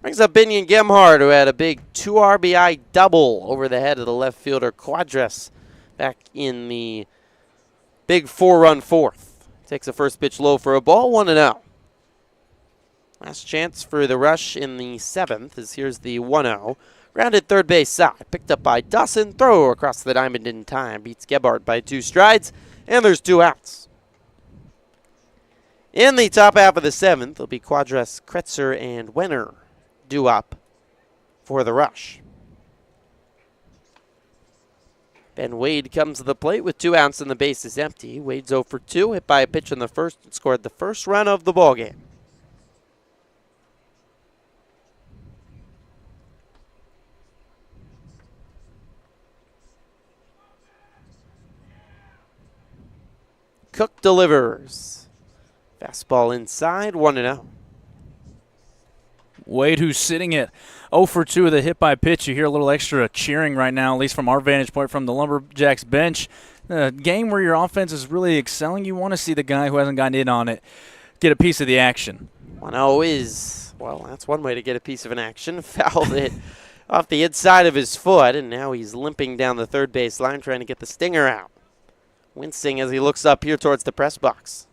Brings up Binion Gemhard, who had a big 2 RBI double over the head of the left fielder Quadras back in the big 4-run 4th. Takes a first pitch low for a ball, 1-0. Last chance for the Rush in the 7th as here's the 1-0. Grounded third base side. Picked up by Dawson. Throw across the diamond in time. Beats Gebhardt by 2 strides. And there's 2 outs. In the top half of the 7th, it'll be Quadras, Kretzer, and Wenner due up for the Rush. Ben Wade comes to the plate with 2 outs and the base is empty. Wade's 0 for 2, hit by a pitch in the first and scored the first run of the ballgame. Cook delivers. Fastball inside, 1-0. Wade, who's sitting at 0 for 2 with a hit by pitch. You hear a little extra cheering right now, at least from our vantage point from the Lumberjacks bench. A game where your offense is really excelling, you want to see the guy who hasn't gotten in on it get a piece of the action. 1-0 is, well, that's one way to get a piece of an action. Fouled it off the inside of his foot, and now he's limping down the third base line trying to get the stinger out. Wincing as he looks up here towards the press box.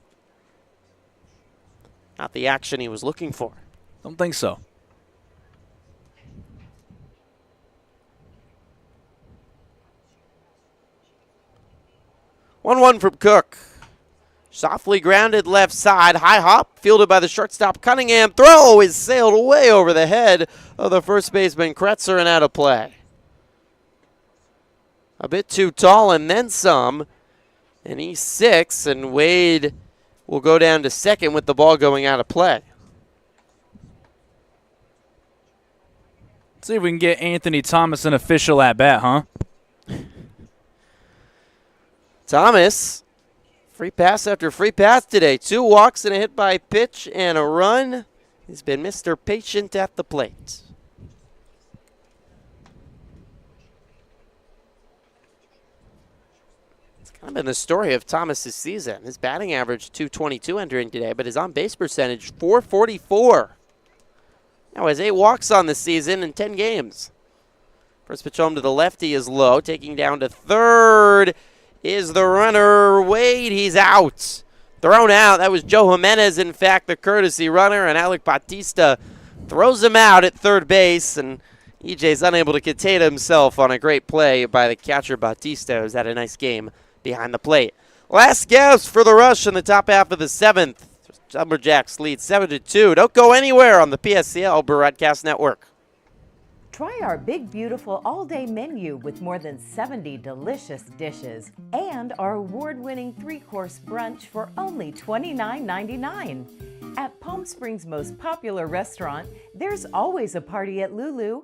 Not the action he was looking for. Don't think so. One from Cook. Softly grounded left side. High hop. Fielded by the shortstop Cunningham. Throw is sailed way over the head of the first baseman Kretzer and out of play. A bit too tall and then some. And he's 6, and Wade will go down to second with the ball going out of play. See if we can get Anthony Thomas an official at bat, huh? Thomas, free pass after free pass today. 2 walks and a hit by pitch and a run. He's been Mr. Patient at the plate. Kind of been the story of Thomas's season. His batting average .222 entering today, but his on-base percentage .444. Now has 8 walks on the season in 10 games. First pitch home to the lefty is low. Taking down to third is the runner Wade. He's out. Thrown out. That was Joe Jimenez, in fact, the courtesy runner, and Alec Batista throws him out at third base, and EJ's unable to contain himself on a great play by the catcher Batista, who's had a nice game behind the plate. Last gasp for the Rush in the top half of the 7th. Lumberjacks lead 7-2. Don't go anywhere on the PSCL Broadcast Network. Try our big, beautiful all-day menu with more than 70 delicious dishes and our award-winning 3-course brunch for only $29.99. At Palm Springs' most popular restaurant, there's always a party at Lulu.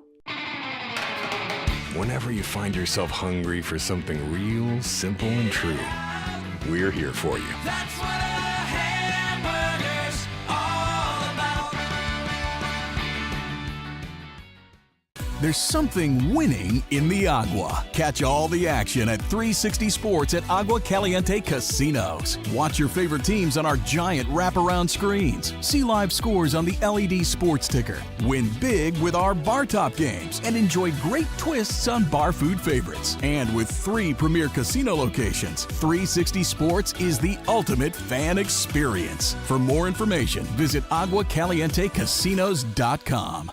Whenever you find yourself hungry for something real, simple, and true, we're here for you. That's what a hamburger's all about. There's something winning in the Agua. Catch all the action at 360 Sports at Agua Caliente Casinos. Watch your favorite teams on our giant wraparound screens. See live scores on the LED sports ticker. Win big with our bar top games and enjoy great twists on bar food favorites. And with 3 premier casino locations, 360 Sports is the ultimate fan experience. For more information, visit aguacalientecasinos.com.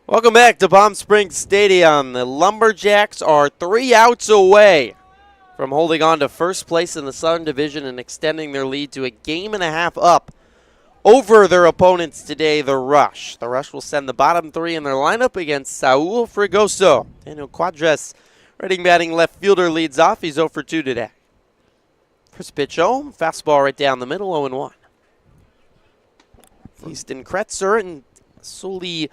Welcome back to Palm Springs Stadium. The Lumberjacks are 3 outs away from holding on to first place in the Southern Division and extending their lead to a game and a half up over their opponents today, the Rush. The Rush will send the bottom 3 in their lineup against Saul Fregoso. Daniel Quadras, Reading batting left fielder, leads off. He's 0 for 2 today. First pitch home, fastball right down the middle, 0-1. Easton Kretzer and Sully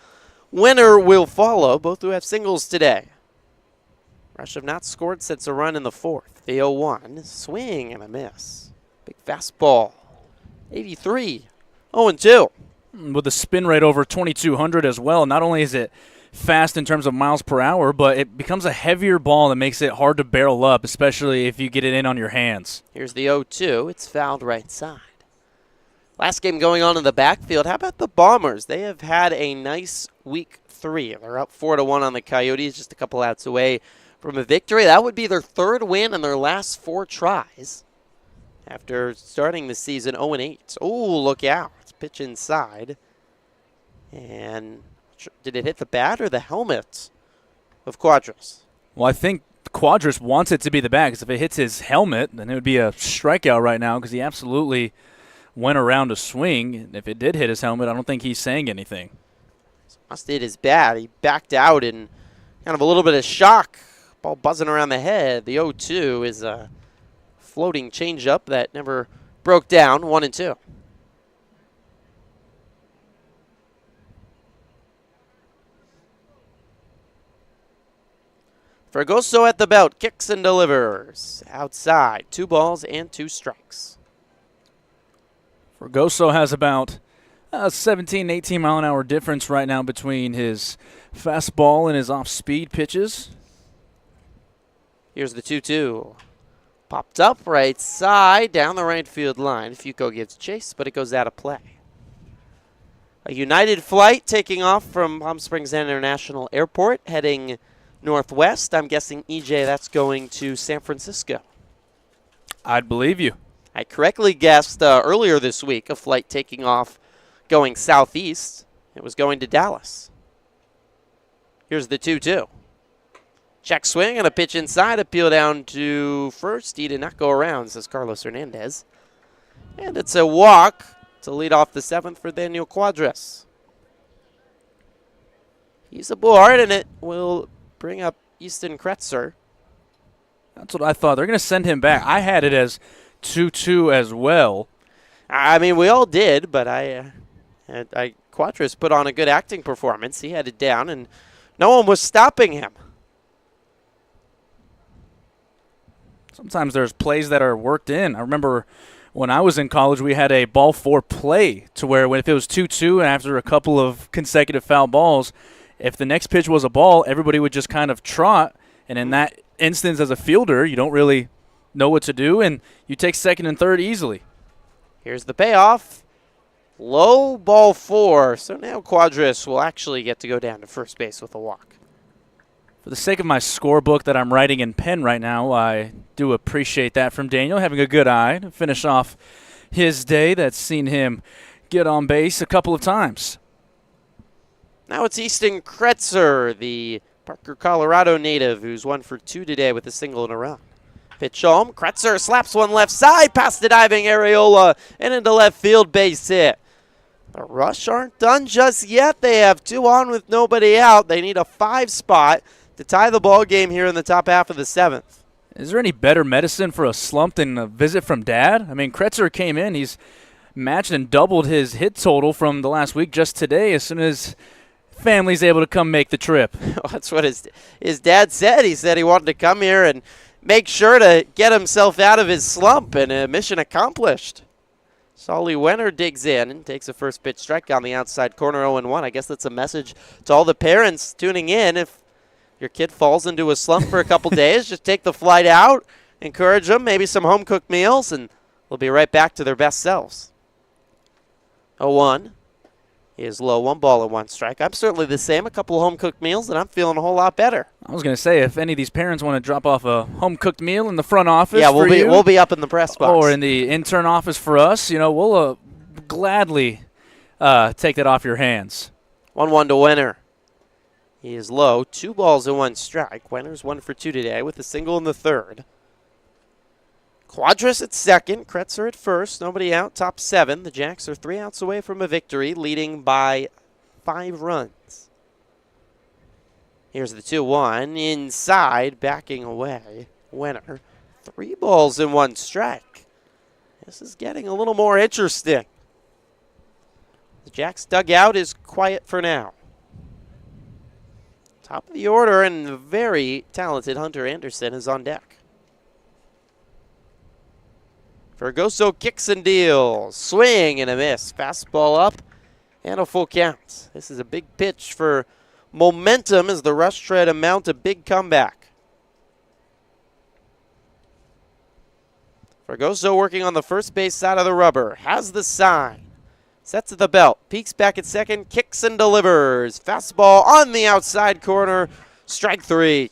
Winner will follow, both who have singles today. Rush have not scored since a run in the 4th. The 0-1, swing and a miss. Big fastball, 83, 0-2. With a spin rate over 2,200 as well. Not only is it fast in terms of miles per hour, but it becomes a heavier ball that makes it hard to barrel up, especially if you get it in on your hands. Here's the 0-2. It's fouled right side. Last game going on in the backfield. How about the Bombers? They have had a nice week 3. They're up 4-1 on the Coyotes, just a couple outs away from a victory. That would be their 3rd win in their last 4 tries after starting the season 0-8. Oh, look out. It's pitch inside. And did it hit the bat or the helmet of Quadras? Well, I think Quadras wants it to be the bat, because if it hits his helmet, then it would be a strikeout right now, because he absolutely went around a swing. And if it did hit his helmet, I don't think he's saying anything. Must hit his bat. He backed out in kind of a little bit of shock. Ball buzzing around the head. The 0-2 is a floating changeup that never broke down. 1-2. Fregoso at the belt, kicks and delivers. Outside, 2 balls and 2 strikes. Fregoso has about a 17, 18 mile an hour difference right now between his fastball and his off-speed pitches. Here's the 2-2. Popped up right side, down the right field line. Fuco gives chase, but it goes out of play. A United flight taking off from Palm Springs International Airport, heading northwest. I'm guessing, EJ, that's going to San Francisco. I'd believe you. I correctly guessed earlier this week a flight taking off going southeast. It was going to Dallas. Here's the 2-2. Check swing and a pitch inside. Appeal down to first. He did not go around, says Carlos Hernandez. And it's a walk to lead off the 7th for Daniel Quadras. He's aboard, and it will bring up Easton Kretzer. That's what I thought. They're going to send him back. I had it as 2-2 as well. I mean, we all did, but Quadras put on a good acting performance. He had it down, and no one was stopping him. Sometimes there's plays that are worked in. I remember when I was in college, we had a ball 4 play to where if it was 2-2 and after a couple of consecutive foul balls, if the next pitch was a ball, everybody would just kind of trot. And in that instance, as a fielder, you don't really know what to do, and you take 2nd and 3rd easily. Here's the payoff. Low ball 4. So now Quadras will actually get to go down to first base with a walk. For the sake of my scorebook that I'm writing in pen right now, I do appreciate that from Daniel, having a good eye to finish off his day that's seen him get on base a couple of times. Now it's Easton Kretzer, the Parker, Colorado native, who's 1 for 2 today with a single in a row. Pitch home. Kretzer slaps one left side past the diving Areola and into left field, base hit. The Rush aren't done just yet. They have 2 on with nobody out. They need a 5 spot to tie the ball game here in the top half of the 7th. Is there any better medicine for a slump than a visit from Dad? I mean, Kretzer came in. He's matched and doubled his hit total from the last week just today as soon as family's able to come make the trip. That's what his dad said. He said he wanted to come here and make sure to get himself out of his slump, and mission accomplished. Solly Wenner digs in and takes a first pitch strike on the outside corner, 0-1. I guess that's a message to all the parents tuning in. If your kid falls into a slump for a couple days, just take the flight out, encourage them, maybe some home-cooked meals, and they'll be right back to their best selves. 0-1 is low, 1 ball and 1 strike. I'm certainly the same, a couple of home-cooked meals, and I'm feeling a whole lot better. I was going to say, if any of these parents want to drop off a home-cooked meal in the front office we'll be up in the press box. Or in the intern office for us, we'll gladly take that off your hands. 1-1 to Wenner. He is low, 2 balls and 1 strike. Wenner's 1 for 2 today with a single in the 3rd. Quadras at second, Kretzer at first, nobody out, top 7. The Jacks are 3 outs away from a victory, leading by 5 runs. Here's the 2-1, inside, backing away. Wenner, 3 balls and 1 strike. This is getting a little more interesting. The Jacks dugout is quiet for now. Top of the order, and the very talented Hunter Anderson is on deck. Fergoso kicks and deals. Swing and a miss. Fastball up and a full count. This is a big pitch for momentum as the Rush try to mount a big comeback. Fergoso working on the first base side of the rubber. Has the sign. Sets at the belt. Peeks back at second. Kicks and delivers. Fastball on the outside corner. Strike 3.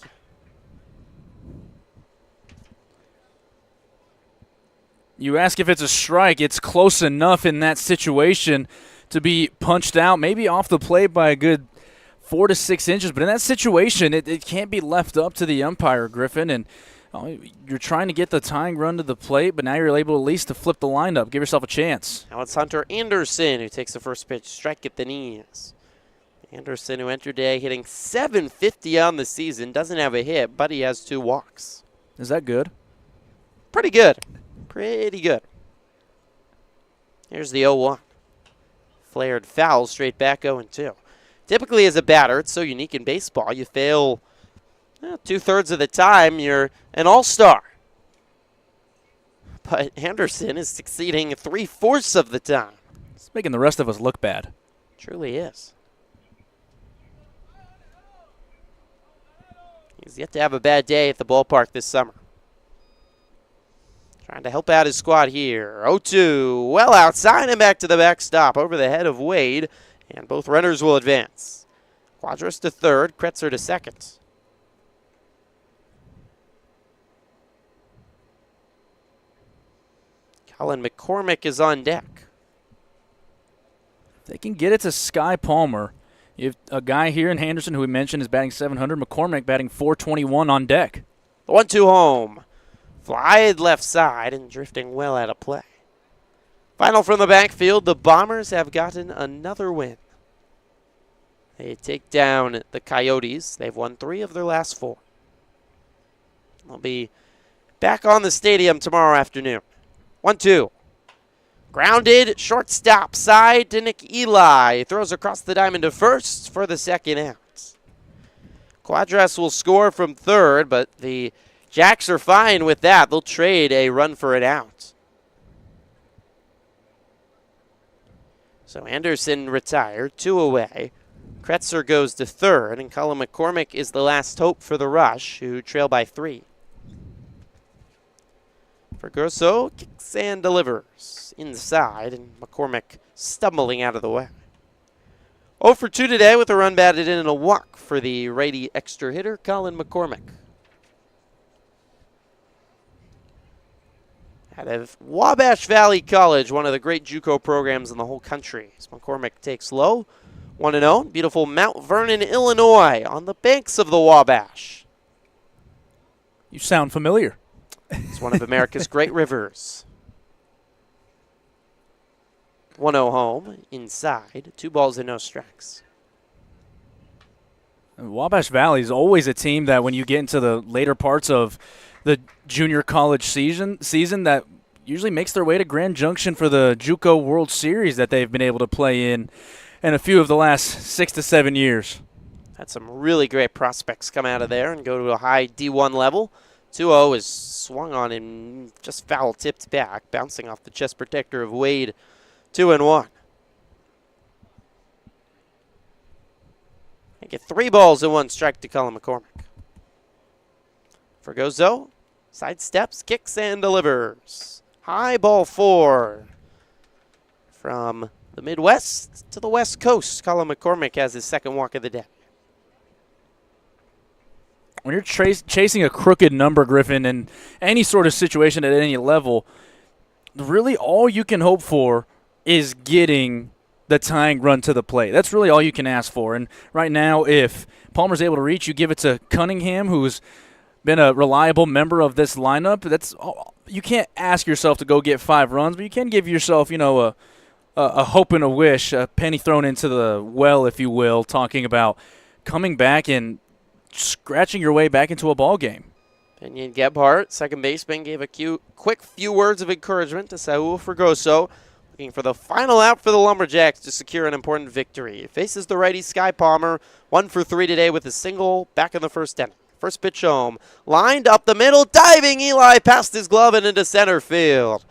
You ask if it's a strike. It's close enough in that situation to be punched out, maybe off the plate by a good 4 to 6 inches. But in that situation, it can't be left up to the umpire, Griffin. And you're trying to get the tying run to the plate, but now you're able at least to flip the lineup. Give yourself a chance. Now it's Hunter Anderson who takes the first pitch. Strike at the knees. Anderson, who entered today hitting .750 on the season, doesn't have a hit, but he has 2 walks. Is that good? Pretty good. Pretty good. Here's the 0-1. Flared foul, straight back 0-2. Typically as a batter, it's so unique in baseball, you fail 2/3 of the time, you're an all-star. But Anderson is succeeding 3/4 of the time. It's making the rest of us look bad. Truly is. He's yet to have a bad day at the ballpark this summer. Trying to help out his squad here. 0-2, well outside and back to the backstop over the head of Wade, and both runners will advance. Quadras to third, Kretzer to second. Colin McCormick is on deck. They can get it to Sky Palmer. You have a guy here in Henderson who we mentioned is batting .700. McCormick batting .421 on deck. The 1-2 home. Fly left side and drifting well out of play. Final from the backfield, the Bombers have gotten another win. They take down the Coyotes. They've won 3 of their last 4. They'll be back on the stadium tomorrow afternoon. 1-2. Grounded, shortstop side to Nick Eli. Throws across the diamond to first for the second out. Quadras will score from third, but the Jacks are fine with that. They'll trade a run for an out. So Anderson retired, 2 away. Kretzer goes to third, and Colin McCormick is the last hope for the Rush, who trail by 3. Fergoso kicks and delivers inside, and McCormick stumbling out of the way. 0 for 2 today with a run batted in and a walk for the righty extra hitter, Colin McCormick. Out of Wabash Valley College, one of the great JUCO programs in the whole country. As McCormick takes low, 1-0. Beautiful Mount Vernon, Illinois, on the banks of the Wabash. You sound familiar. It's one of America's great rivers. 1-0 home, inside, 2 balls and no strikes. Wabash Valley is always a team that when you get into the later parts of the junior college season that usually makes their way to Grand Junction for the JUCO World Series that they've been able to play in a few of the last 6 to 7 years. Had some really great prospects come out of there and go to a high D1 level. 2-0 is swung on and just foul tipped back, bouncing off the chest protector of Wade. 2-1. They get 3 balls and 1 strike to Colin McCormick. Fregoso sidesteps, kicks, and delivers. High ball 4. From the Midwest to the West Coast, Colin McCormick has his second walk of the day. When you're chasing a crooked number, Griffin, in any sort of situation at any level, really all you can hope for is getting the tying run to the plate. That's really all you can ask for. And right now, if Palmer's able to reach, you give it to Cunningham, who's been a reliable member of this lineup. That's all. You can't ask yourself to go get 5 runs, but you can give yourself, a hope and a wish, a penny thrown into the well, if you will, talking about coming back and scratching your way back into a ball game. Pinion Gebhardt, second baseman, gave a quick few words of encouragement to Saul Fregoso, looking for the final out for the Lumberjacks to secure an important victory. It faces the righty Sky Palmer, 1 for 3 today with a single back in the first inning. First pitch home, lined up the middle, diving Eli past his glove and into center field.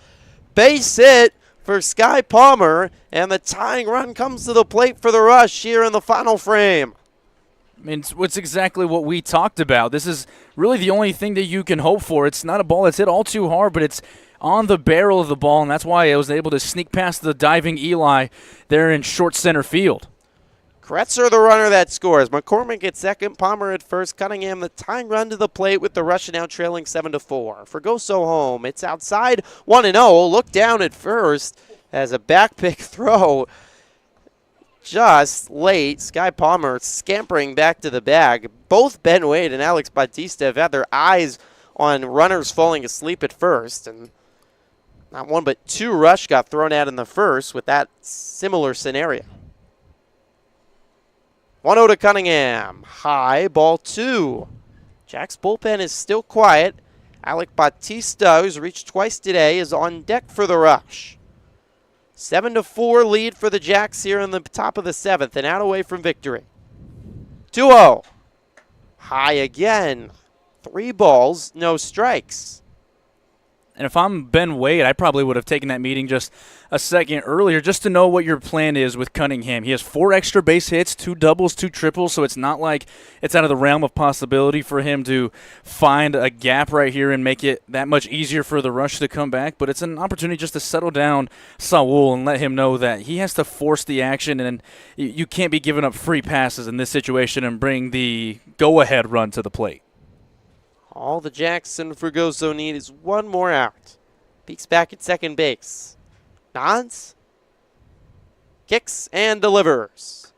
Base hit for Sky Palmer, and the tying run comes to the plate for the Rush here in the final frame. I mean, it's exactly what we talked about. This is really the only thing that you can hope for. It's not a ball that's hit all too hard, but it's on the barrel of the ball, and that's why I was able to sneak past the diving Eli there in short center field. Kretzer, the runner that scores. McCormick at second, Palmer at first. Cunningham, the tying run to the plate with the Rush now trailing 7-4. Fregoso home. It's outside, 1-0. Look down at first as a back pick throw. Just late, Sky Palmer scampering back to the bag. Both Ben Wade and Alex Bautista have had their eyes on runners falling asleep at first. And not one but 2 Rush got thrown out in the first with that similar scenario. 1-0 to Cunningham. High, ball 2. Jack's bullpen is still quiet. Alec Bautista, who's reached twice today, is on deck for the Rush. 7-4 lead for the Jacks here in the top of the 7th and out away from victory. 2-0. High again. 3 balls, no strikes. And if I'm Ben Wade, I probably would have taken that meeting just a second earlier just to know what your plan is with Cunningham. He has 4 extra base hits, 2 doubles, 2 triples, so it's not like it's out of the realm of possibility for him to find a gap right here and make it that much easier for the Rush to come back. But it's an opportunity just to settle down Saul and let him know that he has to force the action, and you can't be giving up free passes in this situation and bring the go-ahead run to the plate. All the Jackson Fregoso need is 1 more out. Peeks back at second base. Nods. Kicks and delivers.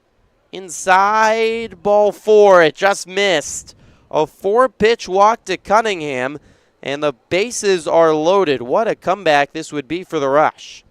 Inside, ball 4. It just missed. A 4-pitch walk to Cunningham, and the bases are loaded. What a comeback this would be for the Rush.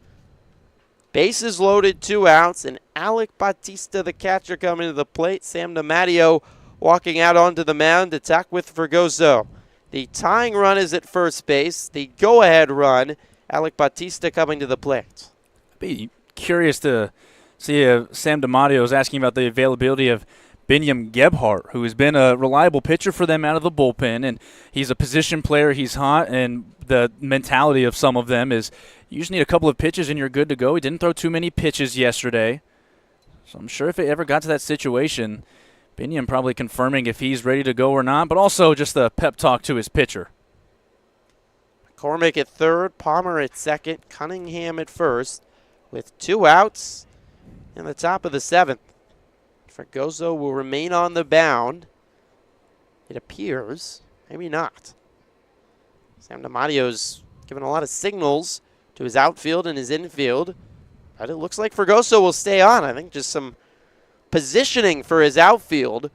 Bases loaded, 2 outs, and Alec Bautista, the catcher, coming to the plate. Sam DiMatteo walking out onto the mound to tack with Fregoso. The tying run is at first base. The go-ahead run, Alec Bautista coming to the plate. I'd be curious to see if Sam DiMatteo is asking about the availability of Binyam Gebhardt, who has been a reliable pitcher for them out of the bullpen, and he's a position player. He's hot, and the mentality of some of them is you just need a couple of pitches and you're good to go. He didn't throw too many pitches yesterday, so I'm sure if it ever got to that situation, Binyam probably confirming if he's ready to go or not, but also just a pep talk to his pitcher. McCormick at third, Palmer at second, Cunningham at first with 2 outs in the top of the 7th. Fregoso will remain on the mound. It appears. Maybe not. Sam DiMattio's given a lot of signals to his outfield and his infield. But it looks like Fregoso will stay on. I think just some positioning for his outfield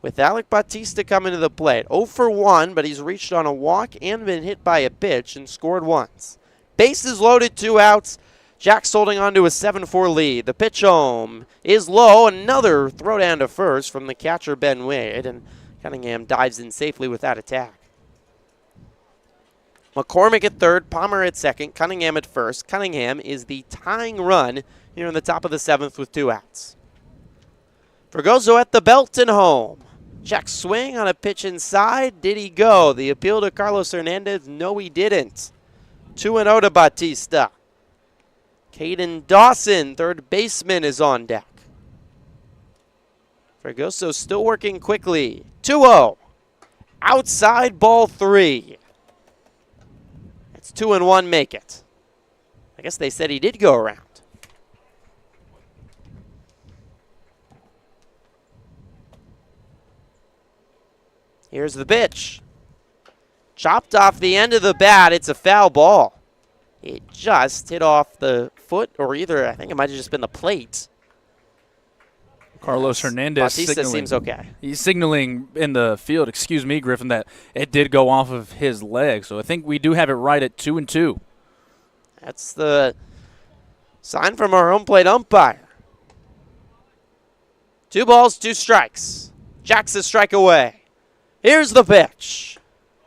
with Alec Bautista coming to the plate. 0 for 1, but he's reached on a walk and been hit by a pitch and scored once. Bases loaded, 2 outs. Jacks holding on to a 7-4 lead. The pitch home is low. Another throw down to first from the catcher, Ben Wade, and Cunningham dives in safely with that attack. McCormick at third, Palmer at second, Cunningham at first. Cunningham is the tying run here in the top of the 7th with 2 outs. Fregoso at the belt and home. Check swing on a pitch inside. Did he go? The appeal to Carlos Hernandez? No, he didn't. 2-0 to Bautista. Caden Dawson, third baseman, is on deck. Fregoso still working quickly. 2-0. Outside ball 3. It's 2-1, make it. I guess they said he did go around. Here's the pitch. Chopped off the end of the bat. It's a foul ball. It just hit off the foot, or either, I think it might have just been the plate. Carlos Hernandez Bautista signaling. seems okay. He's signaling in the field, excuse me, Griffin, that it did go off of his leg. So I think we do have it right at 2-2. That's the sign from our home plate umpire. 2 balls, 2 strikes. Jacks a strike away. Here's the pitch.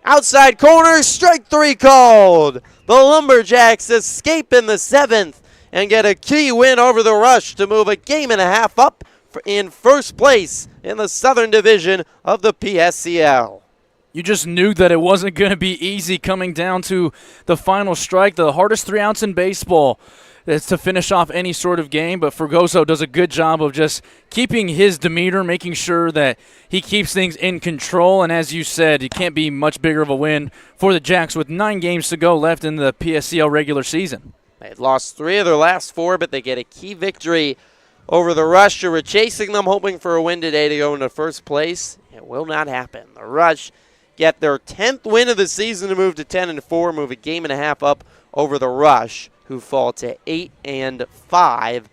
Outside corner, strike 3 called. The Lumberjacks escape in the 7th and get a key win over the Rush to move a game and a half up in first place in the Southern Division of the PSCL. You just knew that it wasn't going to be easy coming down to the final strike, the hardest 3 outs in baseball. It's to finish off any sort of game, but Fregoso does a good job of just keeping his demeanor, making sure that he keeps things in control. And as you said, it can't be much bigger of a win for the Jacks with 9 games to go left in the PSCL regular season. They had lost 3 of their last 4, but they get a key victory over the Rush, who were chasing them, hoping for a win today to go into first place. It will not happen. The Rush get their 10th win of the season to move to 10-4, move a game and a half up over the Rush, who fall to 8-5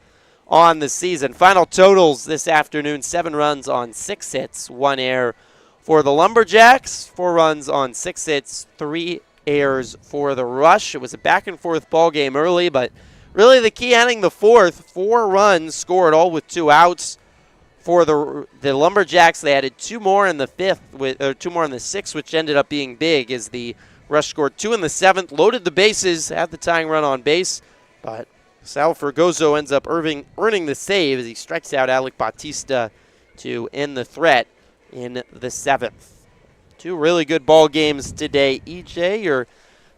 on the season. Final totals this afternoon: 7 runs on 6 hits, 1 error for the Lumberjacks, 4 runs on 6 hits, 3 errors for the Rush. It was a back-and-forth ball game early, but really the key inning, the 4th, 4 runs scored, all with 2 outs for the Lumberjacks. They added 2 more in the 5th, 2 more in the 6th, which ended up being big as the Rush scored 2 in the 7th, loaded the bases, had the tying run on base, but Sal Fregoso ends up earning the save as he strikes out Alec Bautista to end the threat in the 7th. 2 really good ball games today. EJ, your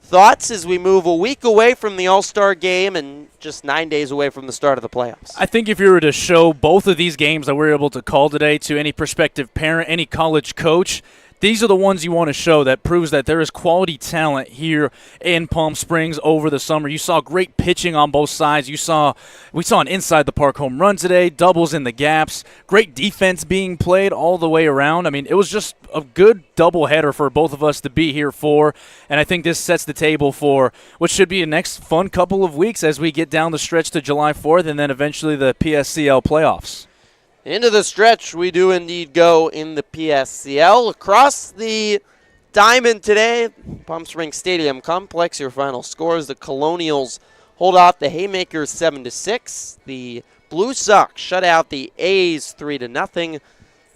thoughts as we move a week away from the All-Star game and just 9 days away from the start of the playoffs? I think if you were to show both of these games that we're able to call today to any prospective parent, any college coach, these are the ones you want to show that proves that there is quality talent here in Palm Springs over the summer. You saw great pitching on both sides. We saw an inside the park home run today, doubles in the gaps, great defense being played all the way around. I mean, it was just a good doubleheader for both of us to be here for, and I think this sets the table for what should be a next fun couple of weeks as we get down the stretch to July 4th and then eventually the PSCL playoffs. Into the stretch we do indeed go in the PSCL. Across the diamond today, Palm Springs Stadium Complex, your final scores: the Colonials hold off the Haymakers 7-6. The Blue Sox shut out the A's 3-0.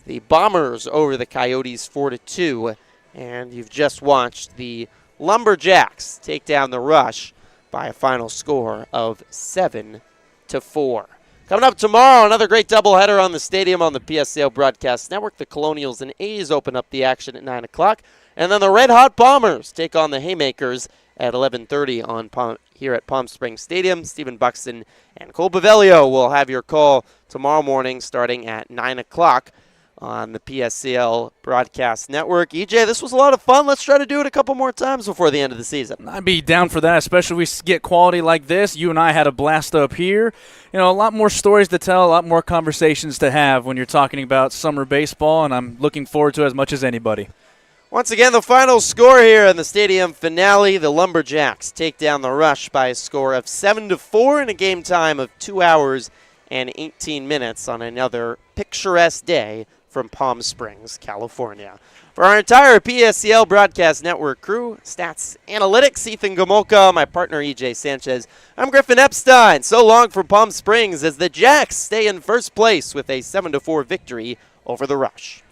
The Bombers over the Coyotes 4-2. And you've just watched the Lumberjacks take down the Rush by a final score of 7-4. Coming up tomorrow, another great doubleheader on the stadium on the PSCL Broadcast Network. The Colonials and A's open up the action at 9 o'clock. And then the Red Hot Bombers take on the Haymakers at 11:30 here at Palm Springs Stadium. Stephen Buxton and Cole Pavelio will have your call tomorrow morning starting at 9 o'clock on the PSCL Broadcast Network. EJ, this was a lot of fun. Let's try to do it a couple more times before the end of the season. I'd be down for that, especially if we get quality like this. You and I had a blast up here. You know, a lot more stories to tell, a lot more conversations to have when you're talking about summer baseball, and I'm looking forward to it as much as anybody. Once again, the final score here in the stadium finale, the Lumberjacks take down the Rush by a score of 7-4 in a game time of 2 hours and 18 minutes on another picturesque day from Palm Springs, California. For our entire PSCL Broadcast Network crew, Stats Analytics, Ethan Gomolka, my partner EJ Sanchez, I'm Griffin Epstein. So long from Palm Springs as the Jacks stay in first place with a 7-4 victory over the Rush.